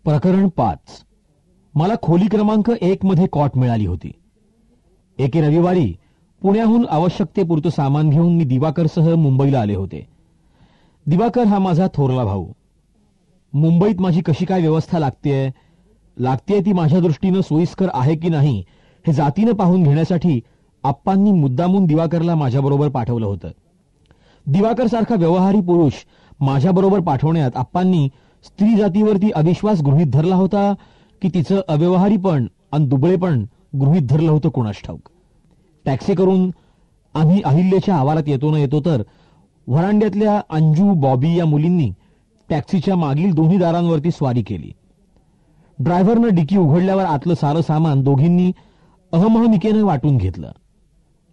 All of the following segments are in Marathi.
प्रकरण 5. मला खोली क्रमांक 1 मध्ये कॉट मिळाली होती. एके रविवारी पुण्याहून आवश्यकतेपुरतं सामान घेऊन मी दिवाकरसह मुंबईला आले होते. दिवाकर हा माझा थोरला भाऊ. मुंबईत माझी कशी काय व्यवस्था लागतेय ती माझ्या दृष्टीनं सोयीस्कर आहे की नाही हे जातीनं पाहून घेण्यासाठी आप्पांनी मुद्दामून दिवाकरला माझ्याबरोबर पाठवलं होतं. दिवाकर सारखा व्यवहारी पुरुष माझ्याबरोबर पाठवण्यात आप्पांनी स्त्री जातीवरती अविश्वास गृहीत धरला होता की तिचं अव्यवहारीपण आणि दुबळेपण गृहीत धरलं होतं कोणास ठाऊक. टॅक्सी करून आम्ही अहिल्याच्या आवारात येतो तर व्हरांड्यातल्या अंजू बॉबी या मुलींनी टॅक्सीच्या मागील दोन्ही दारांवरती स्वारी केली. ड्रायव्हरनं डिकी उघडल्यावर आतलं सारं सामान दोघींनी अहमहनिकेनं वाटून घेतलं.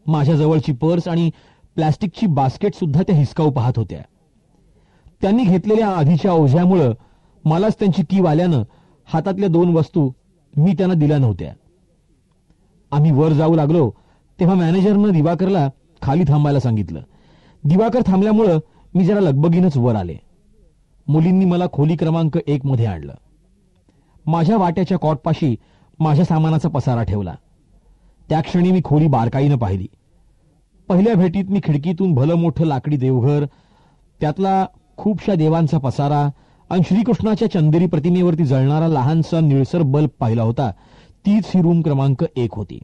माझ्या जवळची पर्स आणि प्लॅस्टिकची बास्केट सुद्धा त्या हिसकावू पाहत होत्या. त्यांनी घेतलेल्या आधीच्या ओझ्यामुळं मलाच त्यांची कीव आल्यानं हातातल्या 2 वस्तू मी त्यांना दिल्या नव्हत्या. आम्ही वर जाऊ लागलो तेव्हा मॅनेजरनं दिवाकरला खाली थांबायला सांगितलं. दिवाकर थांबल्यामुळं मी जरा लगबगीनच वर आले. मुलींनी मला खोली क्रमांक 1 मध्ये आणलं. माझ्या वाट्याच्या कॉटपाशी माझ्या सामानाचा पसारा ठेवला. त्या क्षणी मी खोली बारकाईनं पाहिली. पहिल्या भेटीत मी खिडकीतून भलं मोठं लाकडी देवघर, त्यातला खूपशा देवांचा पसारा आणि श्रीकृष्णाच्या चंदेरी प्रतिमेवरती जळणारा लहानसा निळसर बल्ब पाहिला होता. तीच ही रूम क्रमांक 1 होती.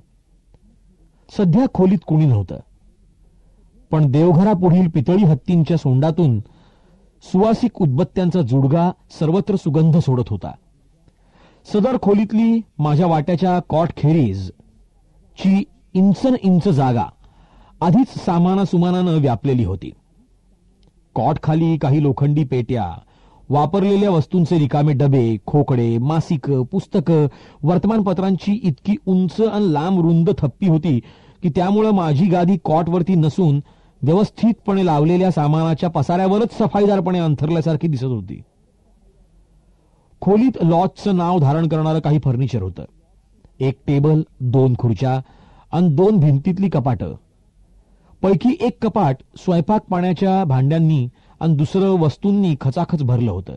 सध्या खोलीत कुणी नव्हतं, पण देवघरापुढील पितळी हत्तींच्या सोंडातून सुवासिक उदबत्त्यांचा जुडगा सर्वत्र सुगंध सोडत होता. सदर खोलीतली माझ्या वाट्याच्या कॉट खेरीज ची इंच जागा आधीच सामानासुमानानं व्यापलेली होती. कॉट खाली काही लोखंडी पेट्या, वापरलेल्या वस्तूंचे रिकामे डबे, खोकडे, मासिकं, पुस्तकं, वर्तमानपत्रांची इतकी उंच आणि लांब रुंद थप्पी होती की त्यामुळं माझी गादी कॉटवरती नसून व्यवस्थितपणे लावलेल्या सामानाच्या पसाऱ्यावरच सफाईदारपणे अंथरल्यासारखी दिसत होती. खोलीत लॉजचं नाव धारण करणारं काही फर्निचर होतं. 1 टेबल, 2 खुर्च्या आणि 2 भिंतीतली कपाटं. पैकी 1 कपाट स्वयंपाक पाण्याच्या भांड्यांनी आणि दुसरं वस्तूंनी खचाखच भरलं होतं.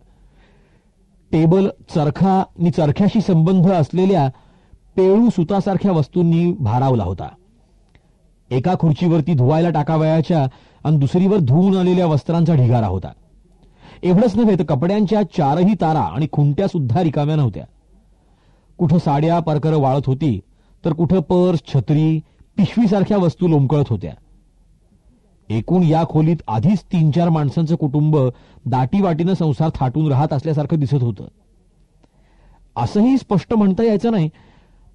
टेबल चरखा आणि चरख्याशी संबंध असलेल्या पेळू सुतासारख्या वस्तूंनी भारावला होता. एका खुर्चीवरती धुवायला टाकावयाच्या आणि दुसरीवर धुवून आलेल्या वस्त्रांचा ढिगारा होता. एवढंच नव्हे तर कपड्यांच्या 4ही तारा आणि खुंट्या सुद्धा रिकाम्या नव्हत्या. कुठं साड्या परकरं वाळत होती तर कुठं पर्स, छत्री, पिशवीसारख्या वस्तू लोंबकळत होत्या. एकूण या खोलीत आधीच 3-4 माणसांचं कुटुंब दाटीवाटीनं संसार थाटून राहत असल्यासारखं दिसत होतं. असंही स्पष्ट म्हणता यायचं नाही,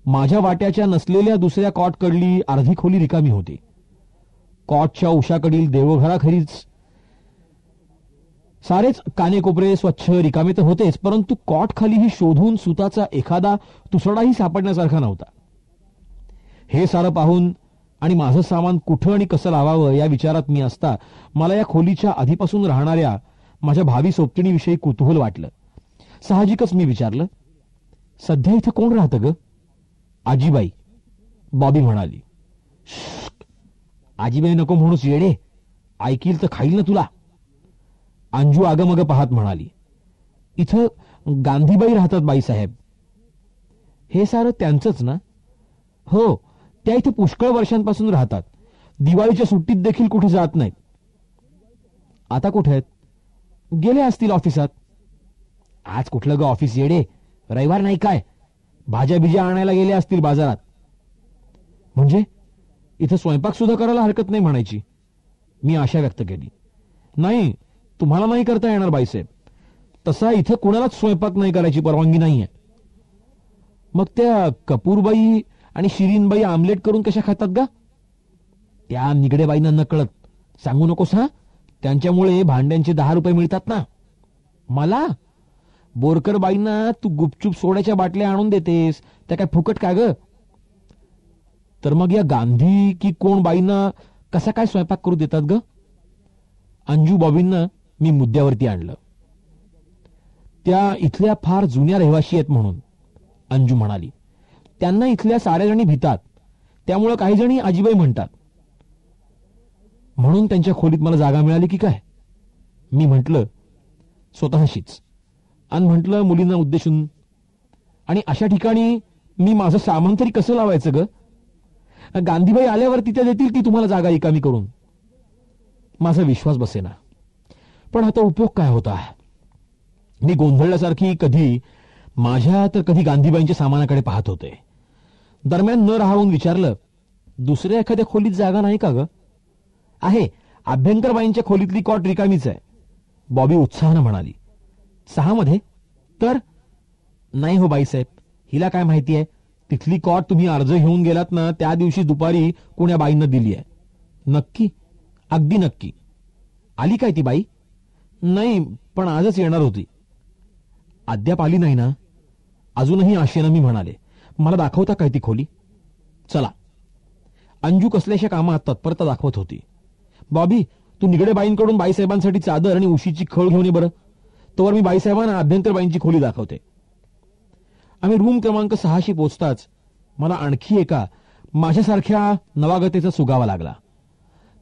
माझ्या वाट्याच्या नसलेल्या दुसऱ्या कॉटकडली अर्धी खोली रिकामी होती. कॉटच्या उशाकडील देवघराखेरीज सारेच कानेकोपरे स्वच्छ रिकामे तर होतेच, परंतु कॉट खालीही शोधून सुताचा एखादा तुसडाही सापडण्यासारखा नव्हता. हे सारं पाहून आणि माझं सामान कुठं आणि कसं लावावं या विचारात मी असता मला या खोलीच्या आधीपासून राहणाऱ्या माझ्या भावी सोबतिणीविषयी कुतूहल वाटलं. साहजिकच मी विचारलं, सध्या इथं कोण राहतं ग? आजीबाई, बॉबी म्हणाली. आजीबाई नको म्हणूस येडे, ऐकील तर खाईल ना तुला. अंजू आगमग पाहत म्हणाली, इथं गांधीबाई राहतात बाईसाहेब. हे सारं त्यांचंच ना? हो, त्या इथे पुष्कळ वर्षांपासून राहतात. दिवाळीच्या सुट्टीत देखील कुठे जात नाहीत. आता कुठे आहेत? गेले असतील ऑफिसात. आज कुठलं ग ऑफिस येडे, रविवार नाही काय? भाज्या बिज्या आणायला गेले असतील बाजारात. म्हणजे इथं स्वयंपाक सुद्धा करायला हरकत नाही म्हणायची. मी आशा व्यक्त केली. नाही, तुम्हाला नाही करता येणार बाईसाहेब. तसा इथं कुणालाच स्वयंपाक नाही करायची परवानगी नाहीये. मग त्या कपूरबाई आणि शिरीनबाई आमलेट करून कशा खातात गा? त्या निगडेबाईंना नकळत सांगू नकोस हा. त्यांच्यामुळे भांड्यांचे 10 रुपये मिळतात ना. मला बोरकरबाईंना तू गुपचूप सोड्याच्या बाटल्या आणून देतेस, त्या काय फुकट काय ग? तर मग या गांधी की कोण बाईंना कसा काय स्वयंपाक करू देतात ग? अंजू बॉबींना मी मुद्द्यावरती आणलं. त्या इथल्या फार जुन्या रहिवाशी आहेत म्हणून, अंजू म्हणाली. त्यांना इथल्या साऱ्या जणी भितात, त्यामुळे काही जणी आजीबाई म्हणतात. म्हणून त्यांच्या खोलीत मला जागा मिळाली की काय? मी म्हटलं स्वतःशीच, आणि म्हटलं मुलींना उद्देशून, आणि अशा ठिकाणी मी माझं सामान तरी कसं लावायचं ग? गांधीबाई आल्यावर तिथे देतील ती तुम्हाला जागा रिकामी करून. माझा विश्वास बसेना. पण आता उपयोग काय होता? मी गोंधळल्यासारखी कधी माझ्या तर कधी गांधीबाईंच्या सामानाकडे पाहत होते. दरम्यान न राहून विचारलं, दुसऱ्या एखाद्या खोलीत जागा नाही का ग? आहे, अभ्यंकरबाईंच्या खोलीतली कॉट रिकामीच आहे, बॉबी उत्साहानं म्हणाली. 6 मध्ये? तर नाही हो बाईसाहेब, हिला काय माहिती आहे, तिथली कॉट तुम्ही अर्ज घेऊन गेलात ना त्या दिवशी दुपारी कोण्या बाईंना दिली आहे. नक्की? अगदी नक्की. आली काय ती बाई? नाही, पण आजच येणार होती. अद्याप आली नाही ना? अजूनही आशेनं मी म्हणाले. मला दाखवता काय ती खोली? चला. अंजू कसल्याशा कामात तत्परता दाखवत होती. बॉबी, तू निगडे बाईंकडून बाईसाहेबांसाठी चादर आणि उशीची खळ घेऊन ये बरं. तोवर मी बाईसाहेबांना अभ्यंकरबाईंची खोली दाखवते. आम्ही रूम क्रमांक 6शी पोचताच मला आणखी एका माझ्यासारख्या नवागतेचा सुगावा लागला.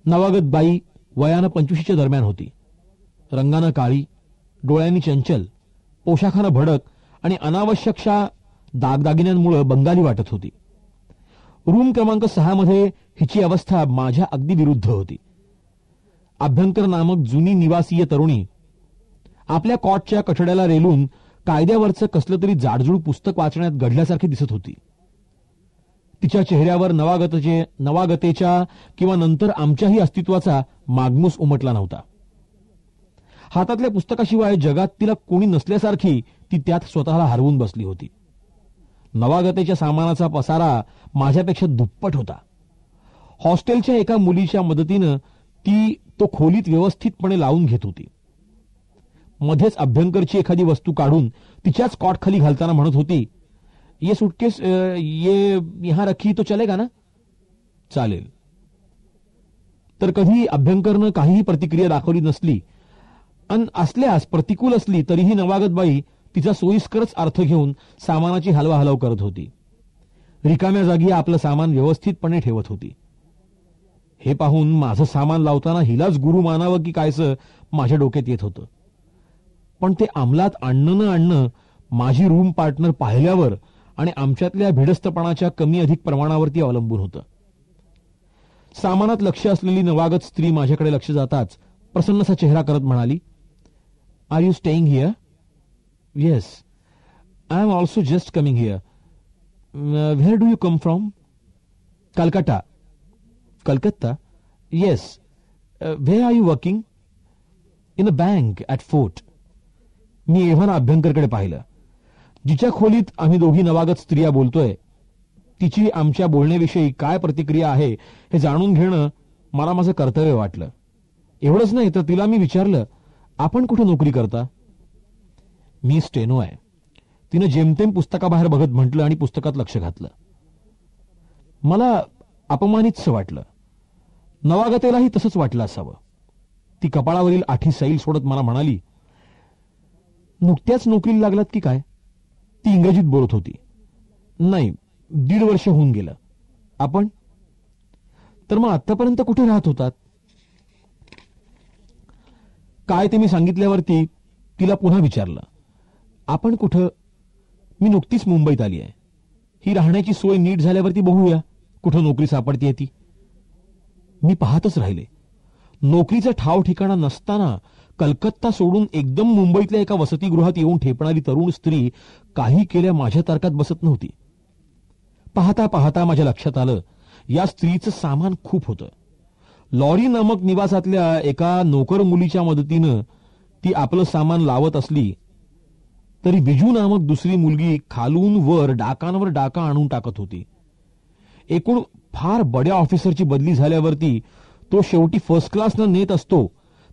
नवागत बाई वयानं 25च्या दरम्यान होती. रंगानं काळी, डोळ्यांनी चंचल, पोशाखानं भडक आणि अनावश्यकशा दागदागिन्यांमुळे बंगाली वाटत होती. रूम क्रमांक 6 मध्ये हिची अवस्था माझ्या अगदी विरुद्ध होती. अभ्यंकर नामक जुनी निवासीय तरुणी आपल्या कॉटच्या कठड्याला रेलून कायद्यावरचं कसलं तरी जाडजूड पुस्तक वाचण्यात गढल्यासारखी दिसत होती. तिच्या चेहऱ्यावर नवागतेच्या किंवा नंतर आमच्याही अस्तित्वाचा मागमूस उमटला नव्हता. हातातल्या पुस्तकाशिवाय जगात तिला कोणी नसल्यासारखी ती त्यात स्वतःला हरवून बसली होती. नवागतेच्या सामानाचा पसारा माझ्यापेक्षा दुप्पट होता. हॉस्टेलच्या एका मुलीच्या मदतीनं ती तो खोलीत व्यवस्थितपणे लावून घेत होती. मध्येच अभ्यंकरची एखादी वस्तू काढून तिच्याच कॉट खाली घालताना म्हणत होती, ये सूटकेस ये यहां रखी तो चलेगा ना? चालेल. तर कधी अभ्यंकरनं काहीही प्रतिक्रिया दाखवली नसली अन असल्यास प्रतिकूल असली तरीही नवागतबाई तिचा सोयीस्करच अर्थ घेऊन सामानाची हलवाहलव करत होती. रिकाम्या जागी आपलं सामान व्यवस्थितपणे ठेवत होती. हे पाहून माझं सामान लावताना हिलाच गुरु मानावं की कायचं माझ्या डोक्यात येत होतं. पण ते अंमलात आणणं माझी रूम पार्टनर पाहिल्यावर आणि आमच्यातल्या भिडस्तपणाच्या कमी अधिक प्रमाणावरती अवलंबून होतं. सामानात लक्ष असलेली नवागत स्त्री माझ्याकडे लक्ष जाताच प्रसन्नसा चेहरा करत म्हणाली, are you staying here? Yes, I am also just coming here. Where do you come from? Calcutta. Calcutta? Yes. Where are you working? In a bank at Fort. मी एव्हाना अभ्यंकरकडे पाहिलं. जिच्या खोलीत आम्ही दोघी नवागत स्त्रिया बोलतोय तिची आमच्या बोलण्याविषयी काय प्रतिक्रिया आहे हे जाणून घेणं मला माझं कर्तव्य वाटलं. एवढंच नाही तर तिला मी विचारलं, आपण कुठे नोकरी करता? मी स्टेनो आहे. तिनं जेमतेम पुस्तकाबाहेर बघत म्हटलं आणि पुस्तकात लक्ष घातलं. मला अपमानितच वाटलं. नवागतेलाही तसंच वाटलं असावं. ती कपाळावरील आठी सैल सोडत मला म्हणाली, नुकत्याच नोकरीला लागलात की काय? ती इंग्रजीत बोलत होती. नाही, 1.5 वर्ष होऊन गेलं. आपण? तर मग आतापर्यंत कुठे राहत होतात? काय ते मी सांगितल्यावरती तिला पुन्हा विचारलं, आपण कुठं? मी नुकतीच मुंबईत आली आहे. ही राहण्याची सोय नीट झाल्यावरती बघूया कुठं नोकरी सापडतीये ती. मी पाहतच राहिले. नोकरीचा ठाव ठिकाणा नसताना कलकत्ता सोडून एकदम मुंबईतल्या एका वसतिगृहात येऊन ठेपणारी तरुण स्त्री काही केल्या माझ्या तारकात बसत नव्हती. पाहता पाहता माझ्या लक्षात आलं, या स्त्रीचं सामान खूप होतं. लॉरी नामक निवासातल्या एका नोकर मुलीच्या मदतीनं ती आपलं सामान लावत असली तरी बिजू नामक दुसरी मुलगी खालून वर डाकांवर डाका आणून टाकत होती. एकूण फार बड्या ऑफिसरची बदली झाल्यावरती तो शेवटी फर्स्ट क्लासनं नेत असतो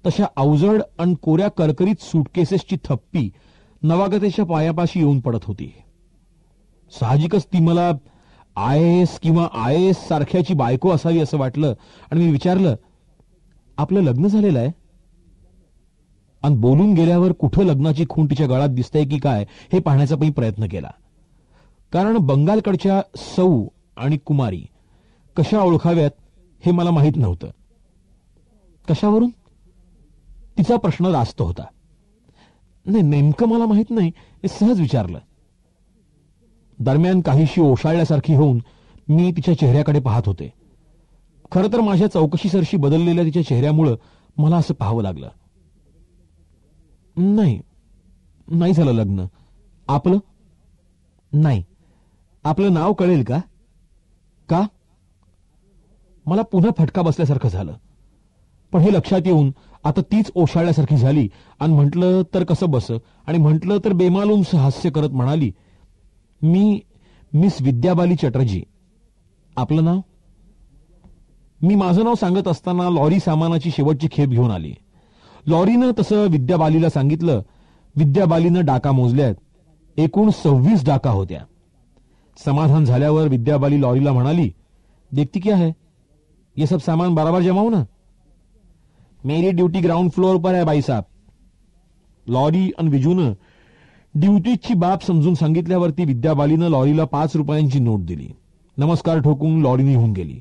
तशा अवजड आणि कोऱ्या करकरीत सूटकेसेसची थप्पी नवागतेच्या पायापाशी येऊन पडत होती. साहजिकच ती मला IAS किंवा IAS सारख्याची बायको असावी असं वाटलं आणि मी विचारलं, आपलं लग्न झालेलं आहे? आणि बोलून गेल्यावर कुठं लग्नाची खूण तिच्या गळात दिसतंय की काय हे पाहण्याचा मी प्रयत्न केला. कारण बंगालकडच्या सौ आणि कुमारी कशा ओळखाव्यात हे मला माहीत नव्हतं. कशावरून? तिचा प्रश्न रास्त होता. नाही, नेमकं मला माहीत नाही, हे सहज विचारलं. दरम्यान काहीशी ओशाळल्यासारखी होऊन मी तिच्या चेहऱ्याकडे पाहत होते. खरं तर माझ्या चौकशीसरशी बदललेल्या तिच्या चेहऱ्यामुळं मला असं पाहावं लागलं. नाही झालं लग्न. आपलं? नाही. आपलं नाव कळेल का? का? मला पुन्हा फटका बसल्यासारखं झालं. पण हे लक्षात येऊन आता तीच ओशाळल्यासारखी झाली आणि म्हटलं तर कसं बस, आणि म्हटलं तर बेमालूम हास्य करत म्हणाली, मी मिस विद्याबाली चटर्जी. आपलं नाव? मी माझं नाव सांगत असताना लॉरी सामानाची शेवटची खेप घेऊन आली. लॉरीनं तसं विद्याबालीला सांगितलं. विद्याबालीनं डाका मोजल्यात. एकूण 26 डाका होत्या. समाधान झाल्यावर विद्याबाली लॉरीला म्हणाली, देखती क्या है, ये सब सामान बराबर जमाऊ ना? मेरी ड्यूटी ग्राउंड फ्लोर पर है भाई साहब. लॉरी आणि विजूनं ड्युटीची बाब समजून सांगितल्यावरती विद्याबालीनं लॉरीला 5 रुपयांची नोट दिली. नमस्कार ठोकून लॉरी निघून गेली.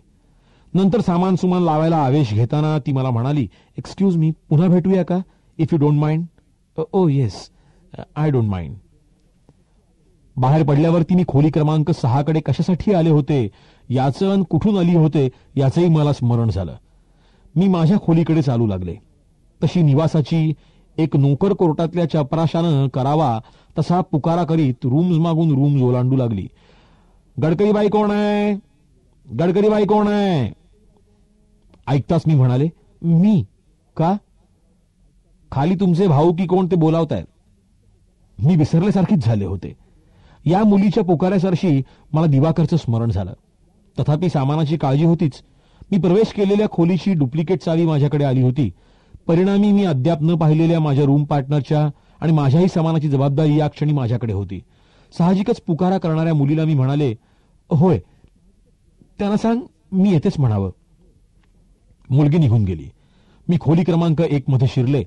नंतर सामान सुमान लावायला आवेश घेताना ती मला म्हणाली, एक्सक्यूज मी, पुन्हा भेटूया का, if you don't mind? Oh yes, I don't mind. बाहेर पडल्यावरती मी खोली क्रमांक 6 कडे कशासाठी आले होते याचं आणि कुठून आली होते याचंही मला स्मरण झालं. मी माझ्या खोलीकडे चालू लागले. तशी निवासाची एक नोकर कोर्टातल्या चपराशानं करावा तसा पुकारा करीत रूम्स मागून रूम्स ओलांडू लागली. गडकरीबाई कोण आहे? गडकरीबाई कोण आहे? ऐकताच मी म्हणाले, मी. का? खाली तुमचे भाऊ की कोण ते बोलावतायत. मी विसरल्यासारखीच झाले होते. या मुलीच्या पुकाऱ्यासरशी मला दिवाकरचं स्मरण झालं. तथापि सामानाची काळजी होतीच. मी प्रवेश केलेल्या खोलीची डुप्लिकेट चावी माझ्याकडे आली होती. परिणामी मी अद्याप न पाहिलेल्या माझ्या रूम पार्टनरच्या आणि माझ्याही सामानाची जबाबदारी या क्षणी माझ्याकडे होती. साहजिकच पुकारा करणाऱ्या मुलीला मी म्हणाले, होय, त्यांना सांग मी येतेच म्हणावं. मुलगी निघून गेली. मी खोली क्रमांक 1 मध्ये शिरले.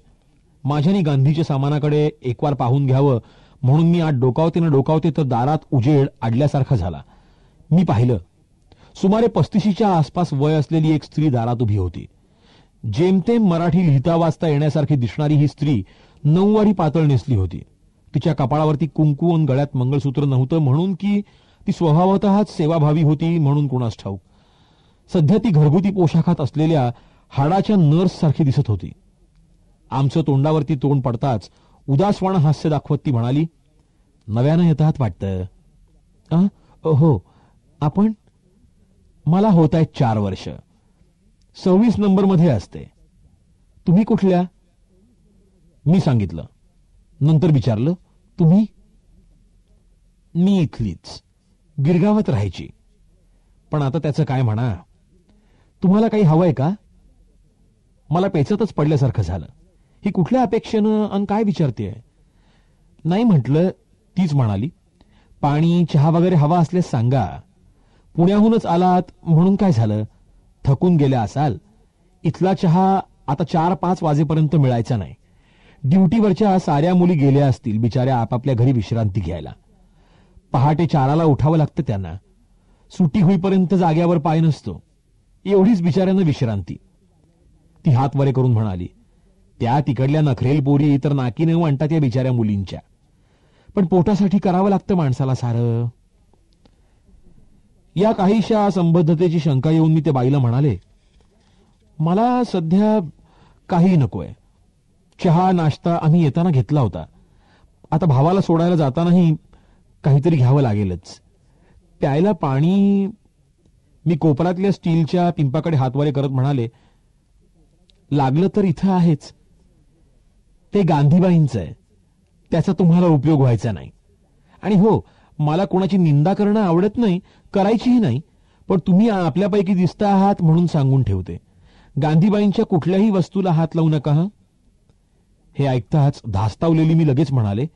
माझ्यानी गांधीच्या सामानाकडे एकवार पाहून घ्यावं म्हणून मी आत डोकावते तर दारात उजेड आडल्यासारखा झाला. मी पाहिलं. सुमारे 35च्या आसपास वय असलेली एक स्त्री दारात उभी होती. जेमतेम मराठी लिहिता वाचता येण्यासारखी दिसणारी ही स्त्री 9 वारी पातळ नेसली होती. तिच्या कपाळावरती कुंकू आणि गळ्यात मंगळसूत्र नव्हतं म्हणून की ती स्वभावतःच सेवाभावी होती म्हणून कुणास ठाऊक. सध्या ती घरगुती पोशाखात असलेल्या हाडाच्या नर्स सारखी दिसत होती. आमचं तोंडावरती तोंड पडताच उदासवाण हास्य दाखवत ती म्हणाली, नव्यानं येतात वाटतं. हो. आपण? मला होत आहेत 4 वर्ष. 26 नंबरमध्ये असते. तुम्ही कुठल्या? मी सांगितलं. नंतर विचारलं, तुम्ही? मी इथलीच, गिरगावात राहायची. पण आता त्याचं काय म्हणा. तुम्हाला काही हवंय का? मला पेचतच पडल्यासारखं झालं. ही कुठल्या अपेक्षेनं आणि काय विचारतेय? नाही म्हटलं. तीच म्हणाली, पाणी चहा वगैरे हवा असल्यास सांगा. पुण्याहूनच आलात म्हणून काय झालं? थकून गेल्या असाल. इथला चहा आता 4-5 वाजेपर्यंत मिळायचा नाही. ड्युटीवरच्या साऱ्या मुली गेल्या असतील बिचाऱ्या आपापल्या घरी विश्रांती घ्यायला. पहाटे 4ला उठावं लागतं त्यांना. सुट्टी होईपर्यंत जाग्यावर पाय नसतो. एवढीच बिचाऱ्यानं विश्रांती. ती हात वरे करून म्हणाली, त्या तिकडल्या नखरेल पोरी तर नाकी न आणतात या बिचाऱ्या मुलींच्या. पण पोटासाठी करावं लागतं माणसाला सारं. या काहीशा संबद्धतेची शंका येऊन मी त्या बाईला म्हणाले, मला सध्या काही नकोय. चहा नाश्ता आम्ही येताना घेतला होता. आता भावाला सोडायला जातानाही काहीतरी घ्यावं लागेलच. प्यायला पाणी. मी कोपऱ्यातल्या स्टीलच्या पिंपाकडे हातवारे करत म्हणाले, लागलं तर इथं आहेच. ते गांधीबाईंचं आहे. त्याचा तुम्हाला उपयोग व्हायचा नाही. आणि हो, मला कोणाची निंदा करणं आवडत नाही, करायचीही नाही. पण तुम्ही आपल्यापैकी दिसता आहात म्हणून सांगून ठेवते. गांधीबाईंच्या कुठल्याही वस्तूला हात लावू नका. हे ऐकताच धास्तावलेली मी लगेच म्हणाले,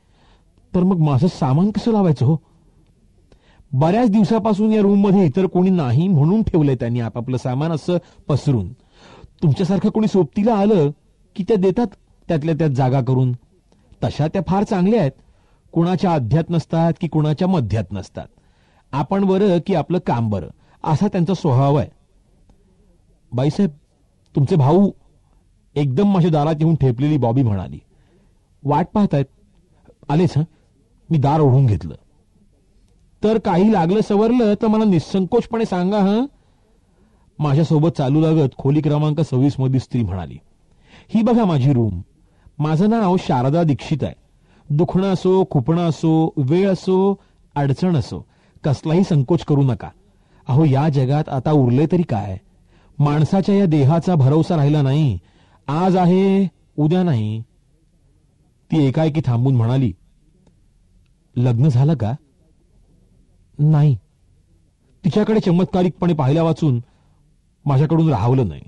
तर मग माझं सामान कसं लावायचं हो? बऱ्याच दिवसापासून या रूममध्ये इतर कोणी नाही म्हणून ठेवलंय त्यांनी आपापलं सामान असं पसरून. तुमच्यासारखं कोणी सोबतीला आलं की त्या देतात त्यातल्या त्यात जागा करून. तशा त्या फार चांगल्या आहेत. कुणाच्या अध्यात नसतात की कुणाच्या मध्यात नसतात. आपण बरं की आपलं काम बरं असा त्यांचा स्वभाव आहे. बाईसाहेब, तुमचे भाऊ. एकदम माझ्या दारात येऊन ठेपलेली बॉबी म्हणाली. वाट पाहतायत? आलेच. मी दार ओढून घेतलं. तर काही लागलं सवरलं तर मला निसंकोचपणे सांगा. माझ्यासोबत चालू लागत खोली क्रमांक 26 मधील स्त्री म्हणाली, ही बघा माझी रूम. माझं नाव शारदा दीक्षित आहे. दुखणं असो, खुपणं असो, वेळ असो, अडचण असो, कसलाही संकोच करू नका. अहो, या जगात आता उरले तरी काय? माणसाच्या या देहाचा भरवसा राहिला नाही. आज आहे, उद्या नाही. ती एकाएकी थांबून म्हणाली, लग्न झालं का? नाही. तिच्याकडे चमत्कारिकपणे पाहिल्या वाचून माझ्याकडून राहवलं नाही.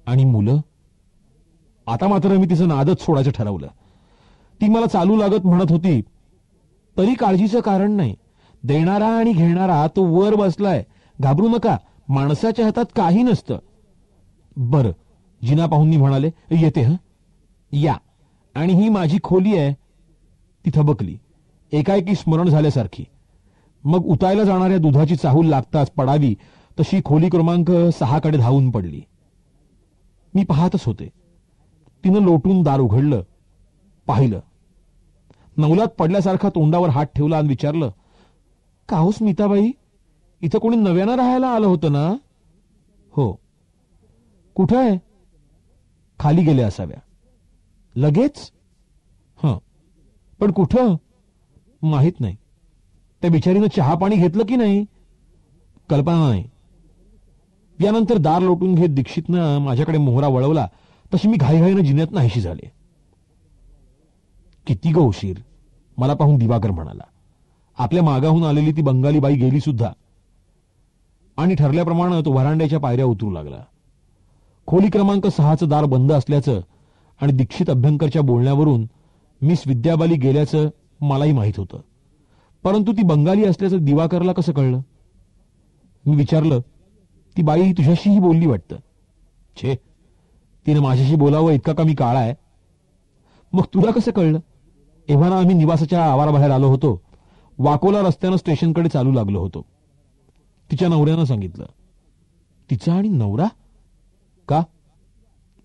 आणि मुलं? आता मात्र मी तिचं नादच सोडायचं ठरवलं. ती मला चालू लागत म्हणत होती, तरी काळजीचं कारण नाही. देणारा आणि घेणारा तो वर बसलाय. घाबरू नका, माणसाच्या हातात काही नसतं. बरं, जिना पाहून म्हणाले, येते या. आणि ही माझी खोली आहे. ती थबकली, एकाएकी स्मरण झाल्यासारखी. मग उतायला जाणाऱ्या दुधाची चाहूल लागताच पडावी तशी खोली क्रमांक 6 कडे धावून पडली. मी पाहतच होते. तिनं लोटून दार उघडलं, पाहिलं. नवलात पडल्यासारखा तोंडावर हात ठेवला आणि विचारलं, का हो स्मिताबाई, इथं कोणी नव्यानं राहायला आलं होतं ना? हो. कुठं आहे? खाली गेले असाव्या. लगेच? पण कुठं? माहित नाही. त्या बिचारीनं चहा पाणी घेतलं की नाही? कल्पना नाही. यानंतर दार लोटून घेत दीक्षितनं माझ्याकडे मोहरा वळवला तशी मी घाईघाईनं जिन्यात नाहीशी झाले. किती ग उशीर, मला पाहून दिवाकर म्हणाला. आपल्या मागाहून आलेली ती बंगाली बाई गेली सुद्धा. आणि ठरल्याप्रमाणे तो व्हरांड्याच्या पायऱ्या उतरू लागला. खोली क्रमांक 6चं दार बंद असल्याचं आणि दीक्षित अभ्यंकरच्या बोलण्यावरून मिस विद्याबाली गेल्याचं मलाही माहीत होतं. परंतु ती बंगाली असल्याचं दिवाकरला कसं कळलं? मी विचारलं, ती बाई तुझ्याशीही बोलली वाटतं? छे, तिने माझ्याशी बोलावं इतका का मी काळा आहे? मग तुला कसं कळलं? एव्हाना आम्ही निवासाच्या आवाराबाहेर आलो होतो. वाकोला रस्त्यानं स्टेशनकडे चालू लागलो होतो. तिच्या नवऱ्यानं सांगितलं. तिचा आणि नवरा? का?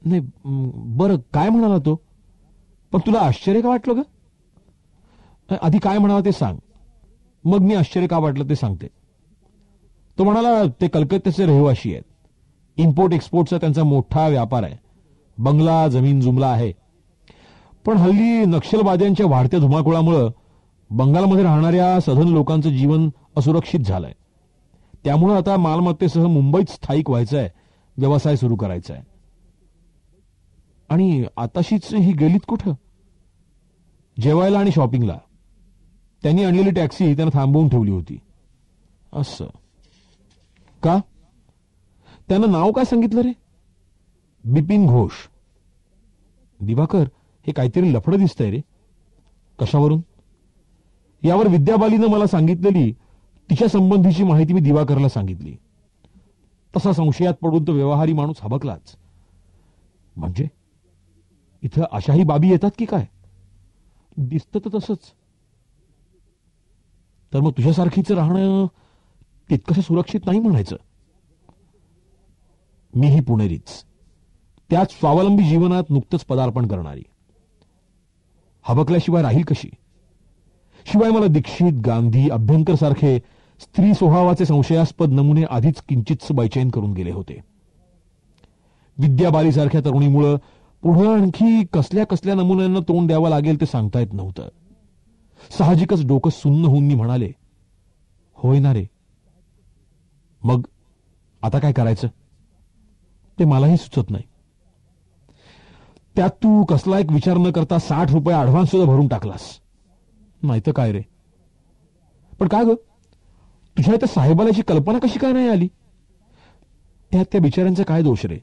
नाही, बरं, काय म्हणाला तो? पण तुला आश्चर्य का वाटलं ग? आधी काय म्हणाला ते सांग, मग मी आश्चर्य का वाटलं ते सांगते. तो म्हणाला, ते कलकत्त्याचे रहिवाशी आहेत. इम्पोर्ट एक्सपोर्टचा त्यांचा मोठा व्यापार आहे. बंगला, जमीन जुमला आहे. पण हल्ली नक्षलवाद्यांच्या वाढत्या धुमाकूळामुळे बंगालमध्ये राहणाऱ्या सधन लोकांचं जीवन असुरक्षित झालंय. त्यामुळे आता मालमत्तेसह मुंबईत स्थायिक व्हायचंय, व्यवसाय सुरू करायचा आहे. आणि आताशीच ही गेलीत कुठं? जेवायला आणि शॉपिंगला. त्यांनी आणलेली टॅक्सी त्यांना थांबवून ठेवली होती. असं का? त्यानं नाव काय सांगितलं रे? बिपिन घोष. दिवाकर, हे काहीतरी लफडं दिसतंय रे. कशावरून? यावर विद्याबालीनं मला सांगितलेली तिच्या संबंधीची माहिती मी दिवाकरला सांगितली. तसा संशयात पडून तो व्यवहारी माणूस हबकलाच. म्हणजे इथं अशाही बाबी येतात की काय? दिसतं तर तसंच. तर मग तुझ्यासारखीच राहणं तितकंसं सुरक्षित नाही म्हणायचं. मीही पुणेरीच, त्याच स्वावलंबी जीवनात नुकतंच पदार्पण करणारी. हबकल्याशिवाय राहील कशी? शिवाय मला दीक्षित, गांधी, अभ्यंकर सारखे स्त्री स्वभावाचे संशयास्पद नमुने आधीच किंचितच बैचैन करून गेले होते. विद्याबाली सारख्या तरुणीमुळे पुढे आणखी कसल्या कसल्या नमुन्यांना तोंड द्यावं लागेल ते सांगता येत नव्हतं. साहजिकच डोकं सुन्न होऊन मी म्हणाले, होय ना रे. मग आता काय करायचं ते मलाही सुचत नाही. त्यात तू कसला एक विचार न करता 60 रुपये ऍडव्हान्स सुद्धा भरून टाकलास. नाही तर काय रे. पण का ग, तुझ्या इथं साहेबालाची कल्पना कशी काय नाही आली? त्यात त्या बिचाऱ्यांचा काय दोष रे?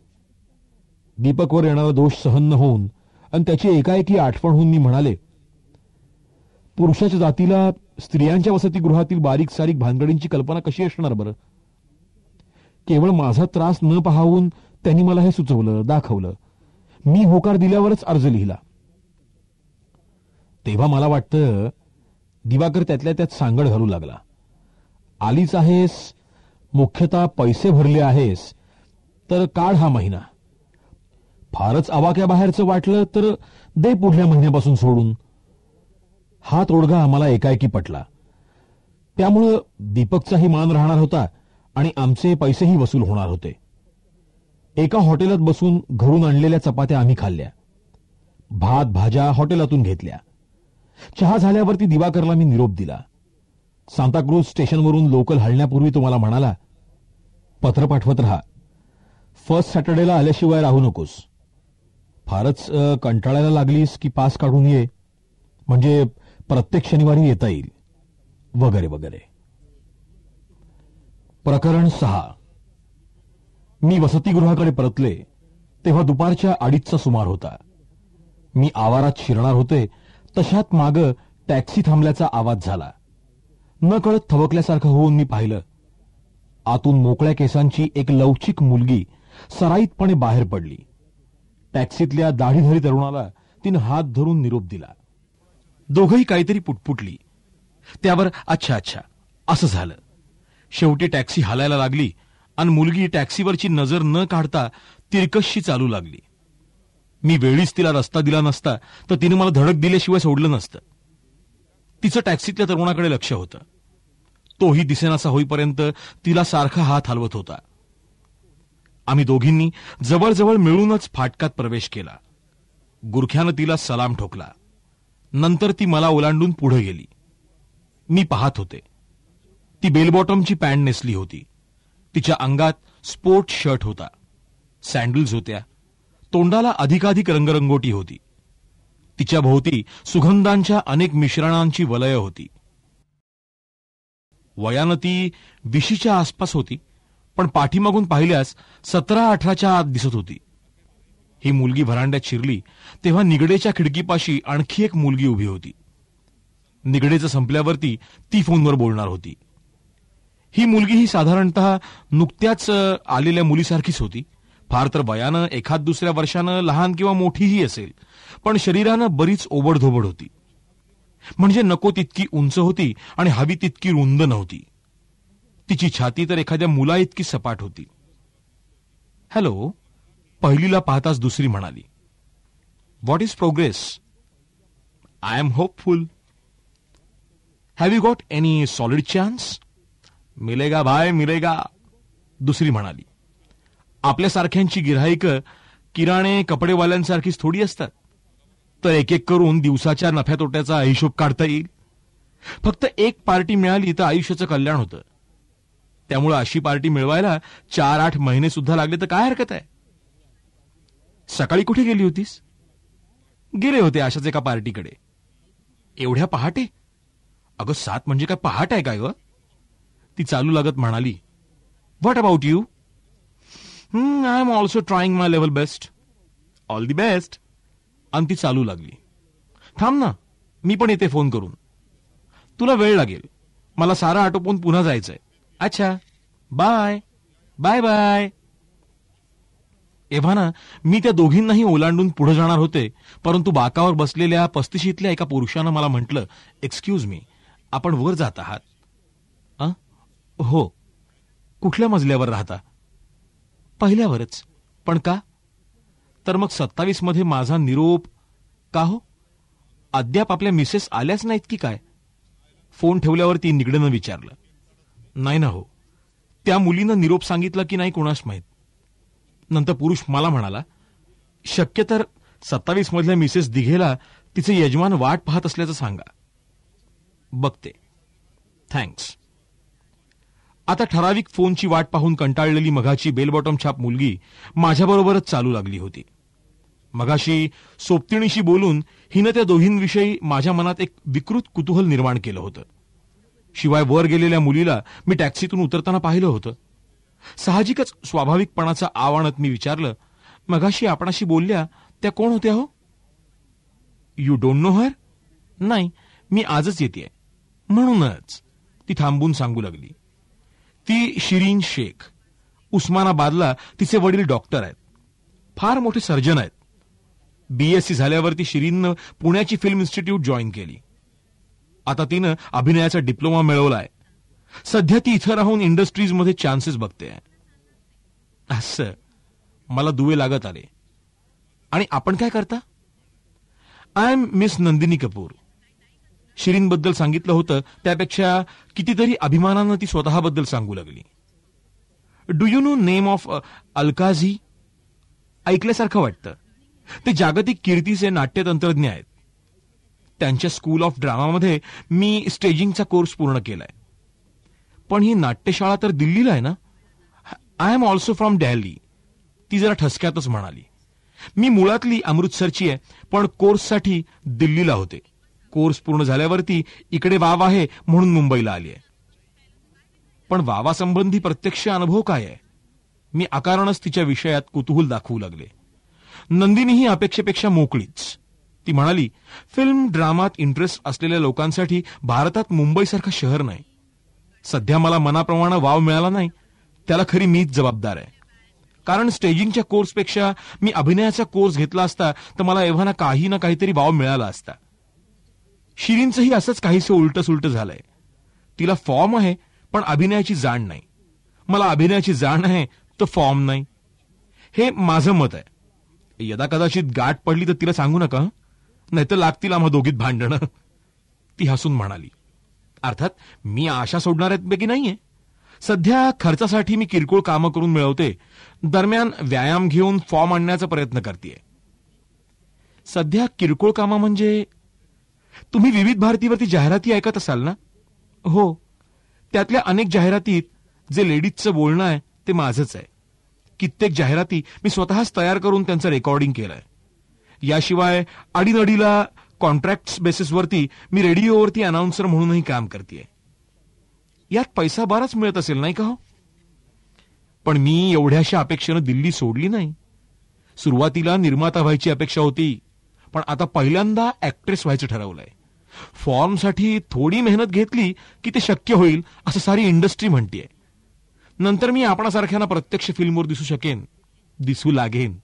दीपकवर येणारा दोष सहन न होऊन आणि त्याची एकाएकी आठवण होऊन मी म्हणाले, पुरुषाच्या जातीला स्त्रियांच्या वसतिगृहातील बारीक सारीक भानगडींची कल्पना कशी असणार बरं? केवळ माझा त्रास न पाहून त्यांनी मला हे सुचवलं, दाखवलं. मी होकार दिल्यावरच अर्ज लिहिला. तेव्हा मला वाटतं दिवाकर त्यातल्या त्यात सांगड घालू लागला. आलीच आहेस, मुख्यतः पैसे भरले आहेस, तर काढ हा महिना. फारच आवाक्या बाहेरचं वाटलं तर दे पुढल्या महिन्यापासून सोडून. हा तोडगा आम्हाला एकाएकी पटला. त्यामुळं दीपकचाही मान राहणार होता आणि आमचे पैसेही वसूल होणार होते. एका हॉटेलात बसून घरून आणलेल्या चपात्या आम्ही खाल्ल्या. भात भाज्या हॉटेलातून घेतल्या. चहा झाल्यावरती दिवाकरला मी निरोप दिला. सांताक्रूज स्टेशनवरून लोकल हलण्यापूर्वी तो मला म्हणाला, पत्र पाठवत राहा. फर्स्ट सॅटर्डेला आल्याशिवाय राहू नकोस. फारच कंटाळायला लागलीस की पास काढून ये, म्हणजे प्रत्येक शनिवारी येता येईल, वगैरे वगैरे. प्रकरण 6. मी वसतिगृहाकडे परतले तेव्हा दुपारच्या 2:30चा सुमार होता. मी आवारात शिरणार होते तशात मागं टॅक्सी थांबल्याचा आवाज झाला. नकळत थबकल्यासारखं होऊन मी पाहिलं. आतून मोकळ्या केसांची एक लवचिक मुलगी सराईतपणे बाहेर पडली. टॅक्सीतल्या दाढीधारी तरुणाला तिनं हात धरून निरोप दिला. दोघंही काहीतरी पुटपुटली. त्यावर अच्छा अच्छा असं झालं. शेवटी टॅक्सी हालायला लागली आणि मुलगी टॅक्सीवरची नजर न काढता तिरकसशी चालू लागली. मी वेळीच तिला रस्ता दिला नसता तर तिने मला धडक दिल्याशिवाय सोडलं नसतं. तिचं टॅक्सीतल्या तरुणाकडे लक्ष होतं. तोही दिसेनासा होईपर्यंत तिला सारखा हात हलवत होता. आम्ही दोघींनी जवळजवळ मिळूनच फाटकात प्रवेश केला. गुरख्यानं तिला सलाम ठोकला. नंतर ती मला ओलांडून पुढे गेली. मी पाहत होते. ती बेलबॉटमची पॅन्ट नेसली होती. तिच्या अंगात स्पोर्ट शर्ट होता. सँडल्स होत्या. तोंडाला अधिकाधिक रंगरंगोटी होती. तिच्या भोवती सुगंधांच्या अनेक मिश्रणांची वलय होती. वयानं ती 20च्या आसपास होती, पण पाठीमागून पाहिल्यास 17-18च्या आत दिसत होती. ही मुलगी व्हरांड्यात शिरली तेव्हा निगडेच्या खिडकीपाशी आणखी एक मुलगी उभी होती. निगडेचं संपल्यावरती ती फोनवर बोलणार होती. ही मुलगी ही साधारणतः नुकत्याच आलेल्या मुलीसारखीच होती. फार तर वयानं एखाद दुसऱ्या वर्षानं लहान किंवा मोठीही असेल, पण शरीरानं बरीच ओबडधोबड होती. म्हणजे नको तितकी उंच होती आणि हवी तितकी रुंद नव्हती. तिची छाती तर एखाद्या मुला इतकी सपाट होती. हॅलो, पहिलीला पाहताच दुसरी म्हणाली. What is progress? I am hopeful. Have you got any solid chance? मिलेगा भाई मिलेगा, दुसरी म्हणाली. आपल्यासारख्यांची गिऱ्हाईकं किराणे कपडेवाल्यांसारखीच थोडी असतात. तर एक एक करून दिवसाच्या नफ्या तोट्याचा हिशोब काढता येईल. फक्त एक पार्टी मिळाली तर आयुष्याचं कल्याण होतं. त्यामुळे अशी पार्टी मिळवायला 4-8 महिने सुद्धा लागले तर काय हरकत आहे. सकाळी कुठे गेली होतीस? गेले होते अशाच एका पार्टीकडे. एवढ्या पहाटे? अगं 7 म्हणजे काय पहाट आहे काय ग? ती चालू लागत म्हणाली. What about you? I am also trying my level best. All the best. आणि ती चालू लागली. थांब ना, मी पण येते फोन करून. तुला वेळ लागेल. मला सारा आटोपून पुन्हा जायचंय. अच्छा, बाय बाय बाय. एव्हाना मी त्या दोघींनाही ओलांडून पुढे जाणार होते, परंतु बाकावर बसलेल्या 35ल्या एका पुरुषानं मला म्हटलं, एक्सक्यूज मी, आपण वर जात आहात? हो. कुठल्या मजल्यावर राहता? पहिल्यावरच. पण का? तर मग 27 मध्ये माझा निरोप का हो? अद्याप आपल्या मिसेस आल्याच नाहीत की काय? फोन ठेवल्यावर ती निगडेनं विचारलं. नाही ना हो, त्या मुलीनं निरोप सांगितला की नाही कोणास माहीत. नंतर पुरुष मला म्हणाला, शक्य तर 27 मधल्या मिसेस दिघेला तिचे यजमान वाट पाहत असल्याचं सांगा. बघते. थँक्स. आता ठराविक फोनची वाट पाहून कंटाळलेली मघाची बेलबॉटम छाप मुलगी माझ्याबरोबरच चालू लागली होती. मघाशी सोबतिणीशी बोलून हिनं त्या दोघींविषयी माझ्या मनात एक विकृत कुतूहल निर्माण केलं होतं. शिवाय वर गेलेल्या मुलीला मी टॅक्सीतून उतरताना पाहिलं होतं. साहजिकच स्वाभाविकपणाचा आवाणत मी विचारलं, मघाशी आपणाशी बोलल्या त्या कोण होत्या हो? यू डोंट नो हर? नाही, मी आजच येतेय. म्हणूनच. ती थांबून सांगू लागली. ती शिरीन शेख. उस्मानाबादला तिचे वडील डॉक्टर आहेत. फार मोठे सर्जन आहेत. BSc झाल्यावरती शिरीननं पुण्याची फिल्म इन्स्टिट्यूट जॉईन केली. आता तिनं अभिनयाचा डिप्लोमा मिळवलाय. सध्या ती इथं राहून इंडस्ट्रीजमध्ये चान्सेस बघते. असं मला दुवे लागत आले. आणि आपण काय करता? I am miss Nandini Kapoor. शिरीनबद्दल सांगितलं होतं त्यापेक्षा कितीतरी अभिमानानं ती स्वतःबद्दल सांगू लागली. Do you know name of Alkazi? ऐकल्यासारखं वाटतं. ते जागतिक कीर्तीचे नाट्यतंत्रज्ञ आहेत. त्यांच्या स्कूल ऑफ ड्रामामध्ये मी स्टेजिंगचा कोर्स पूर्ण केलाय. पण ही नाट्यशाळा तर दिल्लीला आहे ना? I am also from Delhi, ती जरा ठसक्यातच म्हणाली. मी मुळातली अमृतसरची आहे, पण कोर्ससाठी दिल्लीला होते. कोर्स पूर्ण झाल्यावरती इकडे वाव आहे म्हणून मुंबईला आली आहे. पण वावासंबंधी प्रत्यक्ष अनुभव काय आहे? मी अकारणच तिच्या विषयात कुतूहल दाखवू लागले. नंदिनी ही अपेक्षेपेक्षा मोकळीच. ती म्हणाली, फिल्म ड्रामात इंटरेस्ट असलेल्या लोकांसाठी भारतात मुंबईसारखं शहर नाही. सध्या मला मनाप्रमाणे वाव मिळाला नाही, त्याला खरी मीच जबाबदार आहे. कारण स्टेजिंगच्या कोर्सपेक्षा मी अभिनयाचा कोर्स घेतला असता तर मला एव्हाना काही ना काहीतरी वाव मिळाला असता. शिरीनचंही असंच काहीसं उलट सुलट झालंय. तिला फॉर्म आहे पण अभिनयाची जाण नाही. मला अभिनयाची जाण आहे तर फॉर्म नाही. हे माझं मत आहे. यदा कदाचित गाठ पडली तर तिला सांगू नका, नाहीतर लागतील आम्हा दोघीत भांडणं. ती हसून म्हणाली, अर्थात मी आशा सोडणाऱ्यांपैकी नाहीये. सध्या खर्चासाठी मी किरकोळ कामं करून मिळवते, दरम्यान व्यायाम घेऊन फॉर्म आणण्याचा प्रयत्न करते. सध्या किरकोळ कामं म्हणजे? तुम्ही विविध भारतीवरती जाहिराती ऐकत असाल ना? हो, त्यातल्या अनेक जाहिरातीत जे लेडीजचं बोलणं आहे ते माझंच आहे. कित्येक जाहिराती मी स्वतःच तयार करून त्यांचं रेकॉर्डिंग केलंय. याशिवाय अडीनडीला कॉन्ट्रॅक्ट बेसिसवरती मी रेडिओवरती अनाउन्सर म्हणूनही काम करते. यात पैसा बराच मिळत असेल नाही का हो? पण मी एवढ्याशा अपेक्षेनं दिल्ली सोडली नाही. सुरुवातीला निर्माता व्हायची अपेक्षा होती, पण आता पहिल्यांदा ऍक्ट्रेस व्हायचं ठरवलंय. फॉर्मसाठी थोडी मेहनत घेतली की ते शक्य होईल असं सारी इंडस्ट्री म्हणतेय. नंतर मी आपणासारख्यांना प्रत्यक्ष फिल्मवर दिसू शकेन, दिसू लागेन.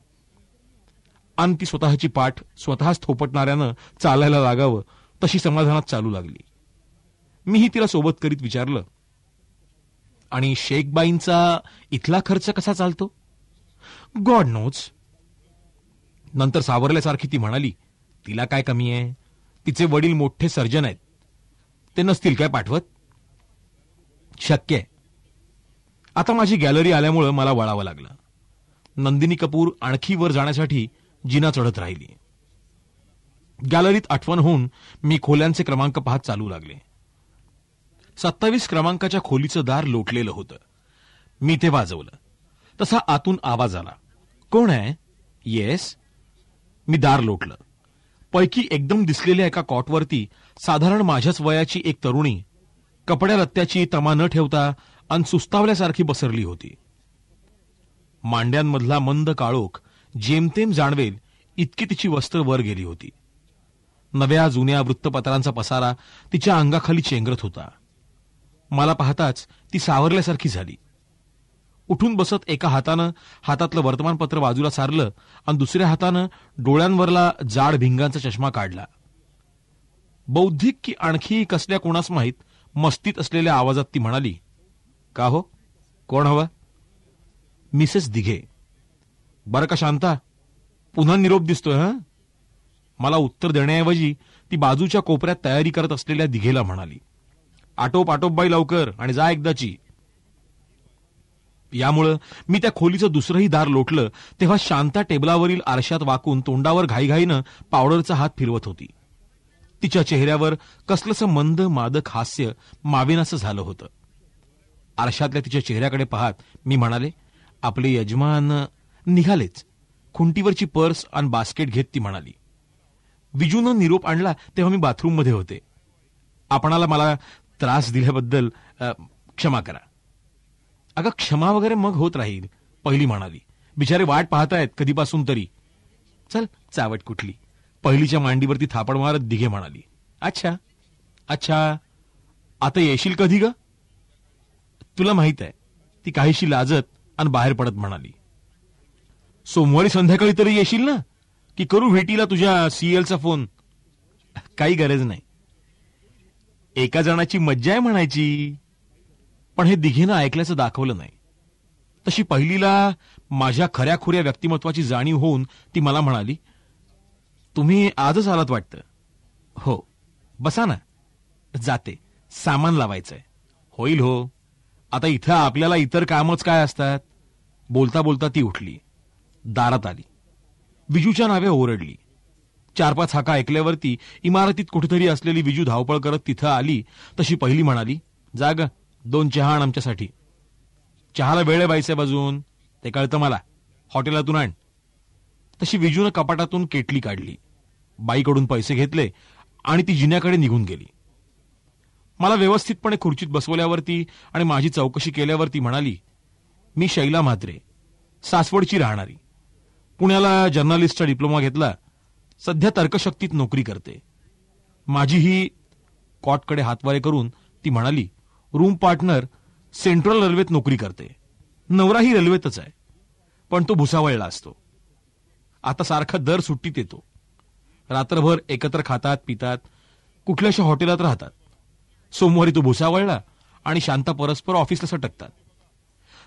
आणि ती स्वतःची पाठ स्वतःच थोपटणाऱ्यानं चालायला लागावं तशी समाधानात चालू लागली. मीही तिला सोबत करीत विचारलं, आणि शेखबाईंचा इथला खर्च कसा चालतो? God knows. नंतर सावरल्यासारखी ती म्हणाली, तिला काय कमी आहे? तिचे वडील मोठे सर्जन आहेत, ते नसतील काय पाठवत? शक्य आहे. आता माझी गॅलरी आल्यामुळं मला वळावं लागलं. नंदिनी कपूर आणखी वर जाण्यासाठी जिना चढत राहिली. गॅलरीत आठवण होऊन मी खोल्यांचे क्रमांक पाहत चालू लागले. 27 क्रमांकाच्या खोलीचं दार लोटलेलं होतं. मी ते वाजवलं. तसा आतून आवाज आला, कोण आहे? येस. मी दार लोटलं. पैकी एकदम दिसलेल्या एका कॉटवरती साधारण माझ्याच वयाची एक तरुणी कपड्या लत्त्याची तमा न ठेवता अन सुस्तावल्यासारखी बसरली होती. मांड्यांमधला मंद काळोख जेमतेम जाणवेल इतकी तिची वस्त्र वर गेली होती. नव्या जुन्या वृत्तपत्रांचा पसारा तिच्या अंगाखाली चेंगरत होता. मला पाहताच ती सावरल्यासारखी झाली. उठून बसत एका हातानं हातातलं वर्तमानपत्र बाजूला सारलं आणि दुसऱ्या हातानं डोळ्यांवरला जाड भिंगांचा चष्मा काढला. बौद्धिक की आणखी कसल्या कोणास माहीत मस्तीत असलेल्या आवाजात ती म्हणाली, का हो, कोण हवा? मिसेस दिघे. बरं का शांता, पुन्हा निरोप दिसतोय हा? मला उत्तर देण्याऐवजी ती बाजूच्या कोपऱ्यात तयारी करत असलेल्या दिघेला म्हणाली, आटोप आटोप बाई लवकर आणि जा एकदाची. यामुळं मी त्या खोलीचं दुसरंही दार लोटलं तेव्हा शांता टेबलावरील आरशात वाकून तोंडावर घाईघाईनं पावडरचा हात फिरवत होती. तिच्या चेहऱ्यावर कसलंसं मंद मादक हास्य मावेनासं झालं होतं. आरशातल्या तिच्या चेहऱ्याकडे पाहत मी म्हणाले, आपले यजमान निघालेच. खुंटीवरची पर्स आणि बास्केट घेत ती म्हणाली, विजूनं निरोप आणला तेव्हा मी बाथरूममध्ये होते. आपणाला मला त्रास दिल्याबद्दल क्षमा करा. अगं क्षमा वगैरे मग होत राहील, पहिली म्हणाली. बिचारे वाट पाहतायत कधीपासून तरी. चल चावट कुठली. पहिलीच्या मांडीवरती थापड मारत दिघे म्हणाली, अच्छा अच्छा, आता येशील कधी ग? तुला माहित आहे. ती काहीशी लाजत आणि बाहेर पडत म्हणाली, सोमवारी संध्याकाळी तरी येशील ना, की करू भेटीला तुझ्या सीएलचा फोन? काही गरज नाही. एका जणाची मज्जा आहे म्हणायची. पण हे दिघेनं ऐकल्याचं दाखवलं नाही. तशी पहिलीला माझ्या खऱ्याखुऱ्या व्यक्तिमत्वाची जाणीव होऊन ती मला म्हणाली, तुम्ही आजच आलात वाटतं? हो, बसा ना, जाते, सामान लावायचंय. होईल हो, आता इथं आपल्याला इतर कामच काय असतात. बोलता बोलता ती उठली, दारात आली, विजूच्या नावे ओरडली. 4-5 हाका ऐकल्यावरती इमारतीत कुठेतरी असलेली विजू धावपळ करत तिथं आली तशी पहिली म्हणाली, जाग 2 चहा आण आमच्यासाठी. चहाला वेळ आहे बाईचे बाजून, ते कळतं मला, हॉटेलातून आण. तशी विजूनं कपाटातून केटली काढली, बाईकडून पैसे घेतले आणि ती जिन्याकडे निघून गेली. मला व्यवस्थितपणे खुर्चीत बसवल्यावरती आणि माझी चौकशी केल्यावरती म्हणाली, मी शैला म्हात्रे, सासवडची राहणारी, पुण्याला जर्नलिस्टचा डिप्लोमा घेतला, सध्या तर्कशक्तीत नोकरी करते. माझी ही कॉटकडे हातवारे करून ती म्हणाली, रूम पार्टनर, सेंट्रल रेल्वेत नोकरी करते. नवराही रेल्वेतच आहे, पण तो भुसावळला असतो. आता सारखा दर सुट्टीत येतो. रात्रभर एकत्र खातात पितात, कुठल्याशा हॉटेलात राहतात. सोमवारी तो भुसावळला आणि शांता परस्पर ऑफिसला सटकतात.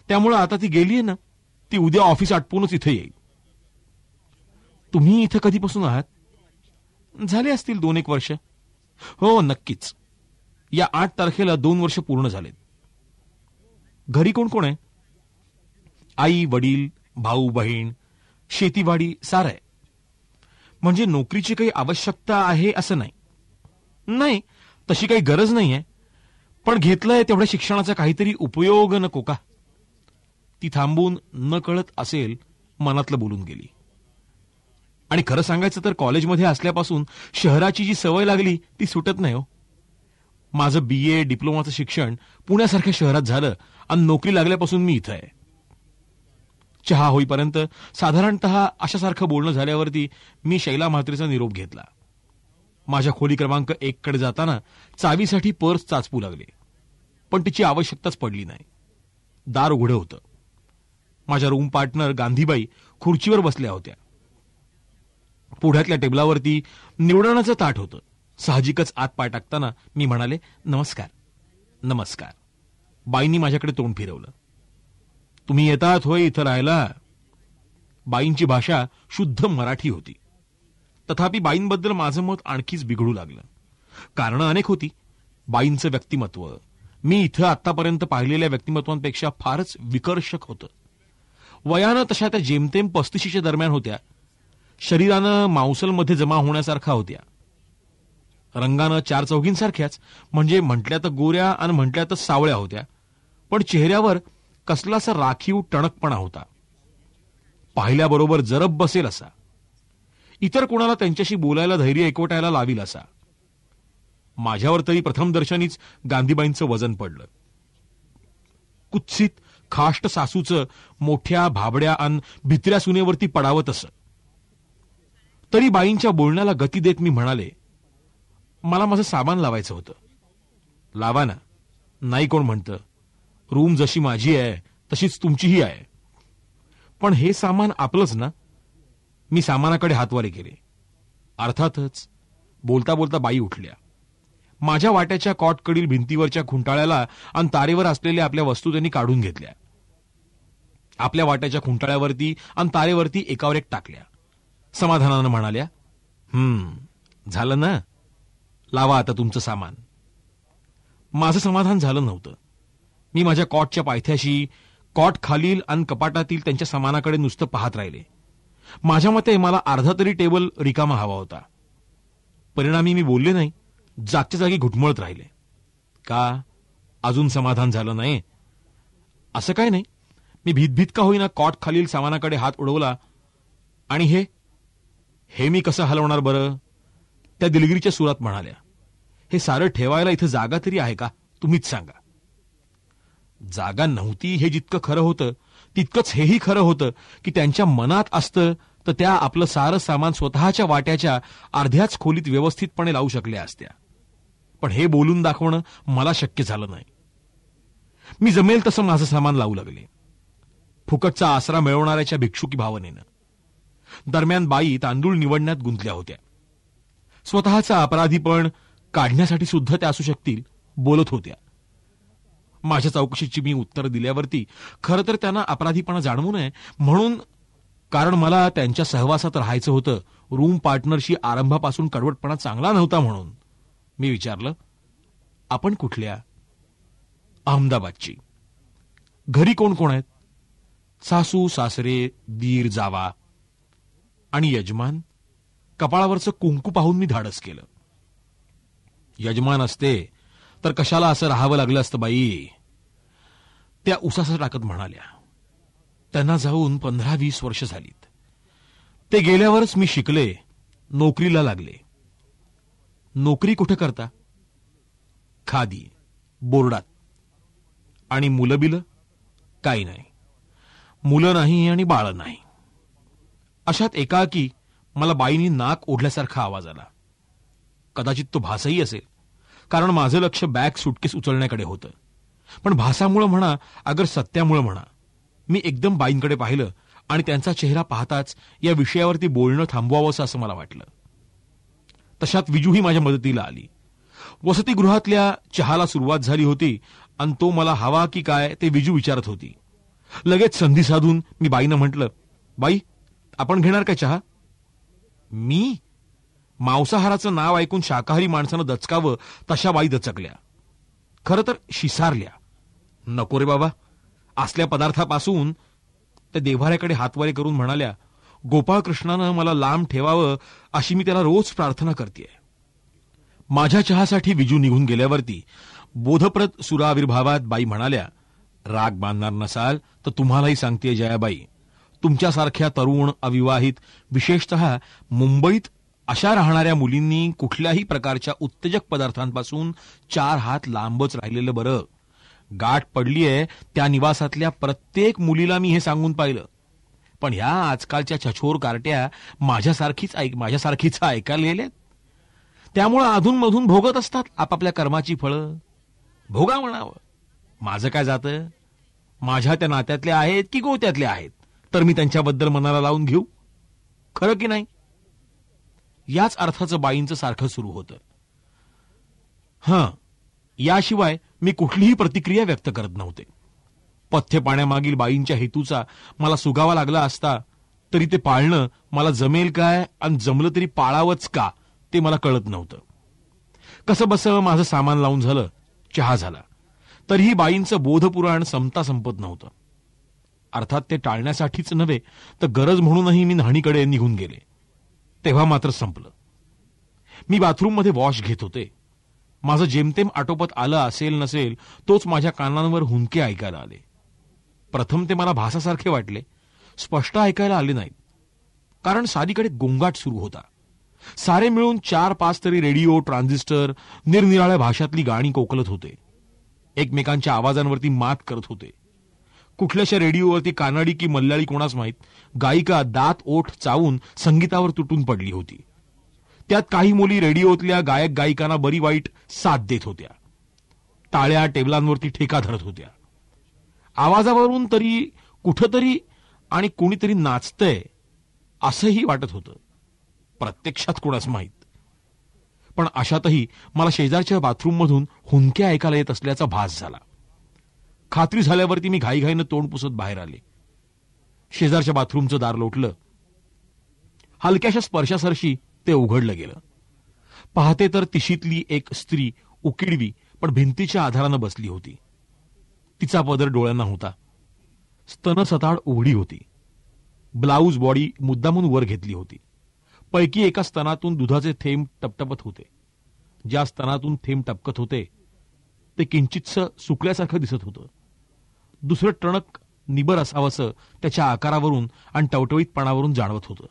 त्यामुळे आता ती गेलीये ना, ती उद्या ऑफिस आटपूनच इथे येईल. तुम्ही इथं कधीपासून आहात? झाले असतील 2-1 वर्ष. हो नक्कीच, या 8 तारखेला 2 वर्ष पूर्ण झालेत. घरी कोण कोण आहे? आई वडील, भाऊ बहीण, शेतीवाडी सारं आहे. म्हणजे नोकरीची काही आवश्यकता आहे असं नाही. नाही, तशी काही गरज नाहीये, पण घेतलंय तेवढ्या शिक्षणाचा काहीतरी उपयोग नको का? ती थांबून न कळत असेल मनातलं बोलून गेली. आणि खरं सांगायचं तर कॉलेजमध्ये असल्यापासून शहराची जी सवय लागली ती सुटत नाही हो. माझं BA डिप्लोमाचं शिक्षण पुण्यासारख्या शहरात झालं आणि नोकरी लागल्यापासून मी इथं आहे. चहा होईपर्यंत साधारणतः अशासारखं बोलणं झाल्यावरती मी शैला म्हात्रेचा निरोप घेतला. माझ्या खोली क्रमांक 1 कडे जाताना चावीसाठी पर्स चाचपू लागले, पण तिची आवश्यकताच पडली नाही. दार उघडं होतं. माझ्या रूम पार्टनर गांधीबाई खुर्चीवर बसल्या होत्या. पुढ्यातल्या टेबलावरती निवडणाचं ताट होतं. साहजिकच आत पाय टाकताना मी म्हणाले, नमस्कार. नमस्कार. बाईंनी माझ्याकडे तोंड फिरवलं. तुम्ही येतात होय इथं राहायला? बाईंची भाषा शुद्ध मराठी होती. तथापि बाईंबद्दल माझं मत आणखीच बिघडू लागलं. कारणं अनेक होती. बाईंचं व्यक्तिमत्व मी इथं आतापर्यंत पाहिलेल्या व्यक्तिमत्वांपेक्षा फारच विकर्षक होतं. वयानं तशा त्या जेमतेम 35च्या दरम्यान होत्या. शरीरानं मांसलमध्ये जमा होण्यासारखा होत्या. रंगानं 4 चौघींसारख्याच, म्हणजे म्हटल्या तर गोऱ्या आणि म्हटल्या तर सावळ्या होत्या, पण चेहऱ्यावर कसलासा राखीव टणकपणा होता. पाहिल्याबरोबर जरब बसेल असा. इतर कोणाला त्यांच्याशी बोलायला धैर्य एकवटायला लावील असा. माझ्यावर तरी प्रथम दर्शनीच गांधीबाईंचं वजन पडलं. कुत्सित खाष्ट सासूचं मोठ्या भाबड्या अन भित्र्या सुनेवरती पडावं तसं. तरी बाईंच्या बोलण्याला गती देत मी म्हणाले, मला माझं सामान लावायचं होतं. लावा ना, नाही कोण म्हणतं. रूम जशी माझी आहे तशीच तुमचीही आहे. पण हे सामान आपलंच ना? मी सामानाकडे हातवारे केले. अर्थातच. बोलता बोलता बाई उठल्या. माझ्या वाट्याच्या कॉटकडील भिंतीवरच्या खुंटाळ्याला आणि तारेवर असलेल्या आपल्या वस्तू त्यांनी काढून घेतल्या. आपल्या वाट्याच्या खुंटाळ्यावरती आणि तारेवरती एकावर एक टाकल्या. समाधानानं म्हणाल्या, झालं ना, लावा आता तुमचं सामान. माझं समाधान झालं नव्हतं. मी माझ्या कॉटच्या पायथ्याशी, कॉट खालील आणि कपाटातील त्यांच्या सामानाकडे नुसतं पाहत राहिले. माझ्या मते मला अर्धा तरी टेबल रिकामा हवा होता. परिणामी मी बोलले नाही, जागच्या जागी घुटमळत राहिले. का? अजून समाधान झालं नाही? असं काय नाही. मी भीतभीत का होईना कॉट खालील सामानाकडे हात उडवला. आणि हे मी कसं हलवणार बरं? त्या दिलगिरीच्या सुरात म्हणाल्या, हे सारं ठेवायला इथं जागा तरी आहे का? तुम्हीच सांगा. जागा नव्हती हे जितकं खरं होतं तितकंच हेही खरं होतं की त्यांच्या मनात असतं तर त्या आपलं सारं सामान स्वतःच्या वाट्याच्या अर्ध्याच खोलीत व्यवस्थितपणे लावू शकल्या असत्या. पण हे बोलून दाखवणं मला शक्य झालं नाही. मी जमेल तसं माझं सामान लावू लागले, फुकटचा आसरा मिळवणाऱ्याच्या भिक्षुकी भावनेनं. दरम्यान बाई तांदूळ निवडण्यात गुंतल्या होत्या. स्वतःचा अपराधीपण काढण्यासाठी सुद्धा त्या असू शकतील बोलत होत्या. माझ्या चौकशीची मी उत्तर दिल्यावरती खरं तर त्यांना अपराधीपणा जाणवू नये म्हणून, कारण मला त्यांच्या सहवासात राहायचं होतं, रूम पार्टनरशी आरंभापासून कडवटपणा चांगला नव्हता म्हणून, मी विचारलं, आपण कुठल्या? अहमदाबादची. घरी कोण कोण आहेत? सासू सासरे, दीर जावा आणि यजमान. कपाळावरचं कुंकू पाहून मी धाडस केलं. यजमान असते तर कशाला असं राहावं लागलं असतं बाई. त्या उसासा टाकत म्हणाल्या. त्यांना जाऊन 15-20 वर्ष झालीत. ते गेल्यावरच मी शिकले, नोकरीला लागले. नोकरी कुठे करता? खादी बोर्डात. आणि मुलं बिलं? काही नाही. मुलं नाही आणि बाळ नाही. अशात एकाकी मला बाईनी नाक ओढल्यासारखा आवाज आला. कदाचित तो भासही असेल, कारण माझं लक्ष बॅग सुटकेस उचलण्याकडे होतं. पण भासामुळं म्हणा अगर सत्यामुळं म्हणा, मी एकदम बाईंकडे पाहिलं आणि त्यांचा चेहरा पाहताच या विषयावरती बोलणं थांबवावंसं असं मला वाटलं. तशात विजूही माझ्या मदतीला आली. वसतिगृहातल्या चहाला सुरुवात झाली होती आणि तो मला हवा की काय ते विजू विचारत होती. लगेच संधी साधून मी बाईनं म्हटलं, बाई आपण घेणार काय चहा? मी? मांसाहाराचं नाव ऐकून शाकाहारी माणसानं दचकावं तशा बाई दचकल्या. खरं तर शिसारल्या. नको रे बाबा. असल्या पदार्थापासून त्या देव्हाऱ्याकडे हातवारे करून म्हणाल्या, गोपाळकृष्णानं मला लांब ठेवावं अशी मी त्याला रोज प्रार्थना करतेय. माझ्या चहासाठी विजू निघून गेल्यावरती बोधप्रद सुराविर्भावात बाई म्हणाल्या, राग बांधणार नसाल तर तुम्हालाही सांगतेय जयाबाई, तुमच्यासारख्या तरुण अविवाहित विशेषतः मुंबईत अशा राहणाऱ्या मुलींनी कुठल्याही प्रकारच्या उत्तेजक पदार्थांपासून 4 हात लांबच राहिलेलं बरं. गाठ पडलीये त्या निवासातल्या प्रत्येक मुलीला मी हे सांगून पाहिलं. पण ह्या आजकालच्या छछोर कार्ट्या माझ्यासारखीच ऐकायला गेल्यात. त्यामुळं अधूनमधून भोगत असतात आपापल्या कर्माची फळं. भोगा म्हणावं. माझं काय जातं? माझ्या त्या नात्यातले आहेत की गोत्यातले आहेत तर मी त्यांच्याबद्दल मनाला लावून घेऊ? खरं की नाही? याच अर्थाचं बाईंचं सारखं सुरू होतं. याशिवाय मी कुठलीही प्रतिक्रिया व्यक्त करत नव्हते. पथ्य पाण्यामागील बाईंच्या हेतूचा मला सुगावा लागला असता तरी ते पाळणं मला जमेल काय आणि जमलं तरी पाळावंच का ते मला कळत नव्हतं. कसं बसं माझं सामान लावून झालं, चहा झाला, तरीही बाईंचं बोधपुराण संपता संपत नव्हतं. अर्थात ते टाळण्यासाठीच नव्हे तर गरज म्हणूनही मी न्हाणीकडे निघून गेले. तेव्हा मात्र संपलं. मी बाथरूममध्ये वॉश घेत होते. माझं जेमतेम आटोपत आलं असेल नसेल तोच माझ्या कानांवर हुंदके ऐकायला आले. प्रथम ते मला भासासारखे वाटले, स्पष्ट ऐकायला आले नाहीत, कारण सारीकडे गोंगाट सुरू होता. सारे मिळून 4-5 तरी रेडिओ ट्रान्झिस्टर निरनिराळ्या भाषातली गाणी कोकलत होते. एकमेकांच्या आवाजांवरती मात करत होते. कुठल्याशा रेडिओवरती कानडी की मल्याळी कोणास माहीत गायिका दात ओठ चावून संगीतावर तुटून पडली होती. त्यात काही मुली रेडिओतल्या गायक गायिकांना बरी वाईट साथ देत होत्या. टाळ्या टेबलांवरती ठेका धरत होत्या. आवाजावरून तरी कुठंतरी आणि कोणीतरी नाचतंय असंही वाटत होतं. प्रत्यक्षात कोणास माहीत. पण अशातही मला शेजारच्या बाथरूममधून हुंदके ऐकायला येत असल्याचा भास झाला. खात्री झाल्यावरती मी घाईघाईनं तोंड पुसत बाहेर आले. शेजारच्या बाथरूमचं दार लोटलं. हलक्याशा स्पर्शासरशी ते उघडलं गेलं. पाहते तर तिशीतली एक स्त्री उकिडवी पण भिंतीच्या आधारानं बसली होती. तिचा पदर डोळ्यांना होता. स्तन सताड उघडी होती. ब्लाऊज बॉडी मुद्दामून वर घेतली होती. पैकी एका स्तनातून दुधाचे थेंब टपटपत होते. ज्या स्तनातून थेंब टपकत होते ते किंचितसं सुकल्यासारखं दिसत होतं. दुसरं टणक निबर असावंसं त्याच्या आकारावरून आणि टवटवीतपणावरून जाणवत होतं.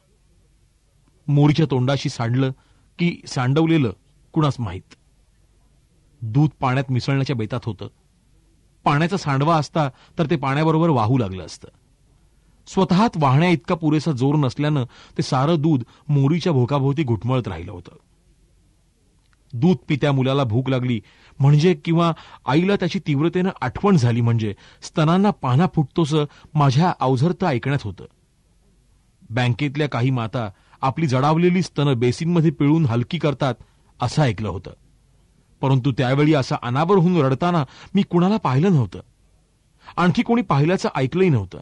मोरीच्या तोंडाशी सांडलं की सांडवलेलं कुणास माहीत. दूध पाण्यात मिसळण्याच्या बेतात होतं. पाण्याचा सांडवा असता तर ते पाण्याबरोबर वाहू लागलं असतं. स्वतःत वाहण्या इतका पुरेसा जोर नसल्यानं ते सारं दूध मोरीच्या भोकाभोवती घुटमळत राहिलं होतं. दूध पित्या मुलाला भूक लागली म्हणजे किंवा आईला त्याची तीव्रतेनं आठवण झाली म्हणजे स्तनांना पाना फुटतोसं माझ्या अवझरतं ऐकण्यात होतं. बँकेतल्या काही माता आपली जडावलेली स्तनं बेसिनमध्ये पिळून हलकी करतात असं ऐकलं होतं. परंतु त्यावेळी असा अनावर होऊन रडताना मी कुणाला पाहिलं नव्हतं. आणखी कोणी पाहिल्याचं ऐकलंही नव्हतं.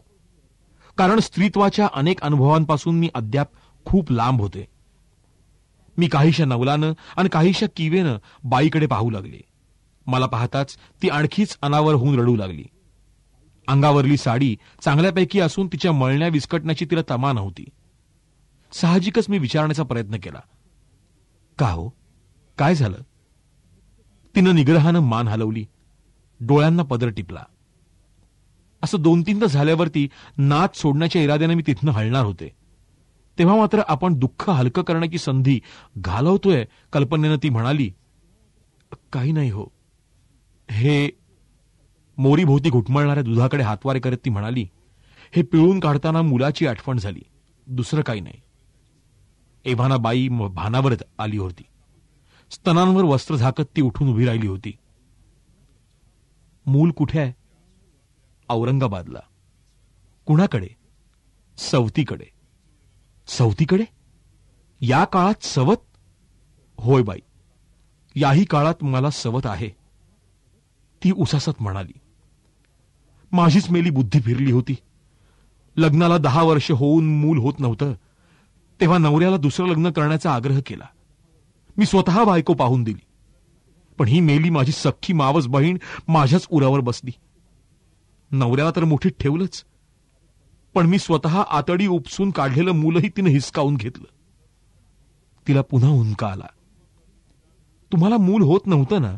कारण स्त्रीत्वाच्या अनेक अनुभवांपासून मी अद्याप खूप लांब होते. मी काहीशा नवलानं आणि काहीशा किवेनं बाईकडे पाहू लागले. मला पाहताच ती आणखीच अनावर होऊन रडू लागली. अंगावरली साडी चांगल्यापैकी असून तिच्या मळण्या विस्कटण्याची तिला तमा नव्हती. साहजिकच मी विचारण्याचा प्रयत्न केला, का हो, काय झालं? तिनं निग्रहानं मान हलवली, डोळ्यांना पदर टिपला. असं 2-3दा झाल्यावरती नाच सोडण्याच्या इराद्याने मी तिथनं हलणार होते. तेव्हा मात्र आपण दुःख हलकं करण्याची संधी घालवतोय कल्पनेनं ती म्हणाली, काही नाही हो. हे मोरीभोवती घुटमळणाऱ्या दुधाकडे हातवारे करत ती म्हणाली, हे पिळून काढताना मुलाची आठवण झाली, दुसरं काही नाही. एव्हाना बाई भानावर आली होती. स्तनांवर वस्त्र झाकत ती उठून उभी राहिली होती. मूल कुठे आहे? औरंगाबादला. कुणाकडे? सवतीकडे. सवतीकडे? या काळात सवत? होय बाई, याही काळात मला सवत आहे, ती उसासत म्हणाली. माझीच मेली बुद्धी फिरली होती. लग्नाला 10 वर्ष होऊन मूल होत नव्हतं तेव्हा नवऱ्याला दुसरं लग्न करण्याचा आग्रह केला. मी स्वतः बायको पाहून दिली, पण ही मेली माझी सख्खी मावस बहीण माझ्याच उरावर बसली. नवऱ्याला तर मुठीत ठेवलंच, पण मी स्वतः आतडी उपसून काढलेलं मूलही तिनं हिसकावून घेतलं. तिला पुन्हा हुंदका आला. तुम्हाला मूल होत नव्हतं ना?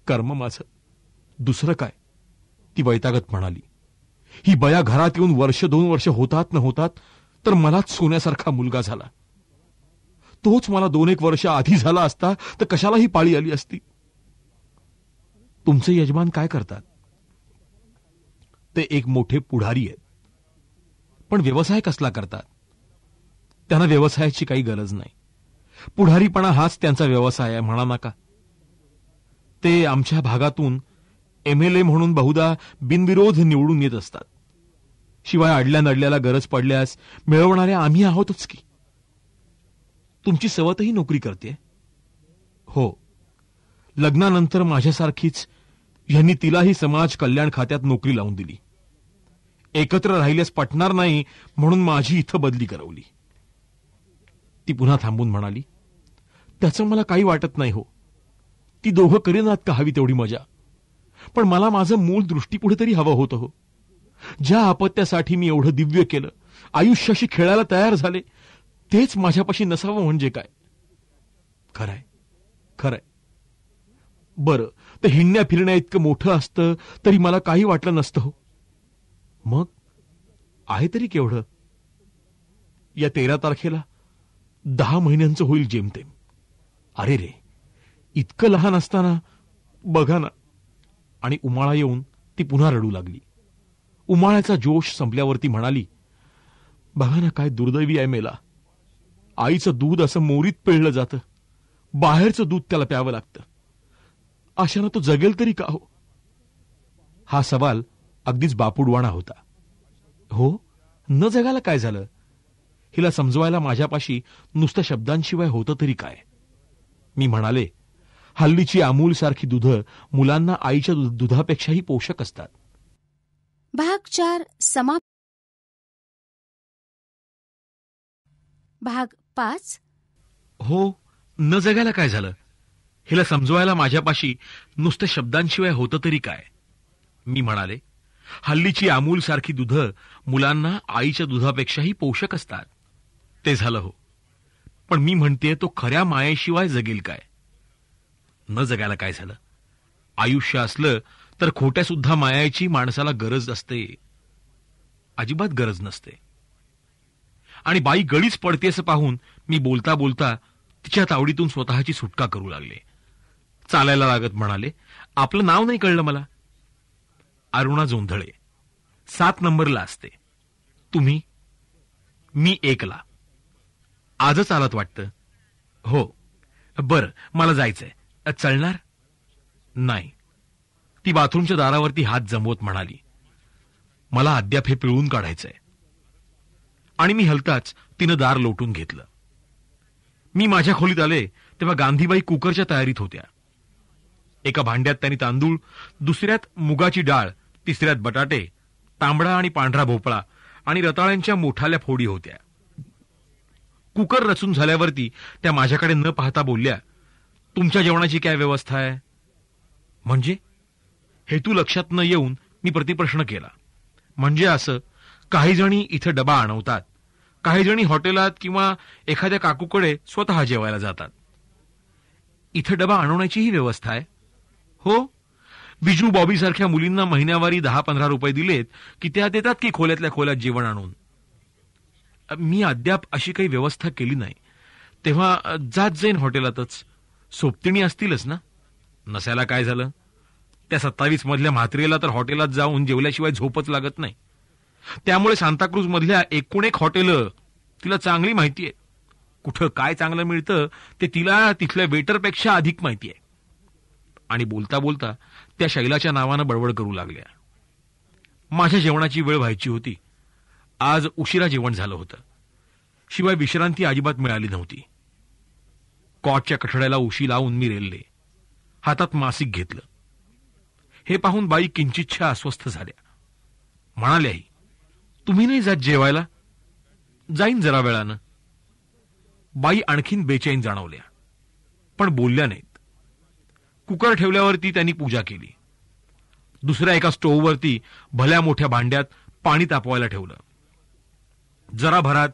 कर्म माझं, दुसरं काय, ती वैतागत म्हणाली. ही बया घरात येऊन 1-2 वर्ष होतात न होतात तर मलाच सोन्यासारखा मुलगा झाला. तोच मला 2-1 वर्ष आधी झाला असता तर कशाला ही पाळी आली असती. तुमचे यजमान काय करतात? ते एक मोठे पुढारी आहेत. पण व्यवसाय कसला करतात? त्यांना व्यवसायाची काही गरज नाही. पुढारीपणा हाच त्यांचा व्यवसाय आहे म्हणा नका. ते आमच्या भागातून MLA म्हणून बहुधा बिनविरोध निवडून येत असतात. शिवाय अडल्या नडल्याला गरज पडल्यास मिळवणाऱ्या आम्ही आहोतच की. तुमची सवतही नोकरी करते? हो. लग्नानंतर माझ्यासारखीच यांनी तिलाही समाज कल्याण खात्यात नोकरी लावून दिली. एकत्र राहिल्यास पटणार नाही म्हणून माझी इथं बदली करवली. ती पुन्हा थांबून म्हणाली, त्याचं मला काही वाटत नाही हो. ती दोघं करेनात का हवी तेवढी मजा. पण मला माझं मूळ दृष्टीपुढे तरी हवं होतं हो. ज्या अपत्यासाठी मी एवढं दिव्य केलं, आयुष्याशी खेळायला तयार झाले, तेच माझ्यापाशी नसावं म्हणजे काय? खरंय, खरंय. बरं, ते हिंडण्या फिरण्या इतकं मोठं असतं तरी मला काही वाटलं नसतं हो. मग आहे तरी केवढं? या 13 तारखेला 10 महिन्यांचं होईल जेमतेम. अरे रे, इतकं लहान असताना बघा ना. आणि उमाळा येऊन ती पुन्हा रडू लागली. उमाळ्याचा जोश संपल्यावरती म्हणाली, बघा ना काय दुर्दैवी आहे मेला. आईचं दूध असं मोरीत पिळलं जातं, बाहेरचं दूध त्याला प्यावं लागतं. अशानं तो जगेल तरी का हो? हा सवाल अगदीच बापुडवाणा होता. हो, न जगायला काय झालं? हिला समजवायला माझ्यापाशी नुसत्या शब्दांशिवाय होतं तरी काय? मी म्हणाले, हल्लीची अमूल सारखी दुधं मुलांना आईच्या दुधापेक्षाही पोषक असतात. भाग 4 समाप्त. भाग 5. हो, न जगायला काय झालं? हिला समजवायला माझ्यापाशी नुसत्या शब्दांशिवाय होतं तरी काय? मी म्हणाले, हल्लीची अमूल सारखी दुधं मुलांना आईच्या दुधापेक्षाही पोषक असतात. ते झालं हो, पण मी म्हणते तो खऱ्या मायेशिवाय जगेल काय? न जगायला काय झालं? आयुष्य असलं तर खोट्या सुद्धा मायाची माणसाला गरज असते, अजिबात गरज नसते. आणि बाई गळीच पडते असं पाहून मी बोलता बोलता तिच्या तावडीतून स्वतःची सुटका करू लागले. चालायला लागत म्हणाले, आपलं नाव नाही कळलं मला. अरुणा जोंधळे, 7 नंबरला असते. तुम्ही? मी 1ला. आजच आलात वाटतं? हो. बरं, मला जायचंय. चलणार? नाही. ती बाथरूमच्या दारावरती हात जमवत म्हणाली, मला अद्याप हे पिळून काढायचंय. आणि मी हलताच तिनं दार लोटून घेतलं. मी माझ्या खोलीत आले तेव्हा गांधीबाई कुकरच्या तयारीत होत्या. एका भांड्यात त्यांनी तांदूळ, दुसऱ्यात मुगाची डाळ, तिसऱ्यात बटाटे, तांबडा आणि पांढरा भोपळा आणि रताळ्यांच्या मोठाल्या फोडी होत्या. कुकर रचून झाल्यावरती त्या माझ्याकडे न पाहता बोलल्या, तुमच्या जेवणाची काय व्यवस्था आहे? म्हणजे? हेतू लक्षात न येऊन मी प्रतिप्रश्न केला. म्हणजे असं, काही जणी इथं डबा आणवतात, काही जणी हॉटेलात किंवा एखाद्या काकूकडे स्वतः जेवायला जातात. इथं डबा आणवण्याचीही व्यवस्था आहे? हो. बिजू बॉबी सारख्या मुलींना महिन्यावारी 10-15 रुपये दिलेत की त्या देतात की खोल्यातल्या खोल्यात जेवण आणून. मी अद्याप अशी काही व्यवस्था केली नाही. तेव्हा जात जाईन हॉटेलातच. सोबतिणी असतीलच ना? नसायला काय झालं? त्या 27 मधल्या म्हात्रेला तर हॉटेलात जाऊन जेवल्याशिवाय झोपच लागत नाही. त्यामुळे सांताक्रूज मधल्या एकूण एक हॉटेल तिला चांगली माहिती आहे. कुठं काय चांगलं मिळतं ते तिला तिथल्या वेटरपेक्षा अधिक माहिती आहे. आणि बोलता बोलता त्या शैलाच्या नावानं बडबड करू लागल्या. माझ्या जेवणाची वेळ व्हायची होती. आज उशिरा जेवण झालं होतं. शिवाय विश्रांती अजिबात मिळाली नव्हती. कॉटच्या कठड्याला उशी लावून मी रेलले. हातात मासिक घेतलं. हे पाहून बाई किंचितशा अस्वस्थ झाल्या. म्हणाल्याही, तुम्ही नाही जात जेवायला? जाईन जरा वेळानं. बाई आणखीन बेचैन जाणवल्या, पण बोलल्या नाहीत. कुकर ठेवल्यावरती त्यांनी पूजा केली. दुसऱ्या एका स्टोव्हवरती भल्या मोठ्या भांड्यात पाणी तापवायला ठेवलं. जरा भरात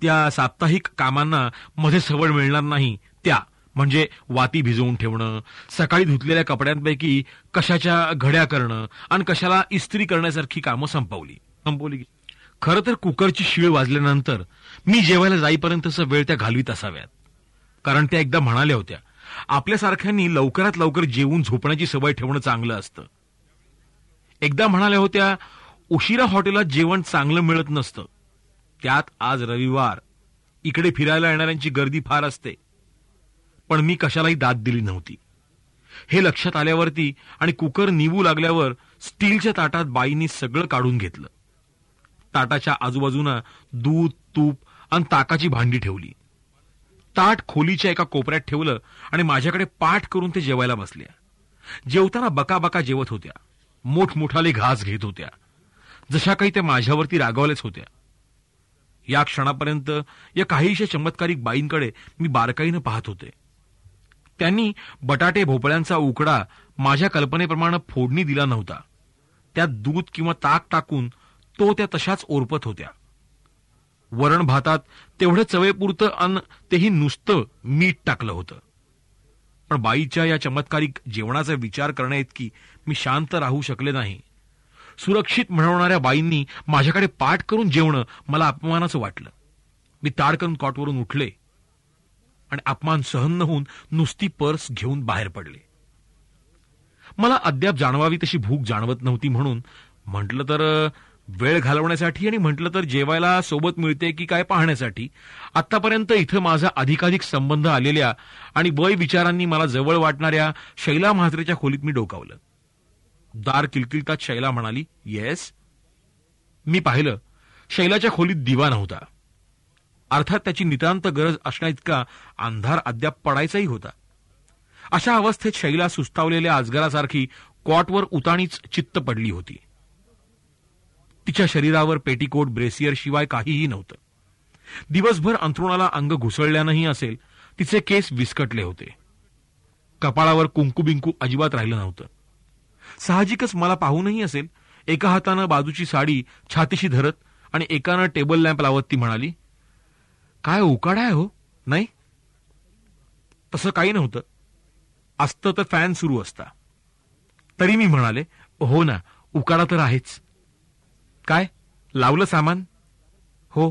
त्या साप्ताहिक कामांना मध्ये सवड मिळणार नाही त्या म्हणजे वाती भिजवून ठेवणं, सकाळी धुतलेल्या कपड्यांपैकी कशाच्या घड्या करणं आणि कशाला इस्त्री करण्यासारखी कामं संपवली. खरं तर कुकरची शीळ वाजल्यानंतर मी जेवायला जाईपर्यंतचा वेळ त्या घालवीत असाव्यात. कारण त्या एकदा म्हणाल्या होत्या, आपल्यासारख्यांनी लवकरात लवकर जेवून झोपण्याची सवय ठेवणं चांगलं असतं. एकदा म्हणाल्या होत्या, उशिरा हॉटेलात जेवण चांगलं मिळत नसतं. त्यात आज रविवार, इकडे फिरायला येणाऱ्यांची गर्दी फार असते. पण मी कशालाही दाद दिली नव्हती. हे लक्षात आल्यावरती आणि कुकर निवू लागल्यावर स्टीलच्या ताटात बाईंनी सगळं काढून घेतलं. ताटाच्या आजूबाजूला दूध, तूप आणि ताकाची भांडी ठेवली. ताट खोलीच्या एका कोपऱ्यात ठेवलं आणि माझ्याकडे पाठ करून ते जेवायला बसल्या. जेवताना बकाबका जेवत होत्या. मोठमोठाले घास घेत होत्या, जशा काही त्या माझ्यावरती रागावल्याच होत्या. या क्षणापर्यंत या काहीशा चमत्कारिक बाईंकडे मी बारकाईनं पाहत होते. त्यांनी बटाटे भोपळ्यांचा उकडा माझ्या कल्पनेप्रमाणे फोडणी दिला नव्हता. त्यात दूध किंवा ताक टाकून तो त्या तशाच ओरपत होत्या. वरण भातात तेवढं चवेपुरतं अन्न, तेही नुसतं मीठ टाकलं होतं. पण बाईच्या या चमत्कारिक जेवणाचा विचार करण्याइतकी मी शांत राहू शकले नाही. सुरक्षित म्हणवणाऱ्या बाईंनी माझ्याकडे पाठ करून जेवणं मला अपमानाचं वाटलं. मी ताडकन कॉटवरून उठले आणि अपमान सहन न होऊन नुसती पर्स घेऊन बाहेर पडले. मला अद्याप जाणवावी तशी भूक जाणवत नव्हती. म्हणून म्हटलं तर वेळ घालवण्यासाठी आणि म्हटलं तर जेवायला सोबत मिळते की काय पाहण्यासाठी आतापर्यंत इथं माझा अधिकाधिक संबंध आलेल्या आणि वय विचारांनी मला जवळ वाटणाऱ्या शैला म्हात्रेच्या खोलीत मी डोकावलं. दार किलकिलतात शैला म्हणाली, येस. मी पाहिलं, शैलाच्या खोलीत दिवा नव्हता. अर्थात त्याची नितांत गरज असण्याइतका अंधार अद्याप पडायचाही होता. अशा अवस्थेत शैला सुस्तावलेल्या अजगरासारखी कॉटवर उताणीच चित्त पडली होती. तिच्या शरीरावर पेटीकोट, ब्रेसियर शिवाय काहीही नव्हतं. दिवसभर अंथरुणाला अंग घुसळल्यानंही असेल, तिचे केस विस्कटले होते. कपाळावर कुंकू बिंकू अजिबात राहिलं नव्हतं. साहजिकच मला पाहूनही असेल, एका हातानं बाजूची साडी छातीशी धरत आणि एकानं टेबल लॅम्प लावत ती म्हणाली, काय उकाडा आहे हो, नाही? तसं काही नव्हतं. असतं तर फॅन सुरू असता. तरी मी म्हणाले, हो ना, उकाडा तर आहेच. काय लावलं सामान? हो.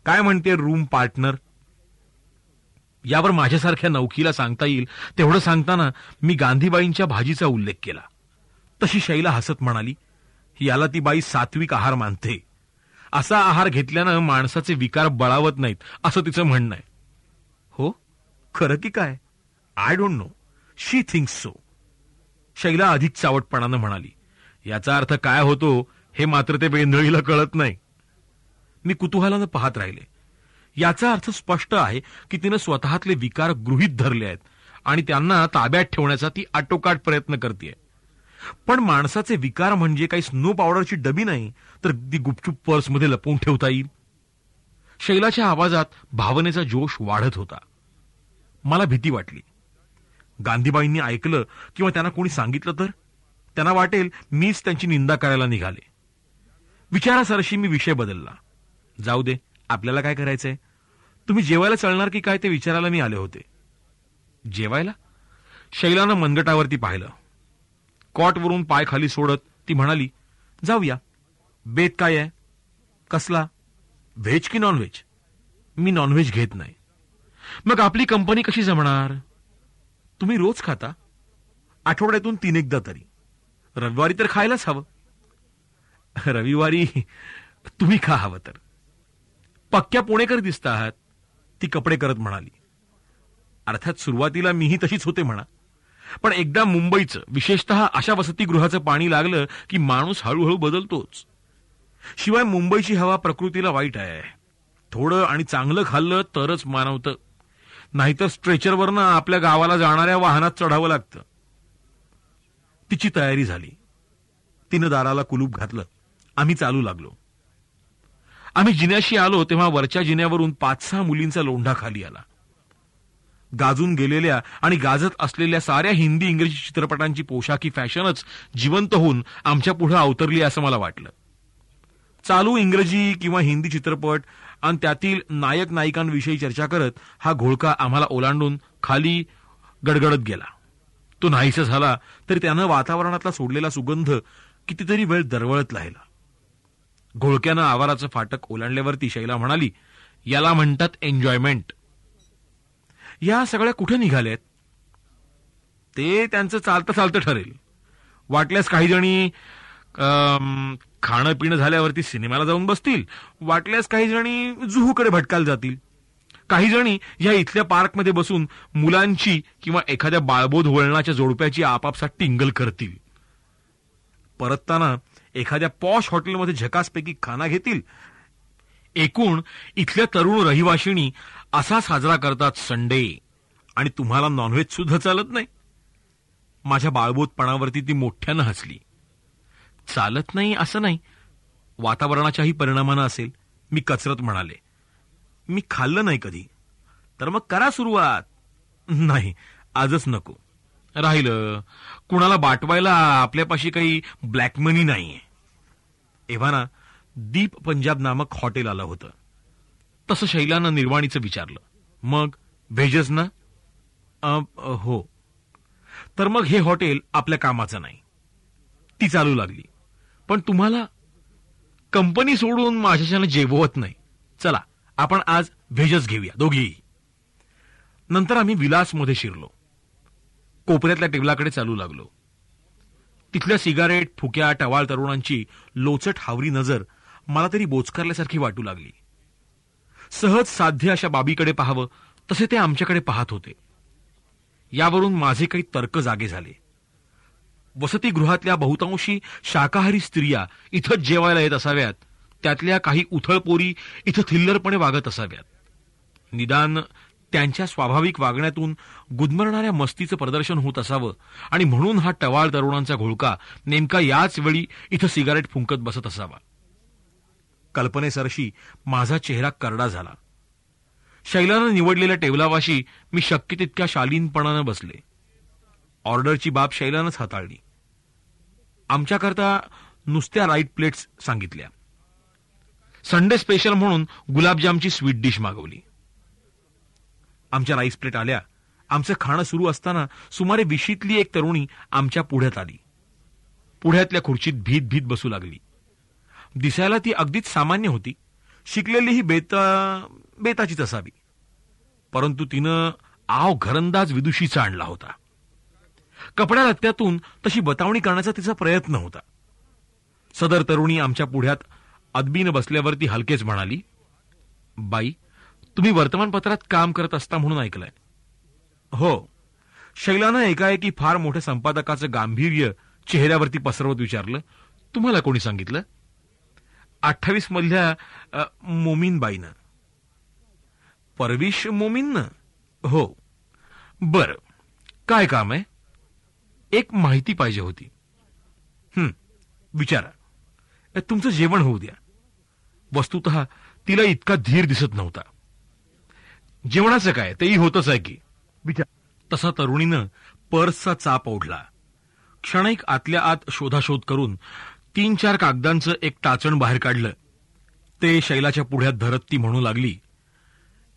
काय म्हणते रूम पार्टनर? यावर माझ्यासारख्या नौकीला सांगता येईल तेवढं सांगताना मी गांधीबाईंच्या भाजीचा उल्लेख केला. तशी शैला हसत म्हणाली, याला ती बाई सात्विक आहार मानते. असा आहार घेतल्यानं माणसाचे विकार बळावत नाहीत, असं तिचं म्हणणं आहे. हो, खरं की काय? I don't know. She thinks so. Shaila अधिक चावटपणानं म्हणाली. याचा अर्थ काय होतो हे मात्र ते वेंधळीला कळत नाही. मी कुतूहलानं पाहत राहिले. याचा अर्थ स्पष्ट आहे की तिनं स्वतःतले विकार गृहीत धरले आहेत आणि त्यांना ताब्यात ठेवण्याचा ती आटोकाट प्रयत्न करते. पण माणसाचे विकार म्हणजे काही स्नो पावडरची डबी नाही, तर ती गुपचूप पर्समध्ये लपवून ठेवता येईल. शैलाच्या आवाजात भावनेचा जोश वाढत होता. मला भीती वाटली. गांधीबाईंनी ऐकलं किंवा त्यांना कोणी सांगितलं तर त्यांना वाटेल मीच त्यांची निंदा करायला निघाले. विचारासरशी मी विषय बदलला. जाऊ दे, आपल्याला काय करायचंय? तुम्ही जेवायला चलणार की काय ते विचारायला मी आले होते. जेवायला? शैलानं मनगटावरती पाहिलं. कॉटवरून पाय खाली सोडत ती म्हणाली, जाऊया. बेत काय आहे? कसला? व्हेज की नॉनव्हेज? मी नॉनव्हेज घेत नाही. मग आपली कंपनी कशी जमणार? तुम्ही रोज खाता? आठवड्यातून 3 तरी. रविवारी तर खायलाच हवं. रविवारी तुम्ही खा हवं तर. पक्क्या पुणेकर दिसता आहात, ती कपडे करत म्हणाली. अर्थात सुरुवातीला मीही तशीच होते म्हणा, पण एकदा मुंबईचं, विशेषतः अशा वसतिगृहाचं पाणी लागलं की माणूस हळूहळू बदलतोच. शिवाय मुंबईची हवा प्रकृतीला वाईट आहे. थोडं आणि चांगलं खाल्लं तरच मानवतं, नाहीतर स्ट्रेचरवरनं आपल्या गावाला जाणाऱ्या वाहनात चढावं लागतं. तिची तयारी झाली. तिनं दाराला कुलूप घातलं. आम्ही चालू लागलो. आम्ही जिन्याशी आलो तेव्हा वरच्या जिन्यावरून 5-6 मुलींचा लोंढा खाली आला. गाजून गेलेल्या आणि गाजत असलेल्या साऱ्या हिंदी इंग्रजी चित्रपटांची पोशाखी फॅशनच जिवंत होऊन आमच्या पुढे अवतरली असं मला वाटलं. चालू इंग्रजी किंवा हिंदी चित्रपट आणि त्यातील नायक नायिकांविषयी चर्चा करत हा घोळका आम्हाला ओलांडून खाली गडगडत गेला. तो नाहीसा झाला तरी त्यानं वातावरणातला सोडलेला सुगंध कितीतरी वेळ दरवळत राहिला. घोळक्यानं आवाराचं फाटक ओलांडल्यावरती शैला म्हणाली, याला म्हणतात एन्जॉयमेंट. या सगळ्या कुठे निघाल्यात? ते त्यांचं चालतं चालतं ठरेल. वाटल्यास काही जणी खाणं पिणं झाल्यावरती सिनेमाला जाऊन बसतील, वाटल्यास काही जणी जुहूकडे भटकायला जातील, काही जणी या इथल्या पार्कमध्ये बसून मुलांची किंवा एखाद्या बाळबोध वळणाच्या जोडप्याची आपापसात टिंगल करतील. परतताना एखाद्या पॉश हॉटेलमध्ये झकासपैकी खाना घेतील. एकूण इथल्या तरुण रहिवाशिणी असा साजरा करतात संडे, आणि तुम्हाला नॉनव्हेज सुद्धा चालत नाही. माझ्या बाळबोधपणावरती ती मोठ्यानं हसली. चालत नाही असं नाही, वातावरणाच्याही परिणामानं असेल, मी कचरत म्हणाले. मी खाल्लं नाही कधी. तर मग करा सुरुवात. नाही, आजच नको. राहिलं, कुणाला बाटवायला आपल्यापाशी काही ब्लॅक मनी नाहीये. एव्हाना दीप पंजाब नामक हॉटेल आलं होतं. तसं शैलानं निर्वाणीचं विचारलं. मग व्हेजच ना? हो. तर मग हे हॉटेल आपल्या कामाचं नाही. ती चालू लागली. पण तुम्हाला कंपनी सोडून माझ्याच्यानं जेवत नाही. चला, आपण आज व्हेजच घेऊया दोघीही. नंतर आम्ही विलासमध्ये शिरलो. कोपऱ्यातल्या टेबलाकडे चालू लागलो. तिथल्या सिगारेट, फुक्या, टवाळ तरुणांची लोचट हावरी नजर मला तरी बोचकारल्यासारखी वाटू लागली. सहज साध्य अशा बाबीकडे पाहावं तसे ते आमच्याकडे पाहत होते. यावरून माझे काही तर्क जागे झाले. वसतिगृहातल्या बहुतांशी शाकाहारी स्त्रिया इथंच जेवायला येत असाव्यात. त्यातल्या काही उथळपोरी इथं थिल्लरपणे वागत असाव्यात. निदान त्यांच्या स्वाभाविक वागण्यातून गुदमरणाऱ्या मस्तीचं प्रदर्शन होत असावं, आणि म्हणून हा टवाळ तरुणांचा घोळका नेमका याच वेळी इथं सिगारेट फुंकत बसत असावा. कल्पनेसरशी माझा चेहरा करडा झाला. शैलानं निवडलेल्या टेबलावाशी मी शक्य तितक्या शालीनपणानं बसले. ऑर्डरची बाब शैलानंच हाताळली. आमच्याकरता नुसत्या राईट प्लेट्स सांगितल्या. संडे स्पेशल म्हणून गुलाबजामची स्वीट डिश मागवली. आमच्या राईस प्लेट आल्या. आमचं खाणं सुरू असताना सुमारे 20ली एक तरुणी आमच्या पुढ्यात आली. पुढ्यातल्या खुर्चीत भीत भीत बसू लागली. दिसायला ती अगदीच सामान्य होती. शिकलेली ही बेताचीच असावी, परंतु तिनं आव घरंदाज विदुषीचा आणला होता. कपड्या लत्त्यातून तशी बतावणी करण्याचा तिचा प्रयत्न होता. सदर तरुणी आमच्या पुढ्यात अदबीनं बसल्यावरती हलकेच म्हणाली, बाई, तुम्ही वर्तमानपत्रात काम करत असता म्हणून ऐकलंय. हो. शैलानं एकाएकी फार मोठ्या संपादकाचं गांभीर्य चेहऱ्यावरती पसरवत विचारलं, तुम्हाला कोणी सांगितलं? 28 मधल्या मोमीनबाईनं. परवीश मोमीननं? हो. बरं, काय काम आहे? एक माहिती पाहिजे होती. विचारा. तुमचं जेवण होऊ द्या. वस्तुतः तिला इतका धीर दिसत नव्हता. जेवणाचं काय, तेही होतच आहे की. विचार. तसा तरुणीनं पर्सचा चाप ओढला. क्षणिक आतल्या आत शोधाशोध करून 3-4 कागदांचं एक टाचण बाहेर काढलं. ते शैलाच्या पुढ्यात धरत ती म्हणू लागली,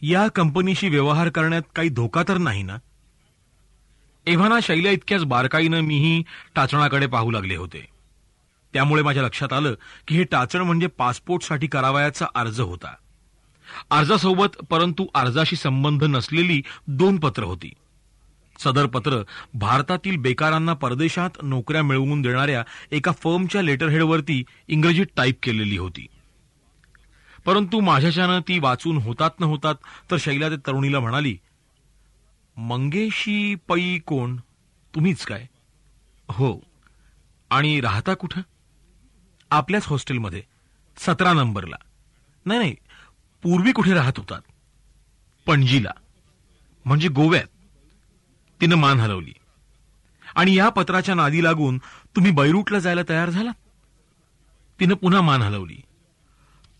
या कंपनीशी व्यवहार करण्यात काही धोका तर नाही ना? एव्हाना शैल्या इतक्याच बारकाईनं मीही टाचणाकडे पाहू लागले होते. त्यामुळे माझ्या लक्षात आलं की हे टाचण म्हणजे पासपोर्टसाठी करावयाचा अर्ज होता. अर्जासोबत परंतु अर्जाशी संबंध नसलेली 2 पत्र होती. सदर पत्र भारतातील बेकारांना परदेशात नोकऱ्या मिळवून देणाऱ्या एका फर्मच्या लेटरहेडवरती इंग्रजीत टाईप केलेली होती. परंतु माझ्याच्यानं ती वाचून होतात न होतात तर शैला त्या तरुणीला म्हणाली, मंगेशी पै कोण? तुम्हीच काय? हो. आणि राहता कुठं? आपल्याच हॉस्टेलमध्ये 17 नंबरला. नाही, पूर्वी कुठे राहत होतात? पणजीला. म्हणजे गोव्यात? तिनं मान हलवली. आणि या पत्राच्या नादी लागून तुम्ही बैरूटला जायला तयार झाला? तिनं पुन्हा मान हलवली.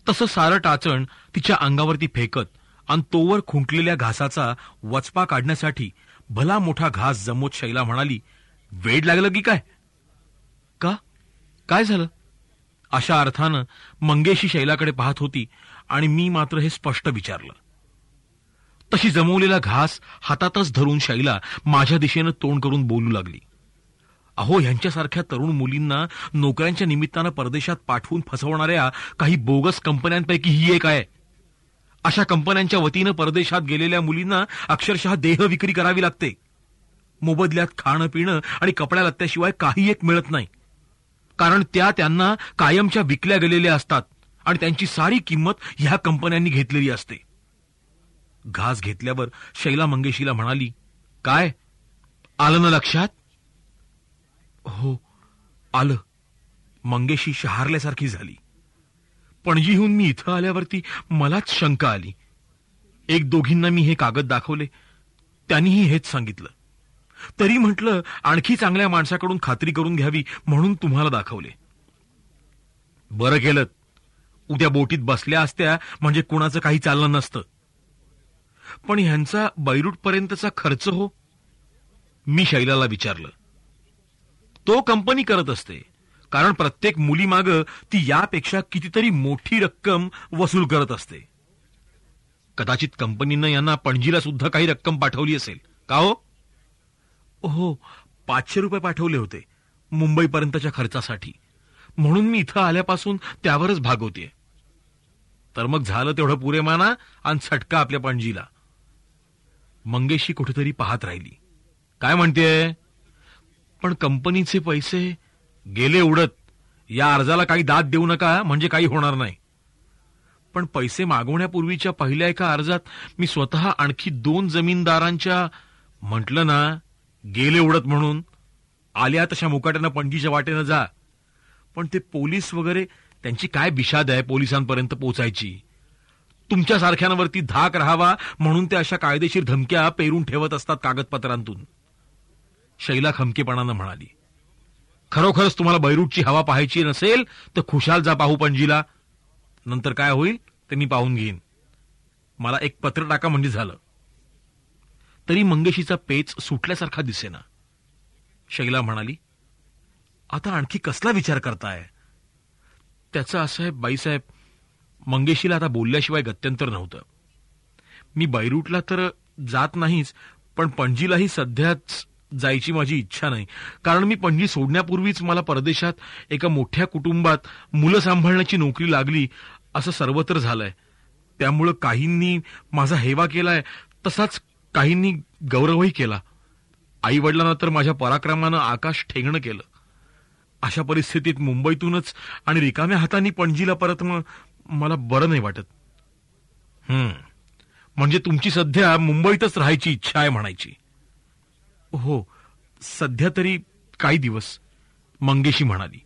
तसं सारं टाचण तिच्या अंगावरती फेकत आणि तोवर खुंटलेल्या घासाचा वचपा काढण्यासाठी भला मोठा घास जमवत शैला म्हणाली, वेड लागलं की काय? का? काय झालं? अशा अर्थानं मंगेशी शैलाकडे पाहत होती आणि मी मात्र हे स्पष्ट विचारलं. तशी जमवलेला घास हातातच धरून शैला माझ्या दिशेनं तोंड करून बोलू लागली, अहो, ह्यांच्यासारख्या तरुण मुलींना नोकऱ्यांच्या निमित्तानं परदेशात पाठवून फसवणाऱ्या काही बोगस कंपन्यांपैकी ही एक आहे. अशा कंपन्यांच्या वतीनं परदेशात गेलेल्या मुलींना अक्षरशः देह विक्री करावी लागते. मोबदल्यात खाणं पिणं आणि कपड्या लत्त्याशिवाय काही एक मिळत नाही. कारण त्यांना कायमच्या विकल्या गेलेल्या असतात आणि त्यांची सारी किंमत ह्या कंपन्यांनी घेतलेली असते. घास घेतल्यावर शैला मंगेशीला म्हणाली, काय आलं ना लक्षात? हो, आलं. मंगेशी शहारल्यासारखी झाली. पणजीहून मी इथं आल्यावरती मलाच शंका आली. 1-2घींना मी हे कागद दाखवले. त्यांनीही हेच सांगितलं. तरी म्हटलं आणखी चांगल्या माणसाकडून खात्री करून घ्यावी म्हणून तुम्हाला दाखवले. बरं केलं. उद्या बोटीत बसल्या असत्या म्हणजे कुणाचं काही चाललं नसतं. पण ह्यांचा बैरूटपर्यंतचा खर्च हो? मी शैलाला विचारलं. तो कंपनी करत असते, कारण प्रत्येक मुलीमागं ती यापेक्षा कितीतरी मोठी रक्कम वसूल करत असते. कदाचित कंपनीनं यांना पणजीला सुद्धा काही रक्कम पाठवली असेल का हो? हो, 500 रुपये पाठवले होते मुंबईपर्यंतच्या खर्चासाठी. म्हणून मी इथं आल्यापासून त्यावरच भागवतेय. तर मग झालं तेवढं पुरे माना आणि छटका आपल्या पणजीला. मंगेशी कुठेतरी पाहत राहिली. काय म्हणतेय? पण कंपनीचे पैसे गेले उडत. या अर्जाला काही दाद देऊ नका, म्हणजे काही होणार नाही. पण पैसे मागवण्यापूर्वीच्या पहिल्या एका अर्जात मी स्वतः आणखी 2 जमीनदारांच्या, म्हटलं ना गेले उडत म्हणून. आल्या तशा मुकाट्यानं पणजीच्या वाटेनं जा. पण ते पोलीस वगैरे, त्यांची काय बिशाद आहे पोलिसांपर्यंत पोचायची? तुमच्यासारख्यांवरती धाक राहावा म्हणून ते अशा कायदेशीर धमक्या पेरून ठेवत असतात कागदपत्रांतून. शैला खमकेपणानं म्हणाली, खरोखरच तुम्हाला बैरूटची हवा पाहायची नसेल तर खुशाल जा पाहू पणजीला. नंतर काय होईल ते मी पाहून घेईन. मला एक पत्र टाका म्हणजे झालं. तरी मंगेशीचा पेच सुटल्यासारखा दिसेना. शैला म्हणाली, आता आणखी कसला विचार करताय? त्याचं असं आहे बाईसाहेब, मंगेशीला आता बोलल्याशिवाय गत्यंतर नव्हतं. मी बैरूटला तर जात नाहीच, पण पणजीलाही सध्याच जायची माझी इच्छा नाही. कारण मी पणजी सोडण्यापूर्वीच मला परदेशात एका मोठ्या कुटुंबात मुलं सांभाळण्याची नोकरी लागली असं सर्वत्र झालंय. त्यामुळं काहींनी माझा हेवा केलाय, तसाच काहींनी गौरवही केला. आई वडिलांना तर माझ्या पराक्रमानं आकाश ठेंगणं केलं. अशा परिस्थितीत मुंबईतूनच आणि रिकाम्या हातांनी पणजीला परतणं मला बरं नाही वाटत. म्हणजे तुमची सध्या मुंबईतच राहायची इच्छा आहे म्हणायची? हो, सध्या तरी काही दिवस, मंगेशी म्हणाली.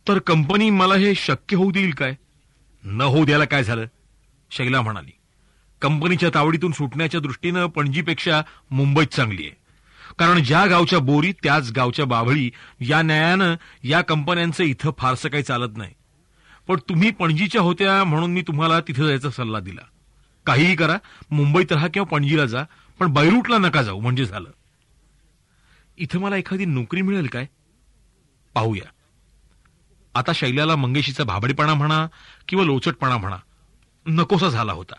तर कंपनी मला हे शक्य होऊ देईल काय? न होऊ द्यायला काय झालं? शैला म्हणाली. कंपनीच्या तावडीतून सुटण्याच्या दृष्टीनं पणजीपेक्षा मुंबईत चांगली आहे. कारण ज्या गावच्या बोरी त्याच गावच्या बाभळी या न्यायानं या कंपन्यांचं इथं फारसं काही चालत नाही. पण तुम्ही पणजीच्या होत्या म्हणून मी तुम्हाला तिथे जायचा सल्ला दिला. काहीही करा, मुंबईत राहा किंवा पणजीला जा, पण बैरूटला नका जाऊ म्हणजे झालं. इथं मला एखादी नोकरी मिळेल काय पाहूया. आता शैल्याला मंगेशीचा भाबडेपणा म्हणा किंवा लोचटपणा म्हणा नकोसा झाला होता.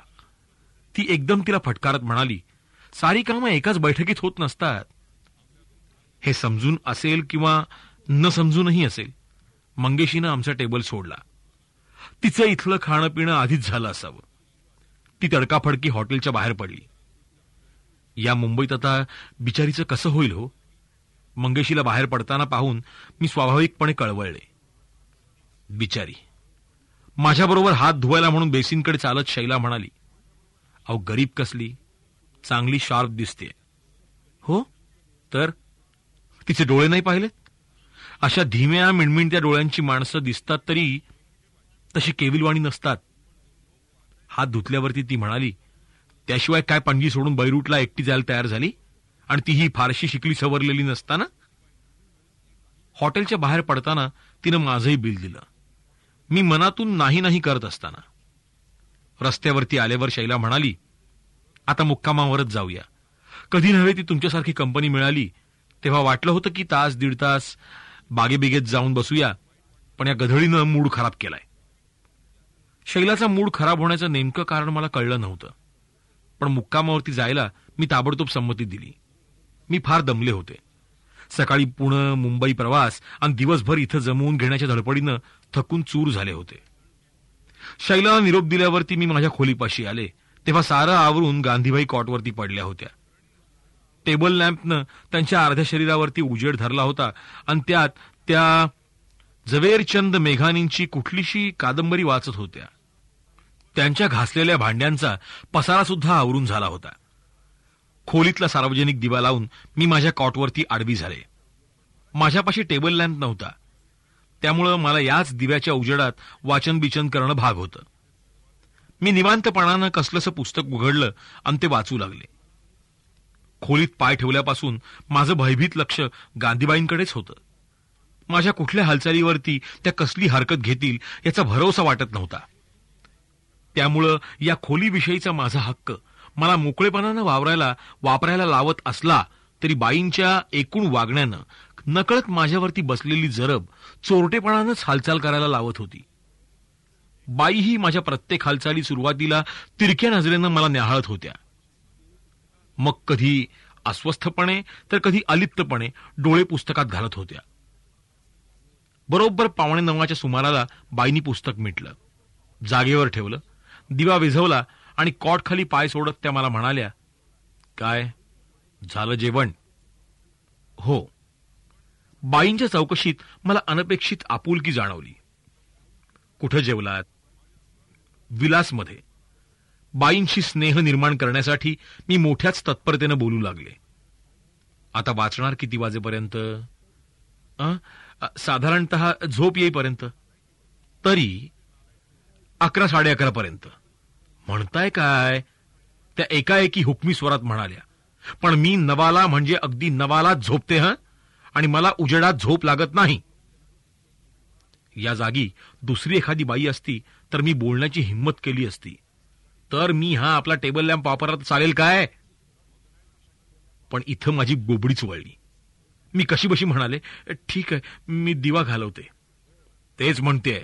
ती एकदम तिला फटकारत म्हणाली, सारी कामं एकाच बैठकीत होत नसतात. हे समजून असेल किंवा न समजूनही असेल, मंगेशीनं आमचा टेबल सोडला. तिचं इथलं खाणं पिणं आधीच झालं असावं. ती तडकाफडकी हॉटेलच्या बाहेर पडली. या मुंबईत आता बिचारीचं कसं होईल हो. मंगेशीला बाहेर पडताना पाहून मी स्वाभाविकपणे कळवळले. बिचारी. माझ्याबरोबर हात धुवायला म्हणून बेसिनकडे चालत शैला म्हणाली, अहो गरीब कसली, चांगली शार्प दिसते. हो तर तिचे डोळे नाही पाहिलेत? अशा धीम्या मिणमिणत्या डोळ्यांची माणसं दिसतात तरी तशी केविलवाणी नसतात. हात धुतल्यावरती ती म्हणाली, त्याशिवाय काय पणजी सोडून बैरूटला एकटी जायला तयार झाली, आणि तीही फारशी शिकली सवरलेली नसताना. हॉटेलच्या बाहेर पडताना तिनं माझंही बिल दिलं. मी मनातून नाही नाही करत असताना रस्त्यावरती आल्यावर शैला म्हणाली, आता मुक्कामावरच जाऊया. कधी नव्हे ती तुमच्यासारखी कंपनी मिळाली तेव्हा वाटलं होतं की तास दीड तास बागेबिगेत जाऊन बसूया, पण या गधडीनं मूड खराब केलाय. शैलाचा मूड खराब होण्याचं नेमकं कारण मला कळलं नव्हतं, पण मुक्कामावरती जायला मी ताबडतोब संमती दिली. मी फार दमले होते. सकाळी पुणे मुंबई प्रवास आणि दिवसभर इथं जमवून घेण्याच्या धडपडीनं थकून चूर झाले होते. शैलाला निरोप दिल्यावरती मी माझ्या खोलीपाशी आले तेव्हा सारं आवरून गांधीबाई कॉटवरती पडल्या होत्या. टेबल लॅम्पनं त्यांच्या अर्ध्या शरीरावरती उजेड धरला होता आणि त्यात त्या झवेरचंद मेघानींची कुठलीशी कादंबरी वाचत होत्या. त्यांच्या घासलेल्या भांड्यांचा पसारा सुद्धा आवरून झाला होता. खोलीतला सार्वजनिक दिवा लावून मी माझ्या कॉटवरती आडवी झाले. माझ्यापाशी टेबल लॅम्प नव्हता, त्यामुळं मला याच दिव्याच्या उजेडात वाचन बिचन करणं भाग होतं. मी निवांतपणानं कसलंसं पुस्तक उघडलं आणि ते वाचू लागले. खोलीत पाय ठेवल्यापासून माझं भयभीत लक्ष गांधीबाईंकडेच होतं. माझ्या कुठल्या हालचालीवरती त्या कसली हरकत घेतील याचा भरोसा वाटत नव्हता. त्यामुळं या खोलीविषयीचा माझा हक्क मला मोकळेपणानं वापरायला लावत असला तरी बाईंच्या एकूण वागण्यानं नकळत माझ्यावरती बसलेली जरब चोरटेपणानंच हालचाल करायला लावत होती. बाईही माझ्या प्रत्येक हालचाली सुरुवातीला तिरक्या नजरेनं मला न्याहाळत होत्या. मग कधी अस्वस्थपणे तर कधी अलिप्तपणे डोळे पुस्तकात घालत होत्या. बरोबर 8:45च्या सुमाराला बाईंनी पुस्तक मिटलं, जागेवर ठेवलं, दिवा विझवला आणि कॉटखाली पाय सोडत त्या मला म्हणाल्या, काय झालं जेवण? हो. बाईंच्या चौकशीत मला अनपेक्षित आपुलकी जाणवली. कुठं जेवलात? विलासमध्ये. बाईंशी स्नेह निर्माण करण्यासाठी मी मोठ्याच तत्परतेनं बोलू लागले. आता वाचणार किती वाजेपर्यंत? साधारणतः झोप येईपर्यंत. तरी 11-11:30 पर्यंत. म्हणताय काय? त्या एकाएकी हुकमी स्वरात म्हणाल्या. पण मी नवाला म्हणजे अगदी नवालाच झोपते आणि मला उजेडात झोप लागत नाही. या जागी दुसरी एखादी बाई असती तर मी बोलण्याची हिंमत केली असती. तर मी आपला टेबल लॅम्प वापरला चालेल काय? पण इथं माझी गोबडीच वळली. मी कशीबशी म्हणाले, ठीक आहे, मी दिवा घालवते. तेच म्हणतेय.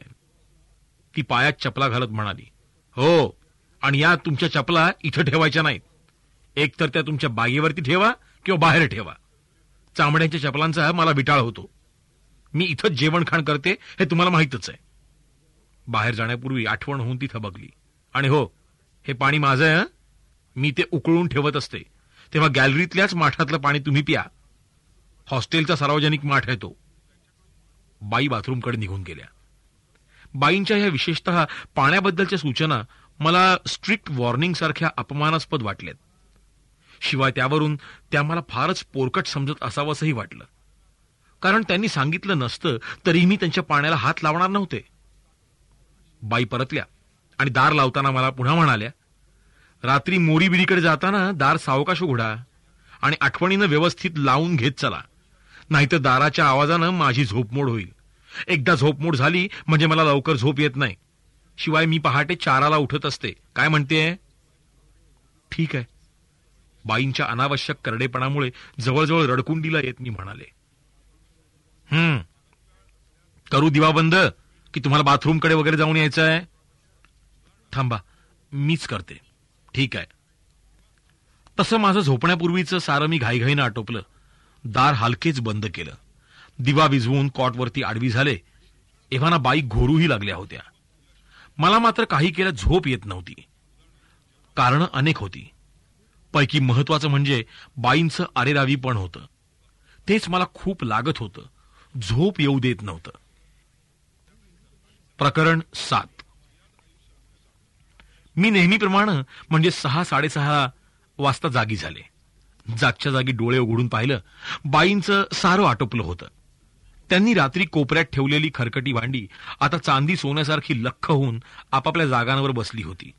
ती पायात चपला घालत म्हणाली, हो, आणि या तुमच्या चपला इथं ठेवायच्या नाहीत. एक तर त्या तुमच्या बागेवरती ठेवा किंवा बाहेर ठेवा. चामड्यांच्या चपलांचा मला विटाळ होतो. मी इथंच जेवण खाण करते हे तुम्हाला माहितच आहे. बाहेर जाण्यापूर्वी आठवण होऊन ती थबकली. आणि हो, हे पाणी माझं आहे. मी ते उकळून ठेवत असते. तेव्हा गॅलरीतल्याच माठातलं पाणी तुम्ही प्या. हॉस्टेलचा सार्वजनिक माठ आहे तो. बाई बाथरूमकडे निघून गेल्या. बाईंच्या ह्या विशेषतः पाण्याबद्दलच्या सूचना मला स्ट्रिक्ट वॉर्निंग सारख्या अपमानास्पद वाटल्यात. शिवाय त्यावरून त्या मला फारच पोरकट समजत असावंसही वाटलं. कारण त्यांनी सांगितलं नसतं तरीही मी त्यांच्या पाण्याला हात लावणार नव्हते. बाई परतल्या आणि दार लावताना मला पुन्हा म्हणाल्या, रात्री मोरीबिरीकडे जाताना दार सावकाश उघडा आणि आठवणीनं व्यवस्थित लावून घेत चला, नाहीतर दाराच्या आवाजानं माझी झोपमोड होईल. एकदा झोपमोड झाली म्हणजे मला लवकर झोप येत नाही. शिवाय मी पहाटे 4ला उठत असते. काय म्हणतेय? ठीक आहे. बाईंच्या अनावश्यक करडेपणामुळे जवळजवळ रडकुंडीला येत मी म्हणाले, करू दिवा बंद की तुम्हाला बाथरूमकडे वगैरे जाऊन यायचं आहे? थांबा, मीच करते. ठीक आहे. तसं माझं झोपण्यापूर्वीचं सारं मी घाईघाईनं आटोपलं. दार हलकेच बंद केलं. दिवा विझवून कॉटवरती आडवी झाले. एव्हाना बाई घोरूही लागल्या होत्या. मला मात्र काही केलं झोप येत नव्हती. कारणं अनेक होती. पैकी महत्वाचं म्हणजे बाईंचं अरेरावी पण होतं. तेच मला खूप लागत होतं. झोप येऊ देत नव्हतं. प्रकरण 7. मी नेहमीप्रमाणे म्हणजे 6-6:30 वाजता जागी झाले. जागच्या जागी डोळे उघडून पाहिलं. बाईंचं सारं आटोपलं होतं. त्यांनी रात्री कोपऱ्यात ठेवलेली खरकटी भांडी आता चांदी सोन्यासारखी लख्ख होऊन आपापल्या जागांवर बसली होती.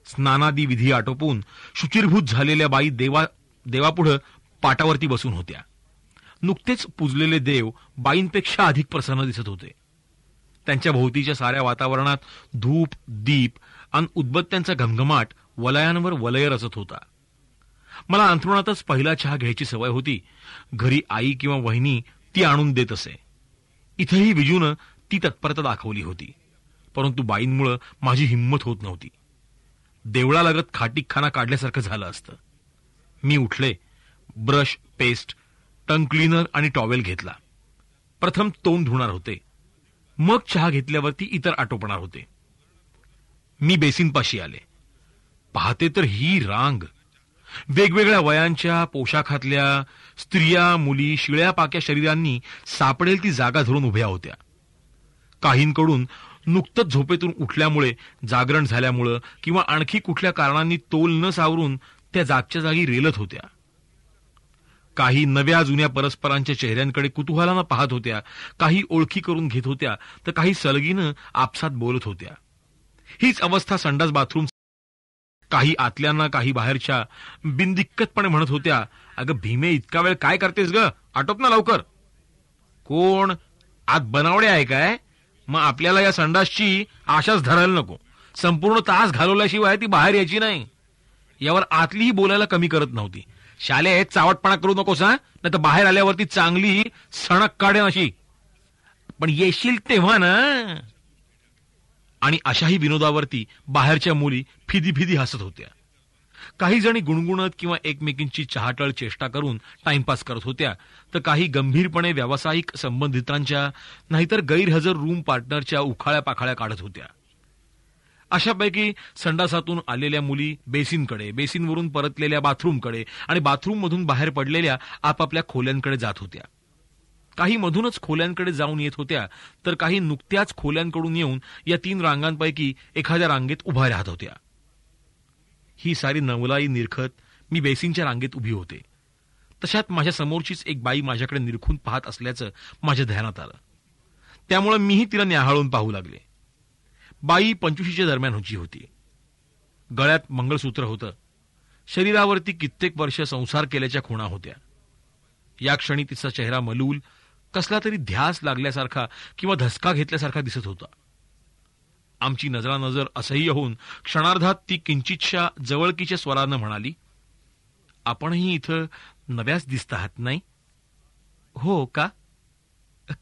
स्नानादी विधी आटोपून शुचिरभूत झालेल्या बाई देवापुढं पाटावरती बसून होत्या. नुकतेच पूजलेले देव बाईंपेक्षा अधिक प्रसन्न दिसत होते. त्यांच्या भोवतीच्या साऱ्या वातावरणात धूप, दीप आणि उदबत्त्यांचा घमघमाट वलयांवर वलय रचत होता. मला अंथरुणातच पहिला चहा घ्यायची सवय होती. घरी आई किंवा वहिनी ती आणून देत असे. इथेही विजूनं ती तत्परता दाखवली होती. परंतु बाईंमुळे माझी हिंमत होत नव्हती. देवळालगत खाटीकखाना काढल्यासारखं झालं असतं. मी उठले. ब्रश, पेस्ट, टंग क्लीनर आणि टॉवेल घेतला. प्रथम तोंड धुणार होते. मग चहा घेतल्यावरती इतर आटोपणार होते. मी बेसिनपाशी आले. पाहते तर ही रांग. वेगवेगळ्या वयांच्या पोशाखातल्या स्त्रिया, मुली शिळ्या पाक्या शरीरांनी सापडेल ती जागा धरून उभ्या होत्या. काहींकडून नुकतंच झोपेतून उठल्यामुळे, जागरण झाल्यामुळं किंवा आणखी कुठल्या कारणांनी तोल न सावरून त्या जागच्या जागी रेलत होत्या. काही नव्या जुन्या परस्परांच्या चेहऱ्यांकडे कुतूहलानं पाहत होत्या. काही ओळखी करून घेत होत्या तर काही सलगीनं आपसात बोलत होत्या. हीच अवस्था संडास बाथरूम. काही आतल्यांना काही बाहेरच्या बिनदिक्कतपणे म्हणत होत्या, अगं भीमे, इतका वेळ काय करतेस ग? आटोप ना लवकर. कोण आत बनावडे आहे काय? मग आपल्याला या संडासची आशाच धरायला नको. संपूर्ण तास घालवल्याशिवाय ती बाहेर यायची नाही. यावर आतलीही बोलायला कमी करत नव्हती. शाले चावटपणा करू नकोस हा, नाही तर बाहेर आल्यावरती चांगली सणक काढेन अशी. पण येशील तेव्हा ना. आणि अशाही विनोदावरती बाहेरच्या मुली फिदी फिदी हसत होत्या. काही जणी गुणगुणत किंवा एकमेकींची चहाटळ चेष्टा करून टाइमपास करत होत्या, तर काही गंभीरपणे व्यावसायिक संबंधितांच्या नाहीतर गैरहजर रूम पार्टनरच्या उखाळ्या पाखाळ्या काढत होत्या. अशापैकी संडासातून आलेल्या मुली बेसिनकडे, बेसिनवरून परतलेल्या बाथरूमकडे आणि बाथरूममधून बाहेर पडलेल्या आपापल्या खोल्यांकडे जात होत्या. काही मधूनच खोल्यांकडे जाऊन येत होत्या, तर काही नुकत्याच खोल्यांकडून येऊन या 3 रांगांपैकी एखाद्या रांगेत उभ्या राहत होत्या. ही सारी नवलाई निरखत मी बेसिनच्या रांगेत उभी होते. तशात माझ्या समोरचीच एक बाई माझ्याकडे निरखून पाहत असल्याचं माझ्या ध्यानात आलं. त्यामुळे मीही तिला न्याहाळून पाहू लागले. बाई 25च्या दरम्यान होती. गळ्यात मंगळसूत्र होतं. शरीरावरती कित्येक वर्ष संसार केल्याच्या खुणा होत्या. या क्षणी तिचा चेहरा मलूल, कसला तरी ध्यास लागल्यासारखा किंवा धसका घेतल्यासारखा दिसत होता. आमची नजरानजर असह्य होऊन क्षणार्धात ती किंचितशा जवळकीच्या स्वरानं म्हणाली, आपणही इथं नव्याच दिसत आहात नाही? हो का?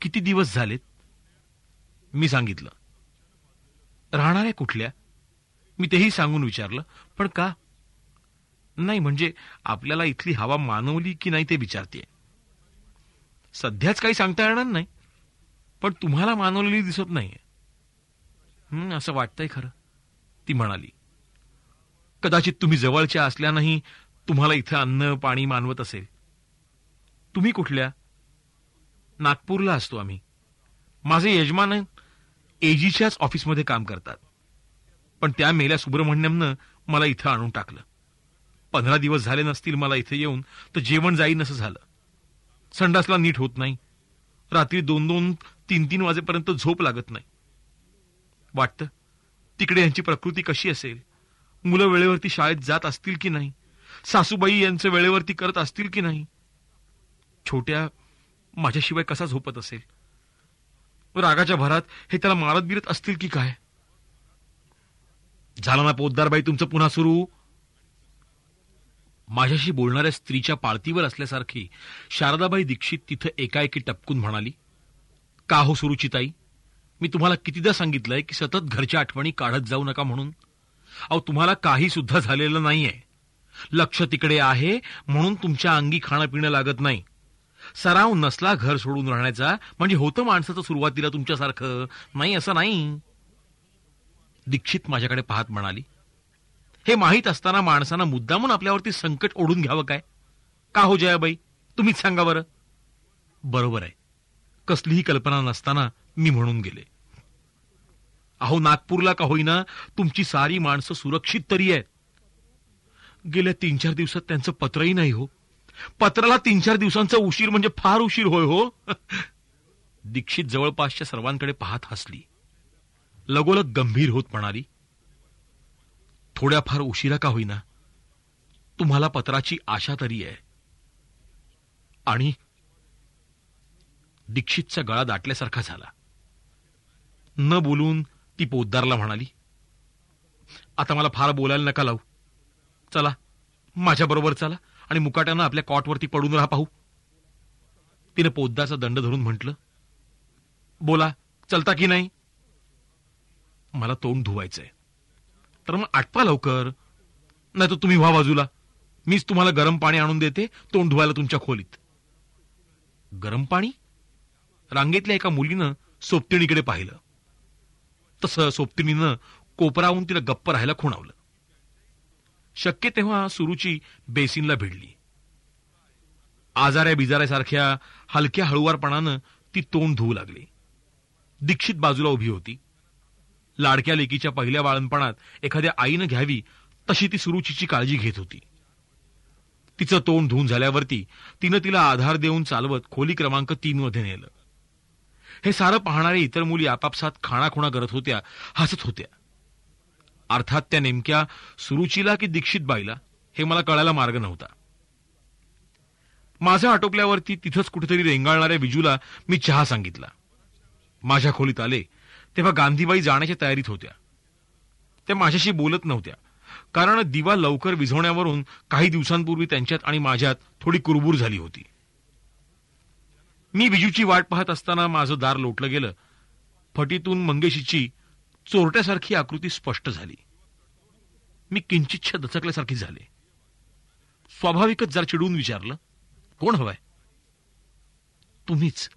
किती दिवस झालेत? मी सांगितलं. राहणाऱ्या कुठल्या? मी तेही सांगून विचारलं. पण का? नाही म्हणजे आपल्याला इथली हवा मानवली की नाही ते विचारते. सध्याच काही सांगता येणार नाही, पण तुम्हाला मानवलेली दिसत नाहीये. असं वाटतंय खरं, ती म्हणाली. कदाचित तुम्ही जवळच्या असल्यानंही तुम्हाला इथं अन्न पाणी मानवत असेल. तुम्ही कुठल्या? नागपूरला असतो आम्ही. माझे यजमान एजीच्याच ऑफिसमध्ये काम करतात. पण त्या मेल्या सुब्रमण्यमनं मला इथं आणून टाकलं. 15 दिवस झाले नसतील मला इथे येऊन, तर जेवण जाईन असं झालं. संडासला नीट होत नाही. रात्री 2-2, 3-3 वाजेपर्यंत झोप लागत नाही. वाटतं तिकडे यांची प्रकृती कशी असेल. मुलं वेळेवरती शाळेत जात असतील की नाही. सासूबाई यांचं वेळेवरती करत असतील की नाही. छोट्या माझ्याशिवाय कसा झोपत असेल. रागाच्या भरात हे त्याला मारत बिरत असतील की काय. झालं ना पोद्दारबाई तुमचं पुन्हा सुरू. माझ्याशी बोलणाऱ्या स्त्रीच्या पाळतीवर असल्यासारखी शारदाबाई दीक्षित तिथं एकाएकी टपकून म्हणाली, का हो सुरुचिताई, मी तुम्हाला कितीदा सांगितलंय की सतत घरच्या आठवणी काढत जाऊ नका म्हणून. अहो, तुम्हाला काही सुद्धा झालेलं नाहीये. लक्ष तिकडे आहे म्हणून तुमच्या अंगी खाणं पिणं लागत नाही. सराव नसला घर सोडून राहण्याचा म्हणजे होतं माणसाचं सुरुवातीला तुमच्यासारखं नाही, असं नाही. दीक्षित माझ्याकडे पाहत म्हणाली, हे माहीत असताना माणसानं मुद्दामून आपल्यावरती संकट ओढून घ्यावं काय? का हो जयाबाई, तुम्हीच सांगा बरं. बरोबर आहे, कसलीही कल्पना नसताना मी म्हणून गेले. अहो, नागपूरला का होईना तुमची सारी माणसं सुरक्षित तरी आहेत. गेल्या 3-4 दिवसात त्यांचं पत्रही नाही हो. पत्राला 3-4 दिवसांचा उशीर म्हणजे फार उशीर होय हो. दीक्षित जवळपासच्या सर्वांकडे पाहत हसली. लगोलग गंभीर होत म्हणाली, थोड्याफार उशिरा का होईना तुम्हाला पत्राची आशा तरी आहे. आणि दीक्षितचा गळा दाटल्यासारखा झाला. न बोलून ती पोद्दारला म्हणाली, आता मला फार बोलायला नका लावू. चला, माझ्याबरोबर चला आणि मुकाट्यानं आपल्या कॉटवरती पडून राहा पाहू. तिने पोद्दारचा दंड धरून म्हटलं, बोला, चलता की नाही? मला तोंड धुवायचंय. तर मग आटपा लवकर, नाही तर तुम्ही व्हा बाजूला. मीच तुम्हाला गरम पाणी आणून देते तोंड धुवायला तुमच्या खोलीत. गरम पाणी? रांगेतल्या एका मुलीनं सोबतिणीकडे पाहिलं. तसं सोबतिणीनं कोपरावून तिला गप्प राहायला खुणावलं. शक्य तेव्हा सुरुची बेसिनला भिडली. आजाऱ्या बिजाऱ्यासारख्या हलक्या हळुवारपणानं ती तोंड धुवू लागली. दीक्षित बाजूला उभी होती. लाडक्या लेकीच्या पहिल्या बाळणपणात एखाद्या आईनं घ्यावी तशी ती सुरुचीची काळजी घेत होती. तिचं तोंड धुवून झाल्यावरती तिनं तिला आधार देऊन चालवत खोली क्रमांक 3 मध्ये नेलं. हे सारं पाहणारे इतर मुली आपापसात खाणाखुणा करत होत्या, हसत होत्या. अर्थात त्या नेमक्या सुरुचीला की दीक्षित बाईला हे मला कळायला मार्ग नव्हता. माझं आटोपल्यावरती तिथंच कुठेतरी रेंगाळणाऱ्या विजूला मी चहा सांगितला. माझ्या खोलीत आले तेव्हा गांधीबाई जाण्याच्या तयारीत होत्या. त्या माझ्याशी बोलत नव्हत्या, कारण दिवा लवकर विझवण्यावरून काही दिवसांपूर्वी त्यांच्यात आणि माझ्यात थोडी कुरबूर झाली होती. मी विजूची वाट पाहत असताना माझं दार लोटलं गेलं. फटीतून मंगेशीची चोरट्यासारखी आकृती स्पष्ट झाली. मी किंचितशा दचकल्यासारखी झाले. स्वाभाविकच जरा चिडून विचारलं, कोण हवाय? तुम्हीच.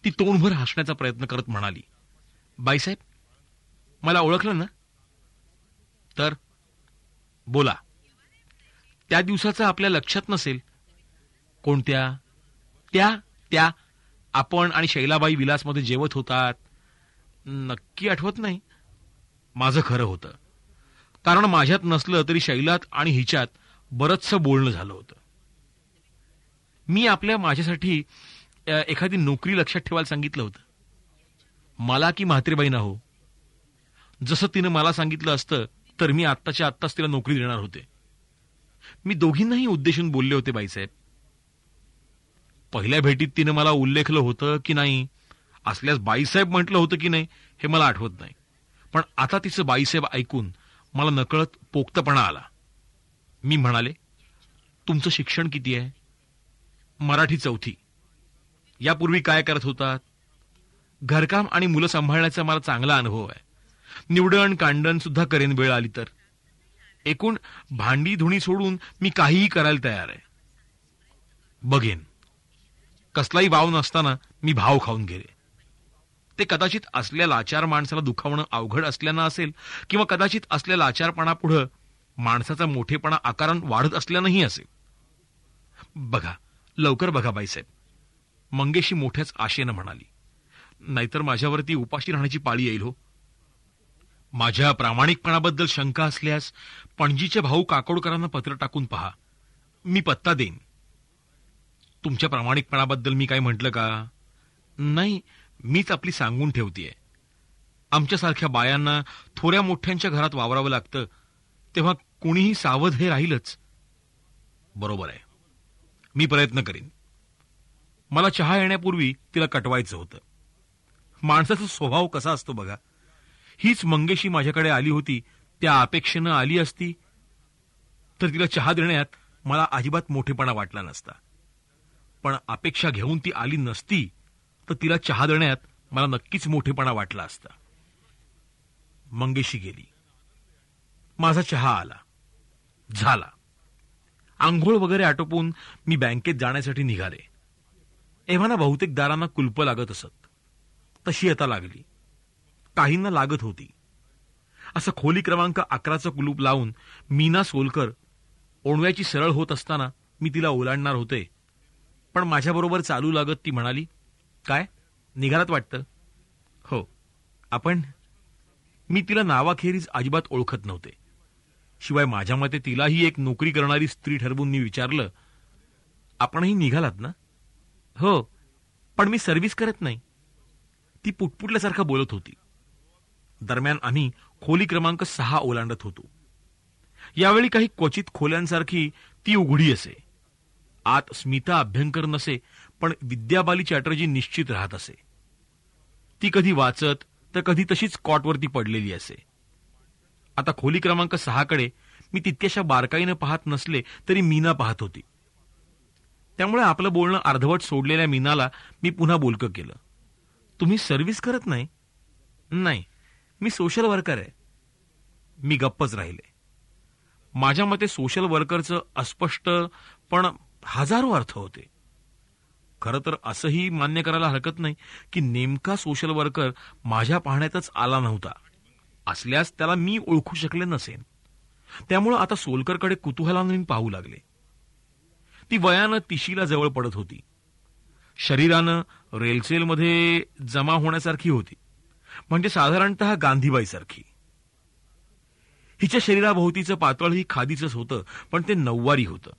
ती तोंडभर हसण्याचा प्रयत्न करत म्हणाली, बाईसाहेब, मला ओळखलं ना? तर बोला. त्या दिवसाचं आपल्या लक्षात नसेल. कोणत्या? त्या आपण आणि शैलाबाई विलासमध्ये जेवत होतात. नक्की आठवत नाही. माझं खरं होतं, कारण माझ्यात नसलं तरी शैलात आणि हिच्यात बरचसं बोलणं झालं होतं. मी माझ्यासाठी एखादी नोकरी लक्षात ठेवायला सांगितलं होतं. मला की म्हात्रेबाईंना हो. जसं तिनं मला सांगितलं असतं तर मी आत्ताच्या आत्ताच तिला नोकरी देणार होते. मी दोघींनाही उद्देशून बोलले होते बाईसाहेब. पहिल्या भेटीत तिनं मला उल्लेखलं होतं की नाही, असल्यास बाईसाहेब म्हटलं होतं की नाही हे मला आठवत नाही. पण आता तिचं बाईसाहेब ऐकून मला नकळत पोक्तपणा आला. मी म्हणाले, तुमचं शिक्षण किती आहे? मराठी 4थी. यापूर्वी काय करत होतात? घरकाम आणि मुलं सांभाळण्याचा मला चांगला अनुभव आहे. निवडण कांडण सुद्धा करेन वेळ आली तर. एकूण भांडी धुणी सोडून मी काहीही करायला तयार आहे. बघेन. कसलाही वाव नसताना मी भाव खाऊन गेले. ते कदाचित असल्या लाचार माणसाला दुखावणं अवघड असल्यानं असेल, किंवा कदाचित असल्या लाचारपणापुढं माणसाचा मोठेपणा आकारानं वाढत असल्यानंही असेल. बघा, लवकर बघा बाईसाहेब, मंगेशी मोठ्याच आशेनं म्हणाली. नाहीतर माझ्यावरती उपाशी राहण्याची पाळी येईल हो. माझ्या प्रामाणिकपणाबद्दल शंका असल्यास पणजीचे भाऊ काकोडकरांना पत्र टाकून पहा. मी पत्ता देईन. तुमच्या प्रामाणिकपणाबद्दल मी काय म्हटलं का? नाही, मीच आपली सांगून ठेवतेय. आमच्यासारख्या बायांना थोड्या मोठ्यांच्या घरात वावरावं लागतं, तेव्हा कुणीही सावध हे राहीलच. बरोबर आहे. मी प्रयत्न करीन. मला चहा येण्यापूर्वी तिला कटवायचं होतं. माणसाचा स्वभाव कसा असतो बघा. हीच मंगेशी माझ्याकडे आली होती, त्या अपेक्षेनं आली असती तर तिला चहा देण्यात मला अजिबात मोठेपणा वाटला नसता. पण अपेक्षा घेऊन ती आली नसती तर तिला चहा देण्यात मला नक्कीच मोठेपणा वाटला असता. मंगेशी गेली. माझा चहा आला. झाला. आंघोळ वगैरे आटोपून मी बँकेत जाण्यासाठी निघाले. एव्हाना बहुतेक दारांना कुलप लागत असत. तशी आता लागली. काहींना लागत होती. असं खोली क्रमांक 11चं कुलूप लावून मीना सोलकर ओणव्याची सरळ होत असताना मी तिला ओलांडणार होते. पण माझ्याबरोबर चालू लागत ती म्हणाली, काय निघालात वाटतं? हो. आपण? मी तिला नावाखेरीज अजिबात ओळखत नव्हते. शिवाय माझ्या मते तिलाही एक नोकरी करणारी स्त्री ठरवून मी विचारलं, आपणही निघालात ना? हो, पण मी सर्व्हिस करत नाही. ती पुटपुटल्यासारखं बोलत होती. दरम्यान आम्ही खोली क्रमांक 6 ओलांडत होतो. यावेळी काही क्वचित खोल्यांसारखी ती उघडी असे. आत स्मिता अभ्यंकर नसे, पण विद्याबाली चॅटर्जी निश्चित राहत असे. ती कधी वाचत तर कधी तशीच कॉटवरती पडलेली असे. आता खोली क्रमांक 6 कडे मी तितक्याशा बारकाईनं पाहत नसले तरी मीना पाहत होती. त्यामुळे आपलं बोलणं अर्धवट सोडलेल्या मीनाला मी पुन्हा बोलकं केलं. तुम्ही सर्व्हिस करत नाही? नाही, मी सोशल वर्कर आहे. मी गप्पच राहिले. माझ्या मते सोशल वर्करचं अस्पष्ट पण हजारो अर्थ होते. खरं तर असंही मान्य करायला हरकत नाही की नेमका सोशल वर्कर माझ्या पाहण्यातच आला नव्हता. असल्यास त्याला मी ओळखू शकले नसेन. त्यामुळं आता सोलकरकडे कुतूहलाने मी पाहू लागले. ती वयानं 30ला जवळ पडत होती. शरीरानं रेलसेलमध्ये जमा होण्यासारखी होती. म्हणजे साधारणतः गांधीबाईसारखी. हिच्या शरीराभोवतीचं पातळही खादीचंच होतं, पण ते नऊवारी होतं.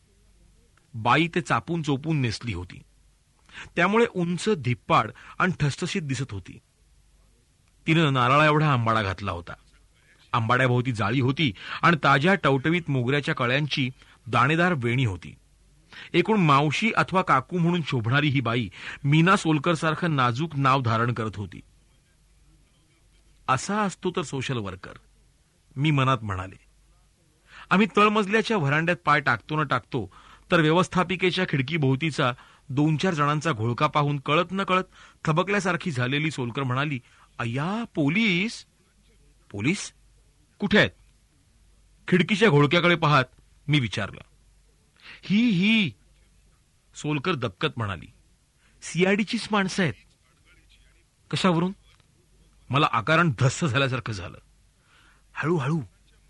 बाई ते चापून चोपून नेसली होती. त्यामुळे उंच, धिप्पाड आणि ठसठशीत दिसत होती. तिनं नारळा एवढा आंबाडा घातला होता. आंबाड्याभोवती जाळी होती आणि ताज्या टवटवीत मोगऱ्याच्या कळ्यांची दाणेदार वेणी होती. एकूण मावशी अथवा काकू म्हणून शोभणारी ही बाई मीना सोलकर सारखं नाजूक नाव धारण करत होती. असा असतो तर सोशल वर्कर, मी मनात म्हणाले. आम्ही तळमजल्याच्या व्हरांड्यात पाय टाकतो न टाकतो तर व्यवस्थापिकेच्या खिडकीभोवतीचा 2-4 जणांचा घोळका पाहून कळत न कळत थबकल्यासारखी झालेली सोलकर म्हणाली, अय्या, पोलीस? पोलीस कुठे आहेत? खिडकीच्या घोळक्याकडे पाहत मी विचारलं. ही सोलकर दबकत म्हणाली, सीआयडीचीच माणसं आहेत. कशावरून? मला आकारण धस्स झाल्यासारखं झालं. हळूहळू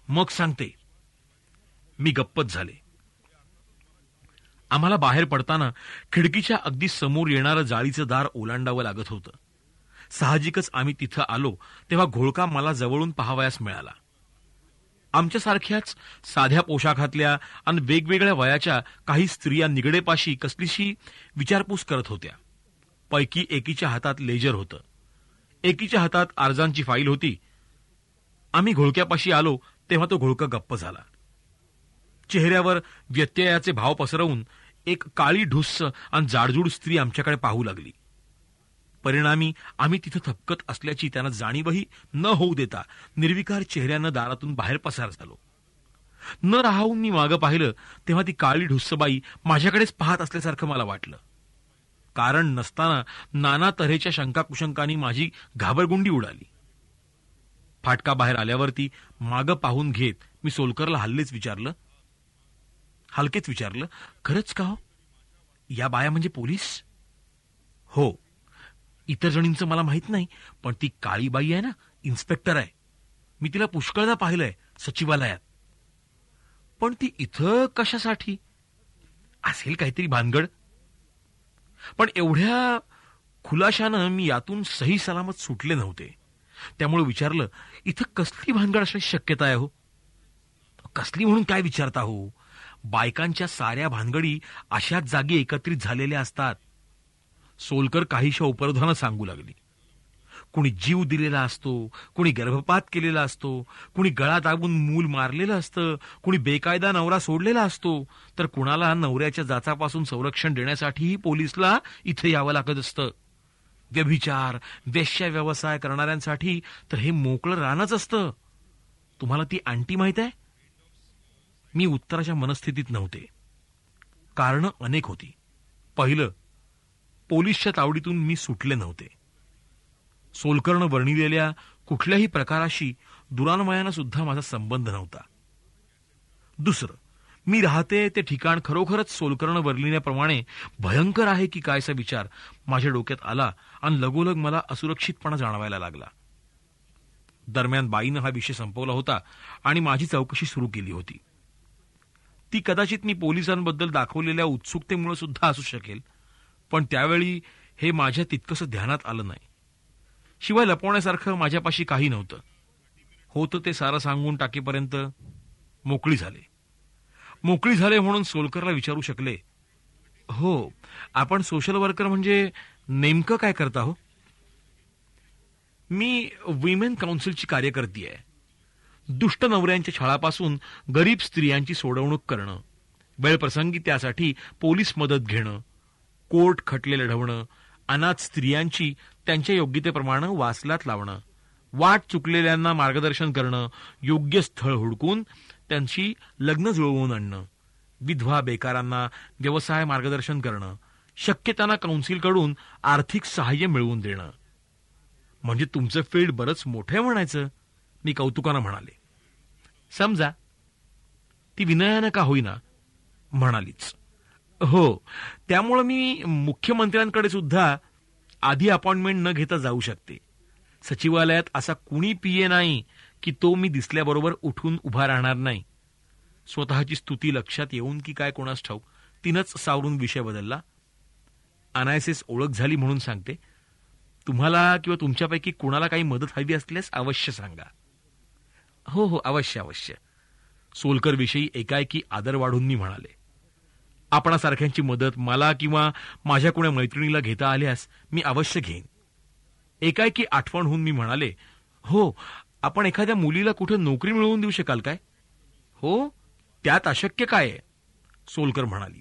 मग सांगते. मी गप्पच झाले. आम्हाला बाहेर पडताना खिडकीच्या अगदी समोर येणारं जाळीचं दार ओलांडावं लागत होतं. साहजिकच आम्ही तिथं आलो तेव्हा घोळका मला जवळून पाहावयास मिळाला. आमच्यासारख्याच साध्या पोशाखातल्या आणि वेगवेगळ्या वयाच्या काही स्त्रिया निगडेपाशी कसलीशी विचारपूस करत होत्या. पैकी एकीच्या हातात लेजर होतं. एकीच्या हातात अर्जांची फाईल होती. आम्ही घोळक्यापाशी आलो तेव्हा तो घोळका गप्प झाला. चेहऱ्यावर व्यत्ययाचे भाव पसरवून एक काळी ढुस्स आणि जाडजूड स्त्री आमच्याकडे पाहू लागली. परिणामी आम्ही तिथं थपकत असल्याची त्यांना जाणीवही न होऊ देता निर्विकार चेहऱ्यानं दारातून बाहेर पसार झालो. न राहून मी मागं पाहिलं तेव्हा ती काळी ढुस्सबाई माझ्याकडेच पाहत असल्यासारखं मला वाटलं. कारण नसताना नाना तऱ्हेच्या शंकाकुशंकांनी माझी घाबरगुंडी उडाली. फाटका बाहेर आल्यावरती मागं पाहून घेत मी सोलकरला हलकेच विचारलं, खरंच का हो? या बाया म्हणजे पोलीस? हो. इतर जणींचं मला माहित नाही, पण ती काळी बाई आहे ना, इन्स्पेक्टर आहे. मी तिला पुष्कळदा पाहिलंय सचिवालयात. पण ती इथं कशासाठी? असेल काहीतरी भानगड. पण एवढ्या खुलाशानं मी यातून सही सलामत सुटले नव्हते. त्यामुळे विचारलं, इथं कसली भानगड असण्याची शक्यता आहे हो? कसली म्हणून काय विचारता हो? बायकांच्या साऱ्या भानगडी अशाच जागी एकत्रित झालेल्या असतात. सोलकर काहीशा उपरोधानं सांगू लागली. कुणी जीव दिलेला असतो, कुणी गर्भपात केलेला असतो, कुणी गळा दाबून मूल मारलेलं असतं, कुणी बेकायदा नवरा सोडलेला असतो, तर कुणाला नवऱ्याच्या जाचापासून संरक्षण देण्यासाठीही पोलिसला इथे यावं लागत असतं. व्यभिचार, वेश्या व्यवसाय करणाऱ्यांसाठी तर हे मोकळं रानच असतं. तुम्हाला ती आंटी माहित आहे? मी उत्तराच्या मनस्थितीत नव्हते. कारणं अनेक होती. पहिलं, पोलिसच्या तावडीतून मी सुटले नव्हते. सोलकरनं वर्णिलेल्या कुठल्याही प्रकाराशी दुरान्वयानं सुद्धा माझा संबंध नव्हता. दुसरं, मी राहते ते ठिकाण खरोखरच सोलकरनं वर्णिल्याप्रमाणे भयंकर आहे की कायचा विचार माझ्या डोक्यात आला आणि लगोलग मला असुरक्षितपणा जाणवायला लागला. दरम्यान बाईनं हा विषय संपवला होता आणि माझी चौकशी सुरू केली होती. ती कदाचित मी पोलिसांबद्दल दाखवलेल्या उत्सुकतेमुळे सुद्धा असू शकेल, पण त्यावेळी हे माझ्या तितकंसं ध्यानात आलं नाही. शिवाय लपवण्यासारखं माझ्यापाशी काही नव्हतं. होतं ते सारं सांगून टाकेपर्यंत मोकळी झाले म्हणून सोलकरला विचारू शकले, हो, आपण सोशल वर्कर म्हणजे नेमकं काय करता हो? मी विमेन काउन्सिलची कार्यकर्ती आहे. दुष्ट नवऱ्यांच्या छळापासून गरीब स्त्रियांची सोडवणूक करणं, वेळप्रसंगी त्यासाठी पोलीस मदत घेणं, कोर्ट खटले लढवणं, अनाथ स्त्रियांची त्यांच्या योग्यतेप्रमाणे वासलात लावणं, वाट चुकलेल्यांना मार्गदर्शन करणं, योग्य स्थळ हुडकून त्यांची लग्न जुळवून आणणं, विधवा बेकारांना व्यवसाय मार्गदर्शन करणं, शक्य त्यांना काउन्सिलकडून आर्थिक सहाय्य मिळवून देणं. म्हणजे तुमचं फील्ड बरंच मोठं आहे म्हणायचं, मी कौतुकानं म्हणाले. समजा. ती विनयानं का होईना म्हणालीच. हो, त्यामुळं मी मुख्यमंत्र्यांकडे सुद्धा आधी अपॉइंटमेंट न घेता जाऊ शकते. सचिवालयात असा कुणी पीए नाही की तो मी दिसल्याबरोबर उठून उभा राहणार नाही. स्वतःची स्तुती लक्षात येऊन की काय कोणास ठाऊक, तिनंच सावरून विषय बदलला. अनायसेस ओळख झाली म्हणून सांगते, तुम्हाला किंवा तुमच्यापैकी कुणाला काही मदत हवी असल्यास अवश्य सांगा. हो हो, अवश्य अवश्य. सोलकर विषयी एकाएकी आदर वाढून मी म्हणाले. आपणासारख्यांची मदत मला किंवा माझ्या कोण्या मैत्रिणीला घेता आल्यास मी अवश्य घेईन. एकाएकी आठवण होऊन मी म्हणाले, हो, आपण एखाद्या मुलीला कुठे नोकरी मिळवून देऊ शकाल काय? हो, त्यात अशक्य काय आहे? सोलकर म्हणाली.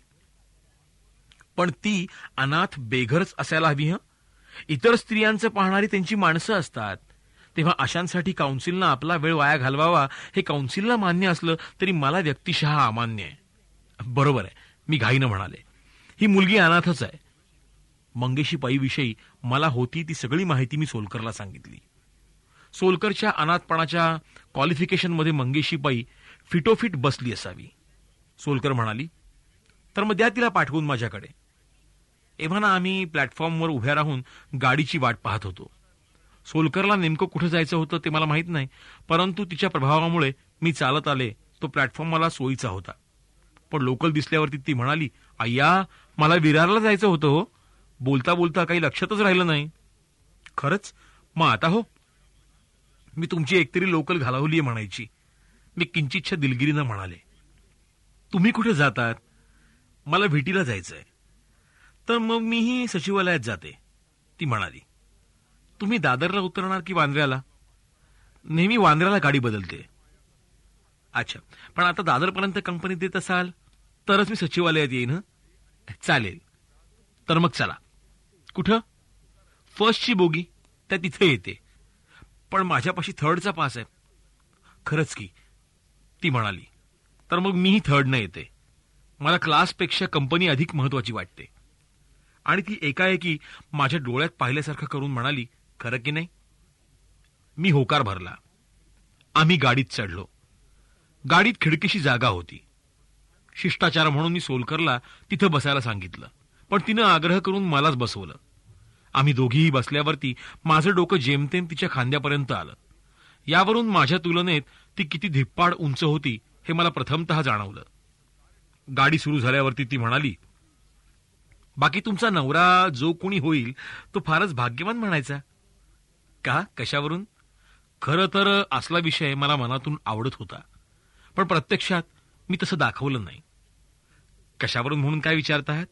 पण ती अनाथ बेघरच असायला हवी. हं, इतर स्त्रियांचं पाहणारी त्यांची माणसं असतात. तेव्हा अशांसाठी काउन्सिलनं आपला वेळ वाया घालवावा हे काउन्सिलला मान्य असलं तरी मला व्यक्तिशः अमान्य आहे. बरोबर आहे, मी घाईनं म्हणाले. ही मुलगी अनाथच आहे. मंगेशीबाईविषयी मला होती ती सगळी माहिती मी सोलकरला सांगितली. सोलकरच्या अनाथपणाच्या क्वालिफिकेशनमध्ये मंगेशीबाई फिटोफिट बसली असावी. सोलकर म्हणाली, तर मग द्या तिला पाठवून माझ्याकडे. एव्हाना आम्ही प्लॅटफॉर्मवर उभ्या राहून गाडीची वाट पाहत होतो. सोलकरला नेमकं कुठे जायचं होतं ते मला माहीत नाही, परंतु तिच्या प्रभावामुळे मी चालत आले. तो प्लॅटफॉर्म मला सोयीचा होता. पण लोकल दिसल्यावरती ती म्हणाली, अय्या, मला विरारला जायचं होतं हो. बोलता बोलता काही लक्षातच राहिलं नाही. खरंच? मग आता हो, मी तुमची एकतरी लोकल घालवलीय म्हणायची. मी किंचितच्या दिलगिरीनं म्हणाले. तुम्ही कुठे जातात? मला भेटीला जायचंय. तर मग मीही सचिवालयात जाते, ती म्हणाली. तुम्ही दादरला उतरणार की वांद्र्याला? नेहमी वांद्र्याला गाडी बदलते. अच्छा, पण आता दादरपर्यंत कंपनीत देत असाल तरच मी सचिवालयात येईन. चालेल, तर मग चला. कुठं? फर्स्टची बोगी, त्या तिथे येते. पण माझ्यापाशी थर्डचा पास आहे. खरंच की, ती म्हणाली. तर मग मीही थर्डनं येते. मला क्लासपेक्षा कंपनी अधिक महत्वाची वाटते. आणि ती एकाएकी माझ्या डोळ्यात पाहिल्यासारखं करून म्हणाली, खरं की नाही? मी होकार भरला. आम्ही गाडीत चढलो. गाडीत खिडकीशी जागा होती. शिष्टाचार म्हणून मी सोलकरला तिथं बसायला सांगितलं, पण तिनं आग्रह करून मलाच बसवलं. आम्ही दोघीही बसल्यावरती माझं डोकं जेमतेम तिच्या खांद्यापर्यंत आलं. यावरून माझ्या तुलनेत ती किती धिप्पाड उंच होती हे मला प्रथमतः जाणवलं. गाडी सुरू झाल्यावरती ती म्हणाली, बाकी तुमचा नवरा जो कोणी होईल तो फारच भाग्यवान म्हणायचा. का? कशावरून? खरं तर असला विषय मला मनातून आवडत होता, पण प्रत्यक्षात मी तसं दाखवलं नाही. कशावरून म्हणून काय विचारतायत?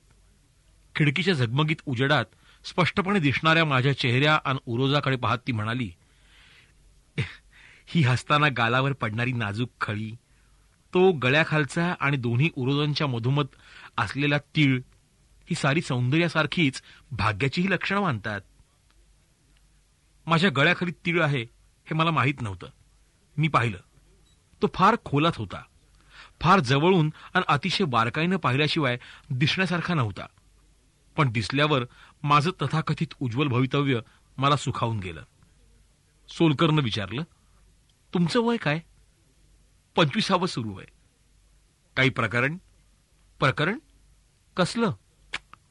खिडकीच्या झगमगीत उजेडात स्पष्टपणे दिसणाऱ्या माझ्या चेहऱ्या आणि उरोजाकडे पाहत ती म्हणाली, ही हसताना गालावर पडणारी नाजूक खळी, तो गळ्याखालचा आणि दोन्ही उरोजांच्या मधोमध असलेला तीळ, ही सारी सौंदर्यासारखीच भाग्याचीही लक्षणं मानतात. माझ्या गळ्याखाली तीळ आहे हे मला माहीत नव्हतं. मी पाहिलं, तो फार खोलात होता. फार जवळून आणि अतिशय बारकाईनं पाहिल्याशिवाय दिसण्यासारखा नव्हता. पण दिसल्यावर माझं तथाकथित उज्ज्वल भवितव्य मला सुखावून गेलं. सोलकरनं विचारलं, तुमचं वय काय? 25 सुरू आहे. काही प्रकरण? प्रकरण कसलं?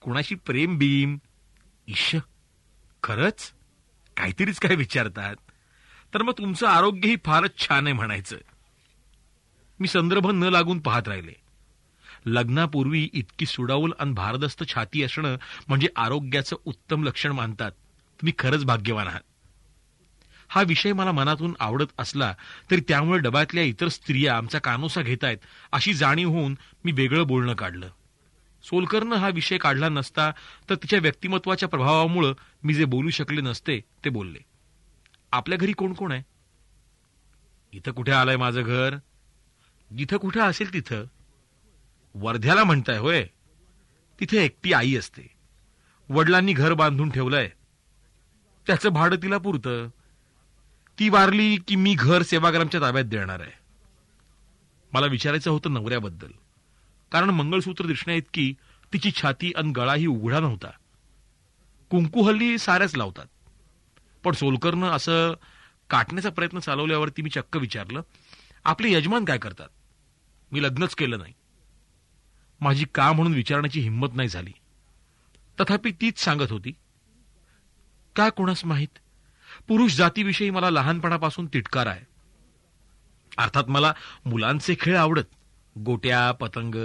कुणाशी प्रेम बीम? ईश, खरंच? काहीतरीच काय विचारतात. तर मग तुमचं आरोग्यही फारच छान आहे म्हणायचं. मी संदर्भ न लागून पाहत राहिले. लग्नापूर्वी इतकी सुडाऊल आणि भारदस्त छाती असणं म्हणजे आरोग्याचं उत्तम लक्षण मानतात. तुम्ही खरंच भाग्यवान आहात. हा विषय मला मनातून आवडत असला तरी त्यामुळे डब्यातल्या इतर स्त्रिया आमचा कानोसा घेतायत अशी जाणीव होऊन मी वेगळं बोलणं काढलं. सोलकरनं हा विषय काढला नसता तर तिच्या व्यक्तिमत्वाच्या प्रभावामुळे मी जे बोलू शकले नसते ते बोलले. आपल्या घरी कोण कोण आहे? इथं कुठे आलंय माझं घर? जिथं कुठं असेल तिथं. वर्ध्याला म्हणताय होय? तिथे एकटी आई असते. वडिलांनी घर बांधून ठेवलंय, त्याचं भाडं तिला पुरतं. ती वारली की मी घर सेवाग्रामच्या ताब्यात देणार आहे. मला विचारायचं होतं नवऱ्याबद्दल, कारण मंगळसूत्र दिसण्या इतकी तिची छाती अन गळाही उघडा नव्हता. कुंकू हल्ली साऱ्याच लावतात, पण सोलकरनं असं काटण्याचा प्रयत्न चालवल्यावरती मी चक्क विचारलं, आपले यजमान काय करतात? मी लग्नच केलं नाही. माझी का म्हणून विचारण्याची हिंमत नाही झाली. तथापि तीच सांगत होती, काय कोणास माहीत, पुरुष जातीविषयी मला लहानपणापासून तिटकार आहे. अर्थात मला मुलांचे खेळ आवडत. गोट्या, पतंग,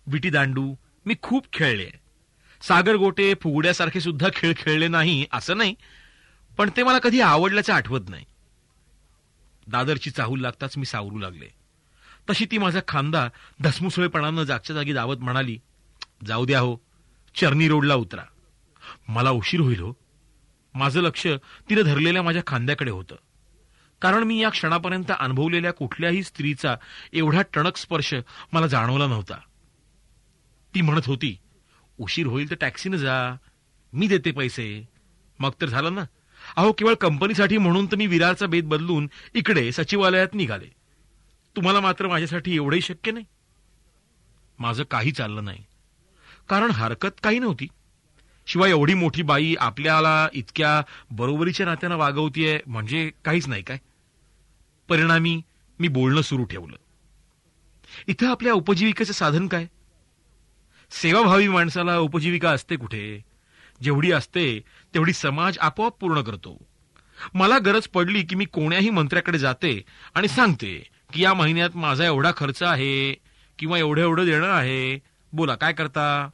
विटीदांडू मी खूप खेळले. सागर गोटे, फुगड्यासारखे सुद्धा खेळ खेळले नाही असं नाही, पण ते मला कधी आवडल्याचं आठवत नाही. दादरची चाहूल लागताच मी सावरू लागले. तशी ती माझा खांदा धसमुसळेपणानं जागच्या जागी दावत म्हणाली, जाऊ द्या हो, चर्नी रोडला उतरा. मला उशीर होईल हो. माझं लक्ष तिने धरलेल्या माझ्या खांद्याकडे होतं, कारण मी या क्षणापर्यंत अनुभवलेल्या कुठल्याही स्त्रीचा एवढा टणक स्पर्श मला जाणवला नव्हता. ती म्हणत होती, उशीर होईल तर टॅक्सीनं जा, मी देते पैसे. मग तर झालं ना. अहो, केवळ कंपनीसाठी म्हणून तर मी विरारचा बेत बदलून इकडे सचिवालयात निघाले. तुम्हाला मात्र माझ्यासाठी एवढंही शक्य नाही. माझं काही चाललं नाही, कारण हरकत काही नव्हती. शिवाय एवढी मोठी बाई आपल्याला इतक्या बरोबरीच्या नात्यानं वागवतीये म्हणजे काहीच नाही काय. परिणामी मी बोलणं सुरू ठेवलं. इथं आपल्या उपजीविकेचं साधन काय? सेवाभावी माणसाला उपजीविका असते कुठे? जेवढी असते तेवढी समाज आपोआप पूर्ण करतो. मला गरज पडली की मी कोण्याही मंत्र्याकडे जाते आणि सांगते की या महिन्यात माझा एवढा खर्च आहे किंवा एवढं देणं आहे, बोला काय करता.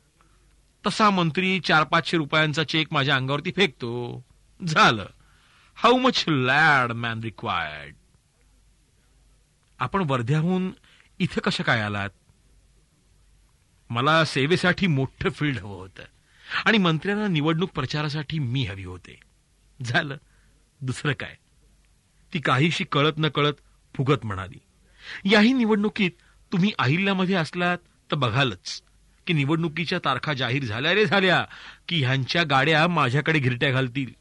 तसा मंत्री 400-500 रुपयांचा चेक माझ्या अंगावरती फेकतो. झालं. How much lad man required. आपण वर्ध्याहून इथं कसं काय आलात? मला सेवेसाठी मोठं फील्ड हवं होतं आणि मंत्र्यांना निवडणूक प्रचारासाठी मी हवी होते. झालं. दुसरं काय. ती काहीशी कळत न कळत फुगत म्हणाली, याही निवडणुकीत तुम्ही अहिल्यामध्ये असलात तर बघालच की निवडणुकीच्या तारखा जाहीर झाल्या रे झाल्या की ह्यांच्या गाड्या माझ्याकडे घिरट्या घालतील.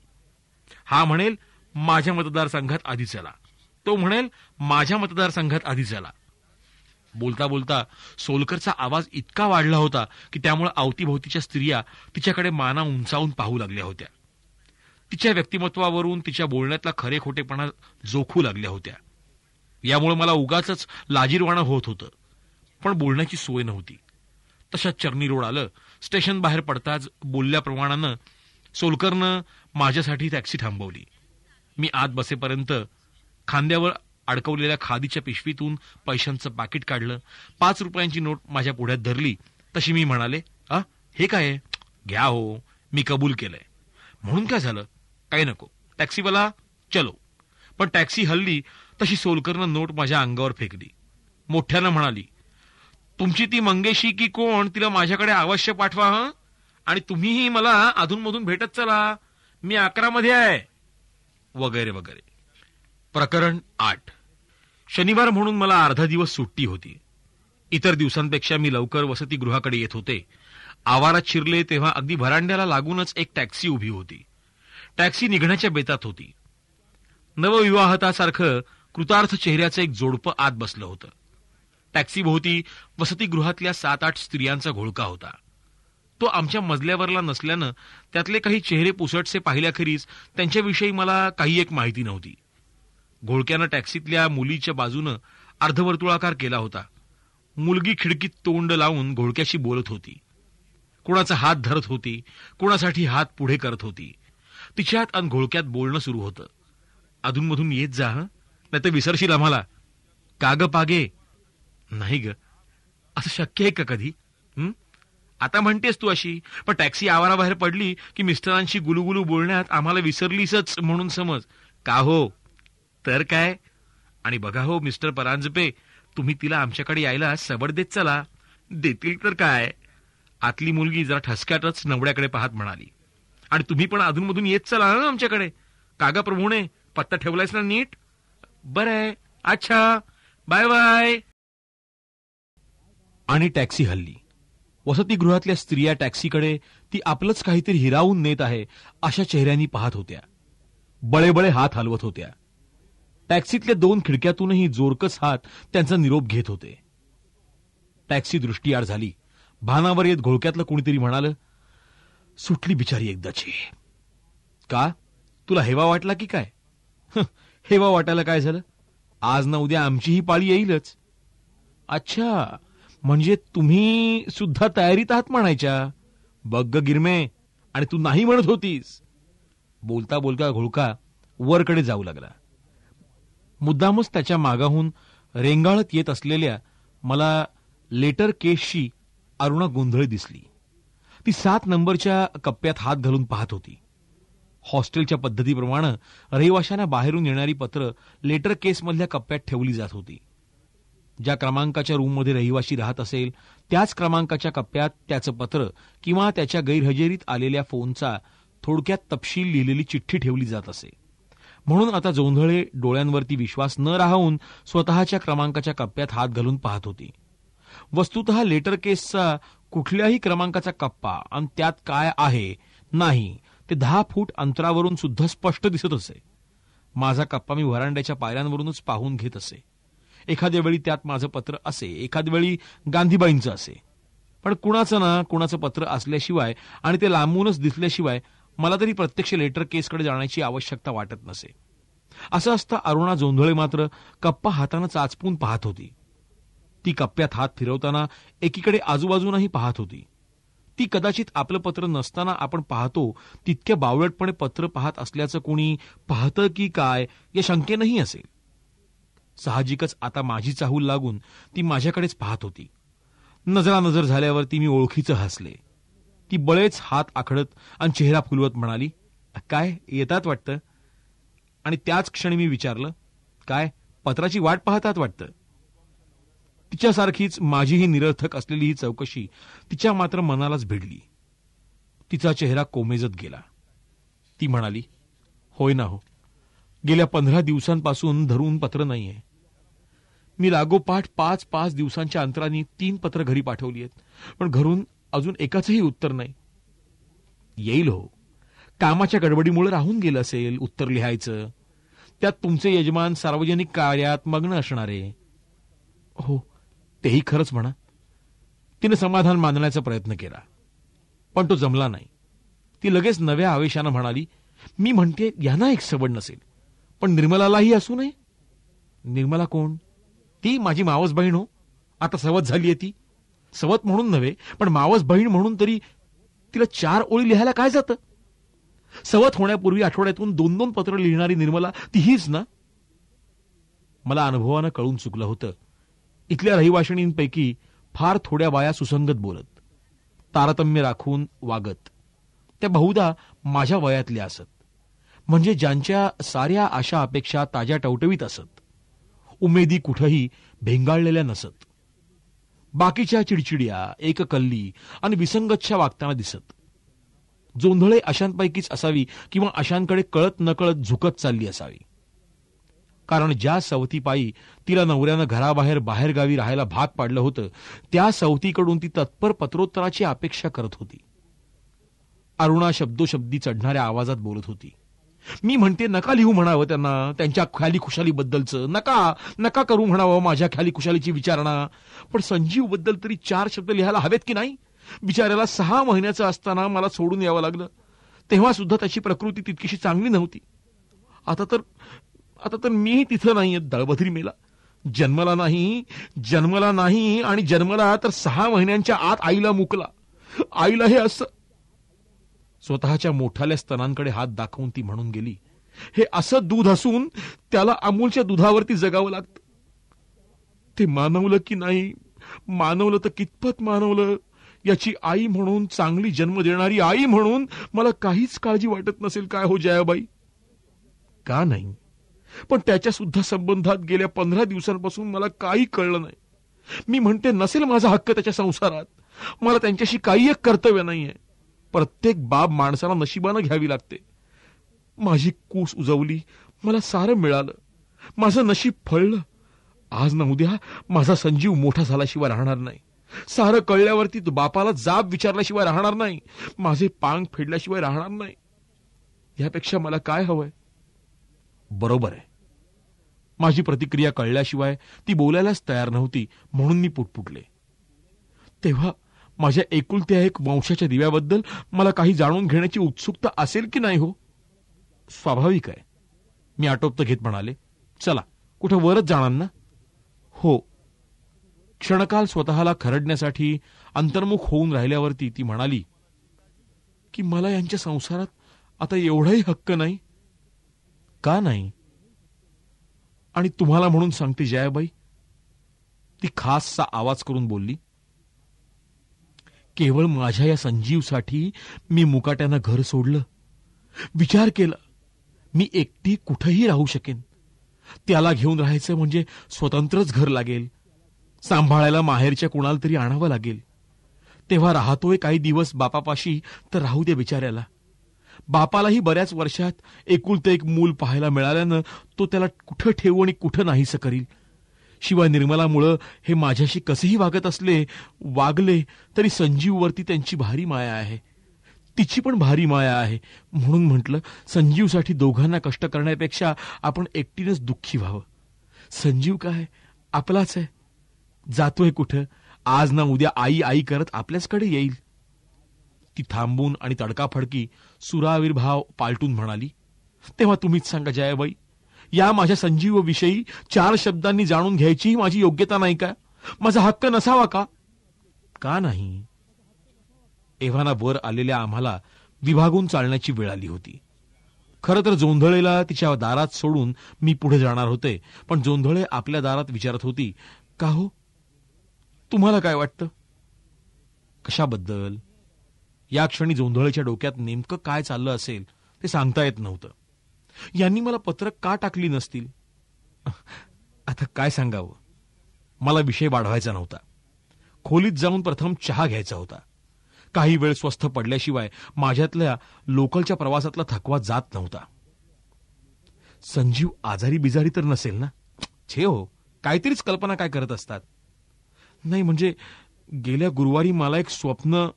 हा म्हणेल माझ्या मतदारसंघात आधी चला, तो म्हणेल माझ्या मतदारसंघात आधी चला. बोलता बोलता सोलकरचा आवाज इतका वाढला होता की त्यामुळे अवतीभोवतीच्या स्त्रिया तिच्याकडे माना उंचावून पाहू लागल्या होत्या. तिच्या व्यक्तिमत्वावरून तिच्या बोलण्यातला खरे खोटेपणा जोखू लागल्या होत्या. यामुळे मला उगाचच लाजीरवाणं होत होतं, पण बोलण्याची सोय नव्हती. तशात चर्नी रोड आलं. स्टेशन बाहेर पडताच बोलल्याप्रमाणानं सोलकरनं माझ्यासाठी टॅक्सी थांबवली. मी आत बसेपर्यंत खांद्यावर अडकवलेल्या खादीच्या पिशवीतून पैशांचं पाकिट काढलं. 5 रुपयांची नोट माझ्या पुढ्यात धरली. तशी मी म्हणाले, हे काय? घ्या हो, मी कबूल केलंय. म्हणून काय झालं? काही नको. टॅक्सीवाला चलो. पण टॅक्सी हल्ली तशी सोलकरनं नोट माझ्या अंगावर फेकली. मोठ्यानं म्हणाली, तुमची ती मंगेशी की कोण, तिला माझ्याकडे अवश्य पाठवा हं, आणि तुम्हीही मला अधूनमधून भेटत चला. मी 11 मध्ये आहे, वगैरे वगैरे. प्रकरण 8. शनिवार म्हणून मला अर्धा दिवस सुट्टी होती. इतर दिवसांपेक्षा मी लवकर वसतिगृहाकडे येत होते. आवारात शिरले तेव्हा अगदी व्हरांड्याला लागूनच एक टॅक्सी उभी होती. टॅक्सी निघण्याच्या बेतात होती. नवविवाहतासारखं कृतार्थ चेहऱ्याचं एक जोडपं आत बसलं होतं. टॅक्सीभोवती वसतिगृहातल्या 7-8 स्त्रियांचा घोळका होता. तो आमच्या मजल्यावरला नसल्यानं त्यातले काही चेहरे पुसटसे पाहिल्याखेरीज त्यांच्याविषयी मला काही एक माहिती नव्हती. घोळक्यानं टॅक्सीतल्या मुलीच्या बाजूनं अर्धवर्तुळाकार केला होता. मुलगी खिडकीत तोंड लावून घोळक्याशी बोलत होती. कुणाचा हात धरत होती, कुणासाठी हात पुढे करत होती. तिच्यात अन घोळक्यात बोलणं सुरू होतं. अधूनमधून येत जा हं, नाही तर विसरशील आम्हाला. का ग पागे? नाही ग, असं शक्य आहे का कधी? आता म्हणतेस तू अशी, पण टॅक्सी आवाराबाहेर पडली की मिस्टरांशी गुलुगुलू बोलण्यात आम्हाला विसरलीसच म्हणून समज. का हो? तर काय. आणि बघा हो मिस्टर परांजपे, तुम्ही तिला आमच्याकडे यायला सबड देत चला. देतील तर काय. आतली मुलगी जरा ठसक्यातच नवड्याकडे पाहत म्हणाली. आणि तुम्ही पण अधूनमधून येत चला ना आमच्याकडे. कागा प्रभूणे, पत्ता ठेवलायस ना नीट? बरं आहे. अच्छा, बाय बाय. आणि टॅक्सी हल्ली. वसतिगृहातल्या स्त्रिया टॅक्सीकडे ती आपलंच काहीतरी हिरावून नेत आहे अशा चेहऱ्यांनी पाहत होत्या. बळेबळे हात हलवत होत्या. टॅक्सीतल्या 2 खिडक्यातूनही जोरकस हात त्यांचा निरोप घेत होते. टॅक्सी दृष्टीआड झाली. भानावर येत घोळक्यातलं कोणीतरी म्हणालं, सुटली बिचारी एकदाची. का, तुला हेवा वाटला की काय? हेवा वाटायला काय झालं? आज ना उद्या आमचीही पाळी येईलच. अच्छा, म्हणजे तुम्ही सुद्धा तयारीत आहात म्हणायच्या. बग्ग गिरमे, आणि तू नाही म्हणत होतीस. बोलता बोलता घोळका वरकडे जाऊ लागला. मुद्दामच त्याच्या मागाहून रेंगाळत येत असलेल्या मला लेटर केसशी अरुणा गोंधळी दिसली. ती 7 नंबरच्या कप्प्यात हात घालून पाहत होती. हॉस्टेलच्या पद्धतीप्रमाणे रहिवाशांना बाहेरून येणारी पत्र लेटर केसमधल्या कप्प्यात ठेवली जात होती. ज्या क्रमांकाच्या रूममध्ये रहिवाशी राहत असेल त्याच क्रमांकाच्या कप्प्यात त्याचं पत्र किंवा त्याच्या गैरहजेरीत आलेल्या फोनचा थोडक्यात तपशील लिहिलेली चिठ्ठी ठेवली जात असे. म्हणून आता जोंधळे डोळ्यांवरती विश्वास न राहून स्वतःच्या क्रमांकाच्या कप्प्यात हात घालून पाहत होती. वस्तुतः लेटर केसचा कुठल्याही क्रमांकाचा कप्पा आणि त्यात काय आहे नाही ते 10 फूट अंतरावरून सुद्धा स्पष्ट दिसत असे. माझा कप्पा मी व्हरांड्याच्या पायऱ्यांवरूनच पाहून घेत असे. एखाद्या वेळी त्यात माझं पत्र असे, एखाद्या वेळी गांधीबाईंचं असे. पण कुणाचं ना कुणाचं पत्र असल्याशिवाय आणि ते लांबूनच दिसल्याशिवाय मला तरी प्रत्यक्ष लेटर केसकडे जाण्याची आवश्यकता वाटत नसे. असं असता अरुणा जोंधळे मात्र कप्पा हातानं चाचपून पाहत होती. ती कप्प्यात हात फिरवताना एकीकडे आजूबाजूनही पाहत होती. ती कदाचित आपलं पत्र नसताना आपण पाहतो तितक्या बावळटपणे पत्र पाहत असल्याचं कोणी पाहतं की काय या शंकेनंही असेल. साहजिकच आता माझी चाहूल लागून ती माझ्याकडेच पाहत होती. नजरानजर झाल्यावरती मी ओळखीचं हसले. ती बळेच हात आखडत आणि चेहरा फुलवत म्हणाली, काय येतात वाटतं? आणि त्याच क्षणी मी विचारलं, काय पत्राची वाट पाहतात वाटतं? तिच्यासारखीच माझीही निरर्थक असलेली ही चौकशी तिच्या मात्र मनालाच भिडली. तिचा चेहरा कोमेजत गेला. ती म्हणाली, होय ना हो, गेल्या 15 दिवसांपासून धरून पत्र नाहीये. मी लागोपाठ 5-5 दिवसांच्या अंतराने 3 पत्र घरी पाठवली आहेत, पण घरून अजून एकाचंही उत्तर नाही. येईल हो, कामाच्या गडबडीमुळे राहून गेलं असेल उत्तर लिहायचं. त्यात तुमचे यजमान सार्वजनिक कार्यात मग्न असणारे. हो, तेही खरंच म्हणा. तिने समाधान मानण्याचा प्रयत्न केला, पण तो जमला नाही. ती लगेच नव्या आवेशानं म्हणाली, मी म्हणते यांना एक सवड नसेल, पण निर्मलालाही असू नये. निर्मला कोण? ती माझी मावस बहीण हो. आता सवत झालीये ती. सवत म्हणून नव्हे, पण मावस बहीण म्हणून तरी तिला 4 ओळी लिहायला काय जातं? सवत होण्यापूर्वी आठवड्यातून 2-2 पत्र लिहिणारी निर्मला ती हीच ना? मला अनुभवानं कळून चुकलं होतं. इथल्या रहिवाशिणींपैकी फार थोड्या बाया सुसंगत बोलत, तारतम्य राखून वागत. त्या बहुधा माझ्या वयातल्या असत, म्हणजे ज्यांच्या साऱ्या आशा अपेक्षा ताज्या टवटवीत असत, उमेदी कुठंही भेंगाळलेल्या नसत. बाकीच्या चिडचिड्या, एककल्ली आणि विसंगतच्या वागताना दिसत. जोंधळे अशांपैकीच असावी किंवा अशांकडे कळत नकळत झुकत चालली असावी. कारण ज्या सवतीपायी तिला नवऱ्यानं घराबाहेर बाहेरगावी राहायला भाग पाडलं होतं त्या सवतीकडून ती तत्पर पत्रोत्तराची अपेक्षा करत होती. अरुणा शब्दोशब्दी चढणाऱ्या आवाजात बोलत होती. मी म्हणते नका लिहू म्हणावं त्यांना त्यांच्या ख्याली खुशालीबद्दलचं, नका नका करू म्हणावं माझ्या ख्याली खुशालीची विचारणा. पण संजीव बद्दल तरी 4 शब्द लिहायला हवेत की नाही? बिचाऱ्याला 6 महिन्याचं असताना मला सोडून यावं लागलं. तेव्हा सुद्धा त्याची प्रकृती तितकीशी चांगली नव्हती. आता तर मीही तिथं नाहीये, दळबद्री मेला. जन्मला नाही आणि जन्मला तर 6 महिन्यांच्या आत आईला मुकला. आईला हे असं. स्वतःच्या मोठाल्या स्तनांकडे हात दाखवून ती म्हणून गेली, हे असं दूध असून त्याला अमूलच्या दुधावरती जगावं लागतं. ते मानवलं की नाही, मानवलं तर कितपत मानवलं, याची आई म्हणून, चांगली जन्म देणारी आई म्हणून मला काहीच काळजी वाटत नसेल काय हो जयाबाई? का नाही? पण त्याच्या सुद्धा संबंधात गेल्या 15 दिवसांपासून मला काही कळलं नाही. मी म्हणते नसेल माझा हक्क त्याच्या संसारात, मला त्यांच्याशी काही एक कर्तव्य नाहीये. प्रत्येक बाब माणसाला नशिबानं घ्यावी लागते. माझी कूस उजवली, मला सारं मिळालं, माझं नशीब फळलं. आज ना उद्या माझा संजीव मोठा झाल्याशिवाय राहणार नाही. सारं कळल्यावरती बापाला जाब विचारल्याशिवाय राहणार नाही, माझे पांग फेडल्याशिवाय राहणार नाही. यापेक्षा मला काय हवंय? बरोबर आहे, माझी प्रतिक्रिया कळल्याशिवाय ती बोलायलाच तयार नव्हती, म्हणून मी पुटपुटले. तेव्हा माझ्या एकुलत्या एक वंशाच्या दिव्याबद्दल मला काही जाणून घेण्याची उत्सुकता असेल की नाही हो? स्वाभाविक आहे, मी आटोपत घेत म्हणाले. चला, कुठं वरच जाणार ना? हो. क्षणकाल स्वतःला खरडण्यासाठी अंतर्मुख होऊन राहिल्यावरती ती म्हणाली की मला यांच्या संसारात आता एवढाही हक्क नाही. का नाही? आणि तुम्हाला म्हणून सांगते जयाबाई, ती खासचा आवाज करून बोलली, केवळ माझ्या या संजीवसाठी मी मुकाट्यानं घर सोडलं. विचार केला, मी एकटी कुठेही राहू शकेन. त्याला घेऊन राहायचं म्हणजे स्वतंत्रच घर लागेल, सांभाळायला माहेरच्या कुणाला तरी आणावं लागेल. तेव्हा राहतोय काही दिवस बापापाशी, तर राहू दे बिचाऱ्याला. बापालाही बऱ्याच वर्षात एकुलते एक मूल पाहायला मिळाल्यानं तो त्याला कुठं ठेवू आणि कुठं नाहीसं करील. शिवाय निर्मलामुळं हे माझ्याशी कसेही वागले तरी संजीववरती त्यांची भारी माया आहे, तिची पण भारी माया आहे. म्हणून म्हटलं, संजीवसाठी दोघांना कष्ट करण्यापेक्षा आपण एकटीनंच दुःखी व्हावं. संजीव काय आपलाच आहे, जातोय कुठं, आज ना उद्या आई आई करत आपल्याचकडे येईल. ती थांबून आणि तडकाफडकी सुराविर्भाव पालटून म्हणाली, तेव्हा तुम्हीच सांगा जयाबाई, या माझ्या संजीवविषयी 4 शब्दांनी जाणून घ्यायची माझी योग्यता नाही का? माझा हक्क नसावा का? का नाही? एव्हाना वर आलेल्या आम्हाला विभागून चालण्याची वेळ आली होती. खरं तर जोंधळेला तिच्या दारात सोडून मी पुढे जाणार होते, पण जोंधळे आपल्या दारात विचारत होती, का हो, तुम्हाला काय वाटतं? कशाबद्दल? या क्षणी जोंधळेच्या डोक्यात नेमकं काय चाललं असेल ते सांगता येत नव्हतं. यांनी मला पत्रक का टाकली नसतील? आता काय सांगावं, मला विषय वाढवायचा नव्हता. खोलीत जाऊन प्रथम चहा घ्यायचा होता. काही वेळ स्वस्थ पडल्याशिवाय माझ्यातल्या लोकलच्या प्रवासातला थकवा जात नव्हता. संजीव आजारी बिजारी तर नसेल ना? छे हो, काहीतरीच कल्पना काय करत असतात. नाही म्हणजे गेल्या गुरुवारी मला एक स्वप्न,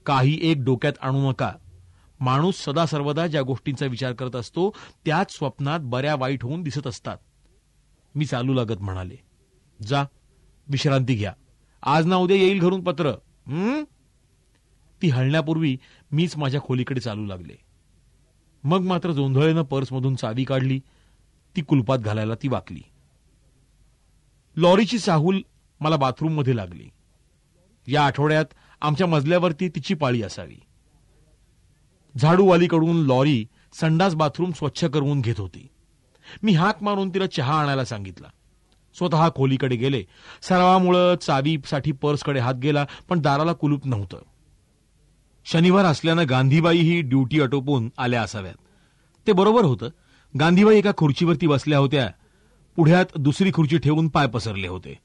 काही एक डोक्यात आणू नका. माणूस सदा सर्वदा ज्या गोष्टींचा विचार करत असतो त्याच स्वप्नात बऱ्या वाईट होऊन दिसत असतात. मी चालू लागत म्हणाले, जा विश्रांती घ्या, आज ना उद्या येईल घरून पत्र. ती हलण्यापूर्वी मीच माझ्या खोलीकडे चालू लागले. मग मात्र जोंधळेनं पर्समधून चावी काढली, ती कुलपात घालायला ती वाकली. लॉरीची चाहूल मला बाथरूममध्ये लागली. या आठवड्यात आमच्या मजल्यावरती तिची पाळी असावी. झाडूवालीकडून लॉरी संडास बाथरूम स्वच्छ करून घेत होती. मी हाक मारून तिला चहा आणायला सांगितला. स्वतः खोलीकडे गेले. सरावामुळं चावीसाठी पर्सकडे हात गेला, पण दाराला कुलूप नव्हतं. शनिवार असल्यानं गांधीबाई ही ड्युटी आटोपून आल्या असाव्यात. ते बरोबर होतं. गांधीबाई एका खुर्चीवरती बसल्या होत्या. पुढ्यात दुसरी खुर्ची ठेवून पाय पसरले होते.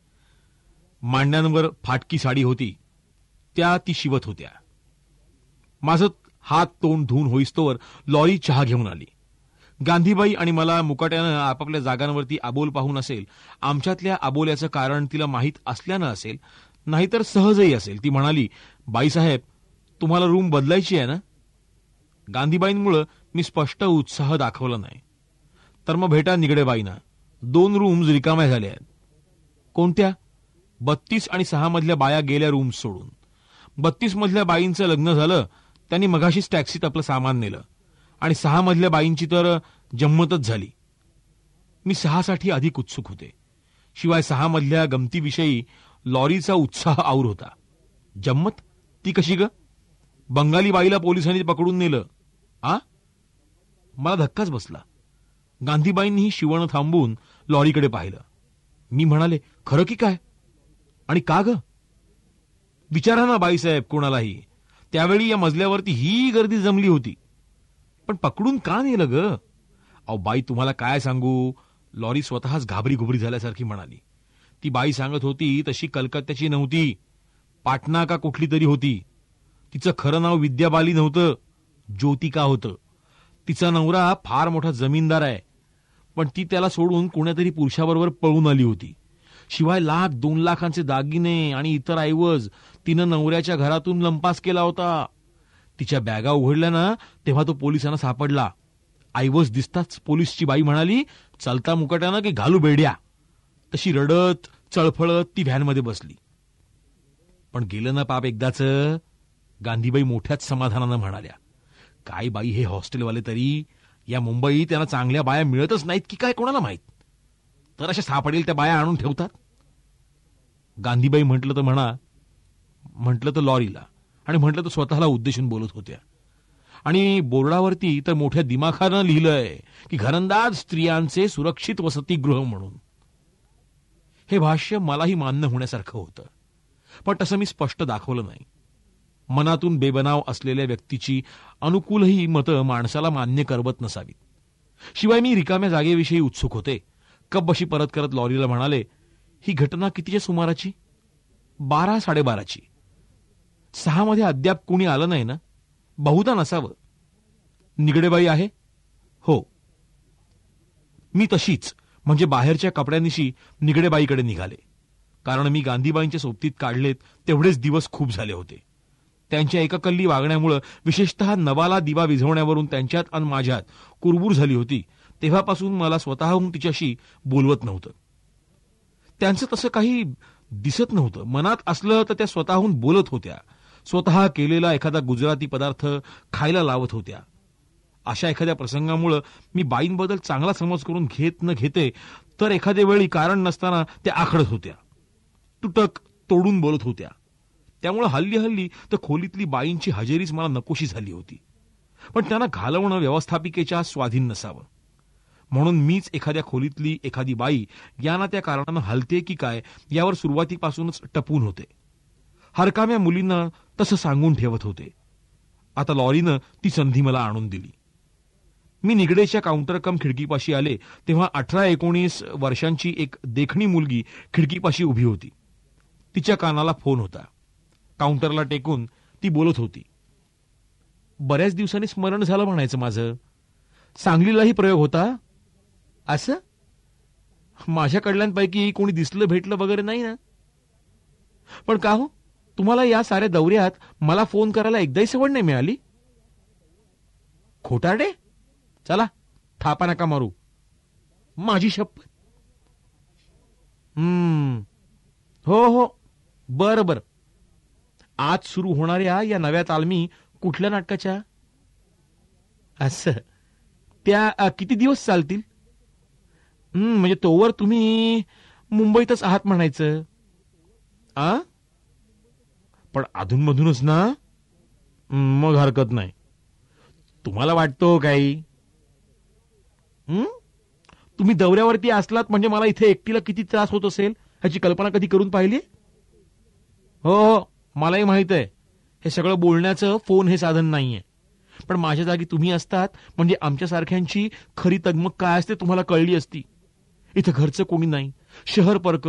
मांड्यांवर फाटकी साडी होती, त्या ती शिवत होत्या. माझं हात तोंड धुवून होईस्तोवर लॉरी चहा घेऊन आली. गांधीबाई आणि मला मुकाट्यानं आपापल्या जागांवरती आबोल पाहून असेल, आमच्यातल्या आबोल्याचं कारण तिला माहीत असल्यानं असेल, नाहीतर सहजही असेल, ती म्हणाली, बाईसाहेब, तुम्हाला रूम बदलायची आहे ना? गांधीबाईंमुळे मी स्पष्ट उत्साह दाखवला नाही. तर मग भेटा निगडेबाईंना. 2 रूम्स रिकाम्या झाल्या आहेत. कोणत्या? 32 आणि 6 मधल्या बाया गेल्या रूम्स सोडून. 32 मधल्या बाईंचं लग्न झालं, त्यांनी मघाशीच टॅक्सीत आपलं सामान नेलं. आणि 6 मधल्या बाईंची तर जम्मतच झाली. मी 6 साठी अधिक उत्सुक होते. शिवाय 6 मधल्या गमतीविषयी लॉरीचा उत्साह और होता. जम्मत? ती कशी ग? बंगाली बाईला पोलिसांनी पकडून नेलं. मला धक्काच बसला. गांधीबाईंनीही शिवण थांबवून लॉरीकडे पाहिलं. मी म्हणाले, खरं की काय? आणि का ग? विचारा ना बाईसाहेब कोणालाही. त्यावेळी या मजल्यावरती ही गर्दी जमली होती. पण पकडून का नेलं ग? अहो बाई, तुम्हाला काय सांगू. लॉरी स्वतःच घाबरी घुबरी झाल्यासारखी म्हणाली. ती बाई सांगत होती तशी कलकत्त्याची नव्हती, पाटणा का कुठली तरी होती. तिचं खरं नाव विद्याबाली नव्हतं, ज्योतिका होतं. तिचा नवरा फार मोठा जमीनदार आहे, पण ती त्याला सोडून कोण्यातरी पुरुषाबरोबर पळून आली होती. शिवाय 1,00,000-2 लाखांचे दागिने आणि इतर ऐवज तिनं नवऱ्याच्या घरातून लंपास केला होता. तिच्या बॅगा उघडल्या ना, तेव्हा तो पोलिसांना सापडला. ऐवज दिसताच पोलीसची बाई म्हणाली, चलता मुकट्यानं की घालू बेड्या. तशी रडत चळफळत ती व्हॅनमध्ये बसली. पण गेलं ना पाप एकदाच. गांधीबाई मोठ्याच समाधानानं म्हणाल्या, काय बाई हे हॉस्टेलवाले तरी. या मुंबईत त्यांना चांगल्या बाया मिळतच नाहीत की काय कोणाला माहित. तर अशा सापडेल त्या बाया आणून ठेवतात. गांधीबाई म्हटलं तर लॉरीला आणि म्हटलं तर स्वतःला उद्देशून बोलत होत्या. आणि बोर्डावरती तर मोठ्या दिमाखानं लिहिलंय की घरंदाज स्त्रियांचे सुरक्षित वसतिगृह म्हणून. हे भाष्य मलाही मान्य होण्यासारखं होतं, पण तसं मी स्पष्ट दाखवलं नाही. मनातून बेबनाव असलेल्या व्यक्तीची अनुकूलही मतं माणसाला मान्य करवत नसावीत. शिवाय मी रिकाम्या जागेविषयी उत्सुक होते. कब्बशी परत करत लॉरीला म्हणाले, ही घटना कितीच्या सुमाराची? 12-12:30. 6 मध्ये अद्याप कोणी आलं नाही ना? बहुधा नसावं. निगडेबाई आहे? हो. मी तशीच म्हणजे बाहेरच्या कपड्यांनिशी निगडेबाईकडे निघाले. कारण मी गांधीबाईंच्या सोबतीत काढलेत तेवढेच दिवस खूप झाले होते. त्यांच्या एककल्ली वागण्यामुळे, विशेषतः नवाला दिवा विझवण्यावरून त्यांच्यात आणि माझ्यात कुरबूर झाली होती. तेव्हापासून मला स्वतःहून तिच्याशी बोलवत नव्हतं. त्यांचं तसं काही दिसत नव्हतं. मनात असलं तर त्या स्वतःहून बोलत होत्या. स्वतः केलेला एखादा गुजराती पदार्थ खायला लावत होत्या. अशा एखाद्या प्रसंगामुळे मी बाईंबद्दल चांगला समज करून घेत न घेते तर एखाद्या वेळी कारण नसताना त्या आखडत होत्या, तुटक तोडून बोलत होत्या. त्यामुळे हल्ली तर खोलीतली बाईंची हजेरीच मला नकोशी झाली होती. पण त्यांना घालवणं व्यवस्थापिकेच्या स्वाधीन नसावं, म्हणून मीच एखाद्या खोलीतली एखादी बाई यांना त्या कारणानं हलते की काय यावर सुरुवातीपासूनच टपून होते. हरकाम्या मुलींना तसं सांगून ठेवत होते. आता लॉरीनं ती संधी मला आणून दिली. मी निगडेच्या काउंटर कम खिडकीपाशी आले तेव्हा 18-19 वर्षांची एक देखणी मुलगी खिडकीपाशी उभी होती. तिच्या कानाला फोन होता. काउंटरला टेकून ती बोलत होती. बऱ्याच दिवसांनी स्मरण झालं म्हणायचं माझं. सांगलीलाही प्रयोग होता असं? माझ्याकडल्यांपैकी कोणी दिसलं भेटलं वगैरे नाही ना? पण का हो, तुम्हाला या साऱ्या दौऱ्यात मला फोन करायला एकदाही सवड नाही मिळाली? खोटारडे, चला थापा नका मारू. माझी शपथ. हो, बरं. आज सुरू होणाऱ्या या नव्या तालमी कुठल्या नाटकाच्या? असं, त्या किती दिवस चालतील? म्हणजे तोवर तुम्ही मुंबईतच आहात म्हणायचं. पण अधूनमधूनच ना? मग हरकत नाही. तुम्हाला वाटतो काही? तुम्ही दौऱ्यावरती असलात म्हणजे मला इथे एकटीला किती त्रास होत असेल ह्याची कल्पना कधी करून पाहिली? हो, मलाही माहित आहे. हे सगळं बोलण्याचं फोन हे साधन नाहीये. पण माझ्या जागी तुम्ही असतात म्हणजे आमच्यासारख्यांची खरी तगमग काय असते तुम्हाला कळली असती. इथं घरचं कोणी नाही, शहर परक.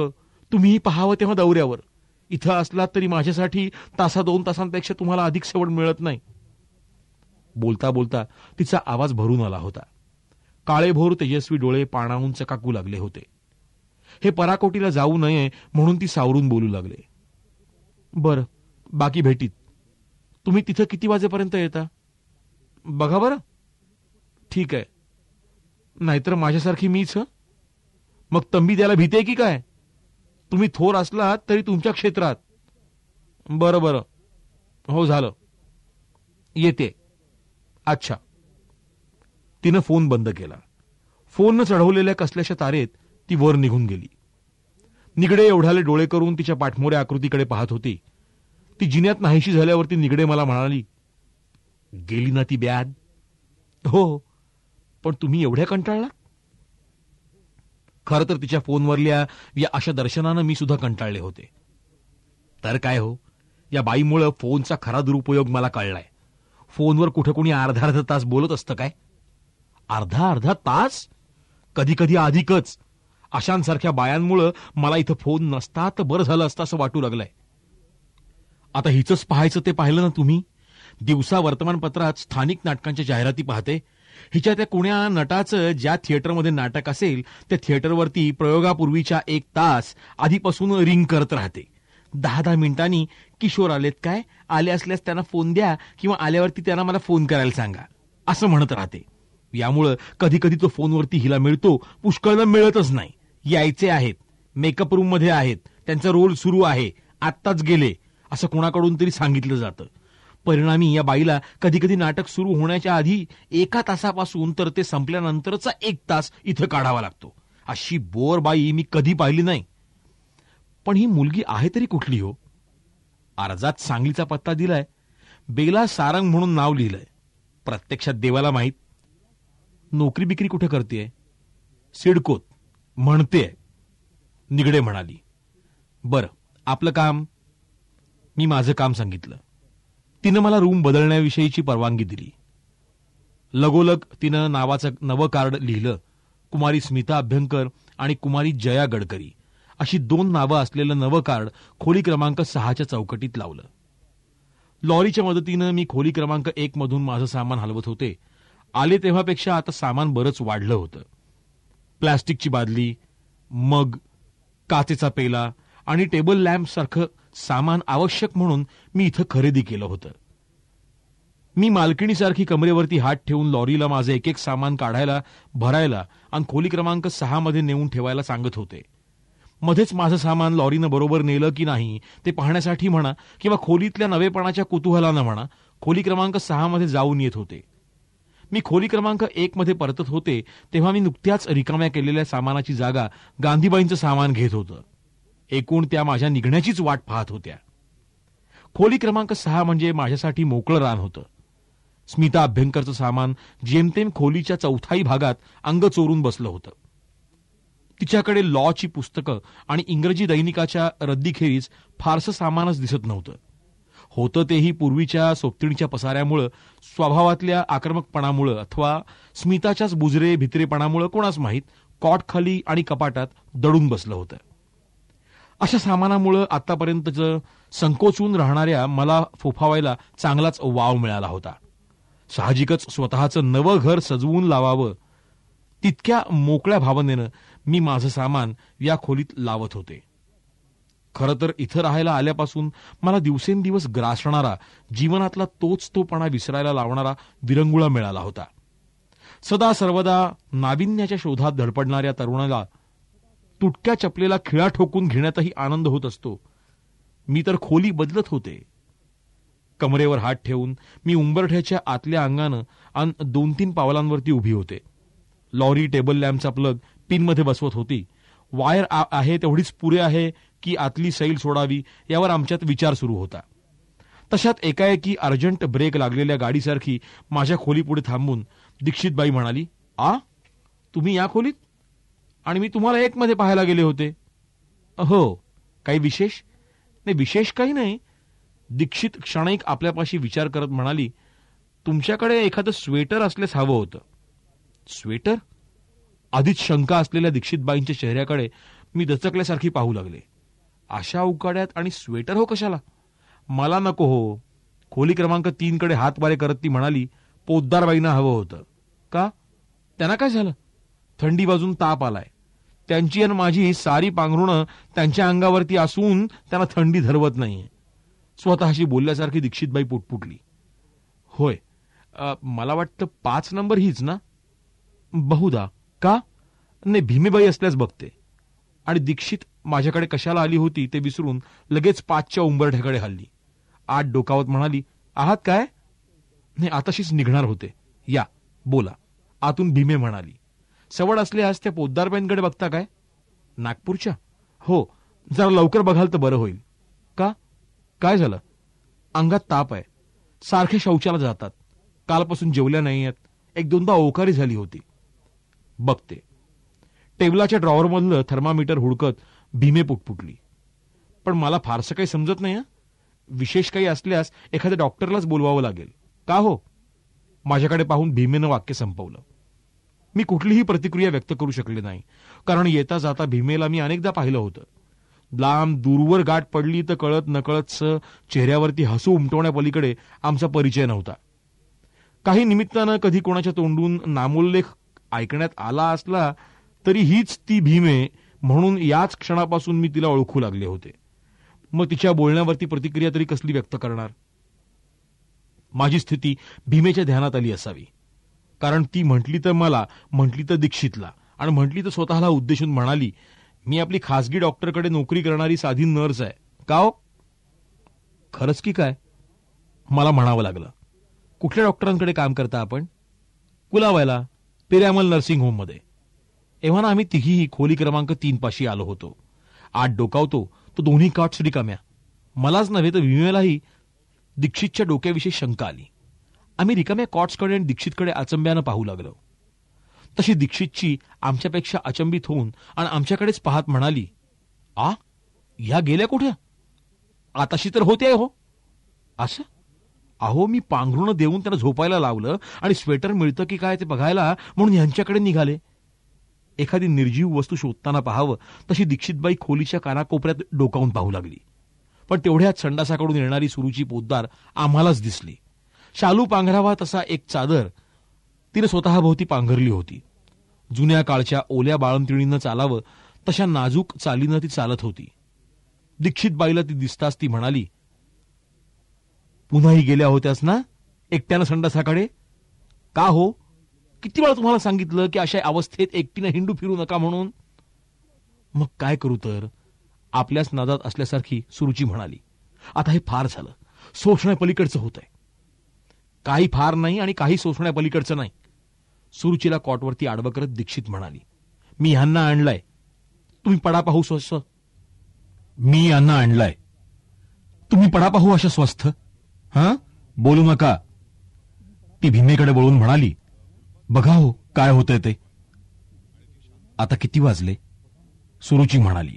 तुम्हीही पाहावं तेव्हा दौऱ्यावर. इथं असलात तरी माझ्यासाठी 1-2 तासांपेक्षा तुम्हाला अधिक सवड मिळत नाही. बोलता बोलता तिचा आवाज भरून आला होता. काळेभोर तेजस्वी डोळे पाणावून चकाकू लागले होते. हे पराकोटीला जाऊ नये म्हणून ती सावरून बोलू लागले. बरं, बाकी भेटीत. तुम्ही तिथं किती वाजेपर्यंत येता? बघा बरं. ठीक आहे, नाहीतर माझ्यासारखी मीच. मग तंबी द्यायला भीते की काय? तुम्ही थोर असलात तरी तुमच्या क्षेत्रात. बरं बरं, हो झालं, येते. अच्छा. तिनं फोन बंद केला. फोननं चढवलेल्या कसल्याशा तारेत ती वर निघून गेली. निगडे एवढ्याले डोळे करून तिच्या पाठमोऱ्या आकृतीकडे पाहत होती. ती जिन्यात नाहीशी झाल्यावरती निगडे मला म्हणाली, गेली ना ती ब्याद? हो, पण तुम्ही एवढ्या कंटाळला? खरं तर तिच्या फोनवरल्या या अशा दर्शनानं मी सुद्धा कंटाळले होते. तर काय हो, या बाईमुळं फोनचा खरा दुरुपयोग मला कळलाय. फोनवर कुठं कोणी अर्धा तास बोलत असतं काय? अर्धा तास? कधी कधी अधिकच. अशांसारख्या बायांमुळं मला इथं फोन नसता तर बरं झालं असतं असं वाटू लागलंय. आता हिचंच पाहायचं ते पाहिलं ना तुम्ही. दिवसा वर्तमानपत्रात स्थानिक नाटकांच्या जाहिराती पाहते. हिच्या त्या कुण्या नटाचं ज्या थिएटरमध्ये नाटक असेल त्या थिएटरवरती प्रयोगापूर्वीच्या 1 तास आधीपासून रिंग करत राहते. 10 मिनिटांनी किशोर आलेत काय, आले असल्यास त्यांना फोन द्या किंवा आल्यावरती त्यांना मला फोन करायला सांगा असं म्हणत राहते. यामुळं कधी कधी तो फोनवरती हिला मिळतो, पुष्कळदा मिळतच नाही. यायचे आहेत, मेकअप रूम मध्ये आहेत, त्यांचा रोल सुरू आहे, आत्ताच गेले असं कोणाकडून तरी सांगितलं जातं. परिणामी या बाईला कधी कधी नाटक सुरू होण्याच्या आधी 1 तासापासून तर ते संपल्यानंतरचा 1 तास इथं काढावा लागतो. अशी बोर बाई मी कधी पाहिली नाही. पण ही मुलगी आहे तरी कुठली हो? अर्जात सांगलीचा पत्ता दिलाय, बेला सारंग म्हणून नाव लिहिलंय. प्रत्यक्षात देवाला माहीत. नोकरी बिक्री कुठे करतेय? सिडकोत म्हणतेय, निगडे म्हणाली. बरं, आपलं काम? मी माझं काम सांगितलं. तिनं मला रूम बदलण्याविषयीची परवानगी दिली. लगोलग तिनं नावाचं नवं कार्ड लिहिलं. कुमारी स्मिता अभ्यंकर आणि कुमारी जया गडकरी अशी 2 नावं असलेलं नवं कार्ड खोली क्रमांक 6च्या चौकटीत लावलं. लॉरीच्या मदतीनं मी खोली क्रमांक 1 मधून माझं सामान हलवत होते. आले तेव्हापेक्षा आता सामान बरंच वाढलं होतं. प्लॅस्टिकची बादली, मग, काचेचा पेला आणि टेबल लॅम्प सारखं सामान आवश्यक म्हणून मी इथं खरेदी केलं होतं. मी मालकिणीसारखी कमरेवरती हात ठेवून लॉरीला माझं एक सामान काढायला, भरायला आणि खोली क्रमांक 6 मध्ये नेऊन ठेवायला सांगत होते. मध्येच माझं सामान लॉरीनं बरोबर नेलं की नाही ते पाहण्यासाठी म्हणा किंवा खोलीतल्या नवेपणाच्या कुतूहलानं म्हणा खोली क्रमांक 6 मध्ये जाऊन येत होते. मी खोली क्रमांक 1 मध्ये परतत होते तेव्हा मी नुकत्याच रिकाम्या केलेल्या सामानाची जागा गांधीबाईंचं सामान घेत होतं. एकूण त्या माझ्या निघण्याचीच वाट पाहत होत्या. खोली क्रमांक 6 म्हणजे माझ्यासाठी मोकळं रान होतं. स्मिता अभ्यंकरचं सामान जेमतेम खोलीच्या 4थाई भागात अंग चोरून बसलं होतं. तिच्याकडे लॉची पुस्तकं आणि इंग्रजी दैनिकाच्या रद्दीखेरीज फारसं सामानच दिसत नव्हतं. होतं तेही पूर्वीच्या सोबतिणीच्या पसाऱ्यामुळं, स्वभावातल्या आक्रमकपणामुळं अथवा स्मिताच्याच बुजरे भित्रेपणामुळं कोणाच माहीत कॉट खाली आणि कपाटात दडून बसलं होतं. अशा सामानामुळं आतापर्यंतचं संकोचून राहणाऱ्या मला फोफावायला चांगलाच वाव मिळाला होता. साहजिकच स्वतःचं नवं घर सजवून लावावं तितक्या मोकळ्या भावनेनं मी माझं सामान या खोलीत लावत होते. खरं तर इथं राहायला आल्यापासून मला दिवसेंदिवस ग्रासणारा, जीवनातला तोचतोपणा विसरायला लावणारा विरंगुळा मिळाला होता. सदा सर्वदा नाविन्याच्या शोधात धडपडणाऱ्या तरुणाला तुटक्या चपलेला खिळा ठोकून घेण्यातही आनंद होत असतो. मी तर खोली बदलत होते. कमरेवर हात ठेवून मी उंबरठ्याच्या आतल्या अंगानं आणि 2-3 पावलांवरती उभी होते. लॉरी टेबल लॅम्पचा प्लग पिनमध्ये बसवत होती. वायर आहे तेवढीच पुरे आहे की आतली सैल सोडावी यावर आमच्यात विचार सुरू होता. तशात एकाएकी अर्जंट ब्रेक लागलेल्या गाडीसारखी माझ्या खोलीपुढे थांबून दीक्षितबाई म्हणाली, तुम्ही या खोलीत? आणि मी तुम्हाला 1 मध्ये पाहायला गेले होते. हो, काही विशेष? नाही, विशेष काही नाही. दीक्षित क्षणिक आपल्यापाशी विचार करत म्हणाली, तुमच्याकडे एखादं स्वेटर असल्यास हवं होतं. स्वेटर? आधीच शंका असलेल्या दीक्षितबाईंच्या चेहऱ्याकडे मी दचकल्यासारखी पाहू लागले. अशा उकाड्यात आणि स्वेटर हो कशाला? मला नको हो. खोली क्रमांक 3 कडे हात वारे करत ती म्हणाली, पोद्दारबाईंना हवं होतं. का? त्यांना काय झालं? थंडी वाजून ताप आलाय. त्यांची आणि माझी सारी पांघरुणं त्यांच्या अंगावरती असून त्यांना थंडी धरवत नाहीये. स्वतःशी बोलल्यासारखी दीक्षितबाई पुटपुटली. होय, मला वाटतं 5 नंबर हीच ना. बहुधा. का? नाही, भीमेबाई असल्यास बघते. आणि दीक्षित माझ्याकडे कशाला आली होती ते विसरून लगेच 5च्या उंबरठ्याकडे हल्ली. आत डोकावत म्हणाली, आहात काय? नाही, आताशीच निघणार होते. या, बोला. आतून भीमे म्हणाली. सवड असल्यास त्या पोद्दारबाईंकडे बघता काय? नागपूरच्या? हो, जरा लवकर बघाल तर बरं होईल. का? काय झालं? अंगात ताप आहे. सारखे शौचाला जातात. कालपासून जेवल्या नाही आहेत. 1-2दा ओकारी झाली होती. बघते. टेबलाच्या ड्रॉवरमधलं थर्मामीटर हुडकत भीमे पुटपुटली. पण मला फारसं काही समजत नाही. विशेष काही असल्यास एखाद्या डॉक्टरलाच बोलवावं लागेल. का हो? माझ्याकडे पाहून भीमेनं वाक्य संपवलं. मी कुठलीही प्रतिक्रिया व्यक्त करू शकले नाही, कारण येता जाता भीमेला मी अनेकदा पाहिलं होतं. लांब दूरवर गाठ पडली तर कळत नकळतच चेहऱ्यावरती हसू उमटवण्यापलीकडे आमचा परिचय नव्हता. काही निमित्तानं कधी कोणाच्या तोंडून नामोल्लेख ऐकण्यात आला असला तरी हीच ती भीमे म्हणून याच क्षणापासून मी तिला ओळखू लागले होते. मग तिच्या बोलण्यावरती प्रतिक्रिया तरी कसली व्यक्त करणार? माझी स्थिती भीमेच्या ध्यानात आली असावी, कारण ती म्हटली तर मला, म्हटली तर दीक्षितला, आणि म्हटली तर स्वतःला उद्देशून म्हणाली, मी आपली खासगी डॉक्टरकडे नोकरी करणारी साधी नर्स आहे. का हो? खरंच की काय? मला म्हणावं लागलं. कुठल्या डॉक्टरांकडे काम करता आपण? कुलावायला, पिरामल नर्सिंग होममध्ये. एव्हा आम्ही तिघीही खोली क्रमांक 3 पाशी आलो होतो. आत डोकावतो तो दोन्ही कॉट्स रिकाम्या. मलाच नव्हे तर भीमेलाही दीक्षितच्या डोक्याविषयी शंका आली. आम्ही रिकाम्या कॉट्सकडे आणि दीक्षितकडे अचंब्यानं पाहू लागलो. तशी दीक्षितची आमच्यापेक्षा अचंबित होऊन आणि आमच्याकडेच पाहत म्हणाली, आ, ह्या गेल्या कुठे? आताशी तर होते हो. असं? अहो, मी पांघरुणं देऊन त्यांना झोपायला लावलं आणि स्वेटर मिळतं की काय ते बघायला म्हणून ह्यांच्याकडे निघाले. एखादी निर्जीव वस्तू शोधताना पाहावं तशी दीक्षितबाई खोलीच्या कानाकोपऱ्यात डोकावून पाहू लागली. पण तेवढ्यात संडासाकडून येणारी सुरुची पोद्दार आम्हालाच दिसली. शालू पांघरावा तसा एक चादर तिने स्वतःभोवती पांघरली होती. जुन्या काळच्या ओल्या बाळंतिणीनं चालावं तशा नाजूक चालीनं ती चालत होती. दीक्षितबाईला ती दिसताच ती म्हणाली, पुन्हाही गेल्या होत्यास ना एकट्यानं संडासाकडे? का हो? किती वेळा तुम्हाला सांगितलं की अशा अवस्थेत एकटीनं हिंडू फिरू नका म्हणून? मग काय करू तर? आपल्याच नादात असल्यासारखी सुरुची म्हणाली, आता हे फार झालं. सोसण्यापलीकडचं होतंय. काही फार नाही आणि काही सोसण्यापलीकडचं नाही. सुरुचीला कॉटवरती आडवं करत दीक्षित म्हणाली, मी ह्यांना आणलाय. तुम्ही पडा पाहू स्वस्थ. मी यांना आणलाय. तुम्ही पडा पाहू अशा स्वस्थ? हा, बोलू नका. ती भीमेकडे वळून म्हणाली, बघा हो काय होतंय ते. आता किती वाजले? सुरुची म्हणाली.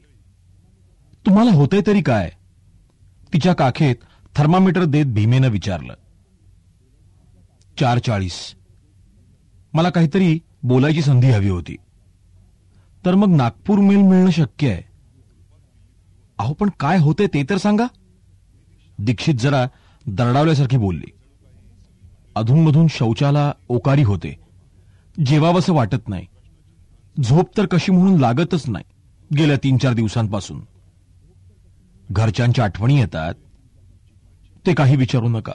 तुम्हाला होतंय तरी काय? तिच्या काखेत थर्मामीटर देत भीमेनं विचारलं. 4:40. मला काहीतरी बोलायची संधी हवी होती. तर मग नागपूर मेल मिळणं शक्य आहे. अहो, पण काय होतंय ते तर सांगा. दीक्षित जरा दरडावल्यासारखी बोलली. अधूनमधून शौचाला ओकारी होते. जेवावंसं वाटत नाही. झोप तर कशी म्हणून लागतच नाही गेल्या 3-4 दिवसांपासून. घरच्यांच्या आठवणी येतात. ते काही विचारू नका.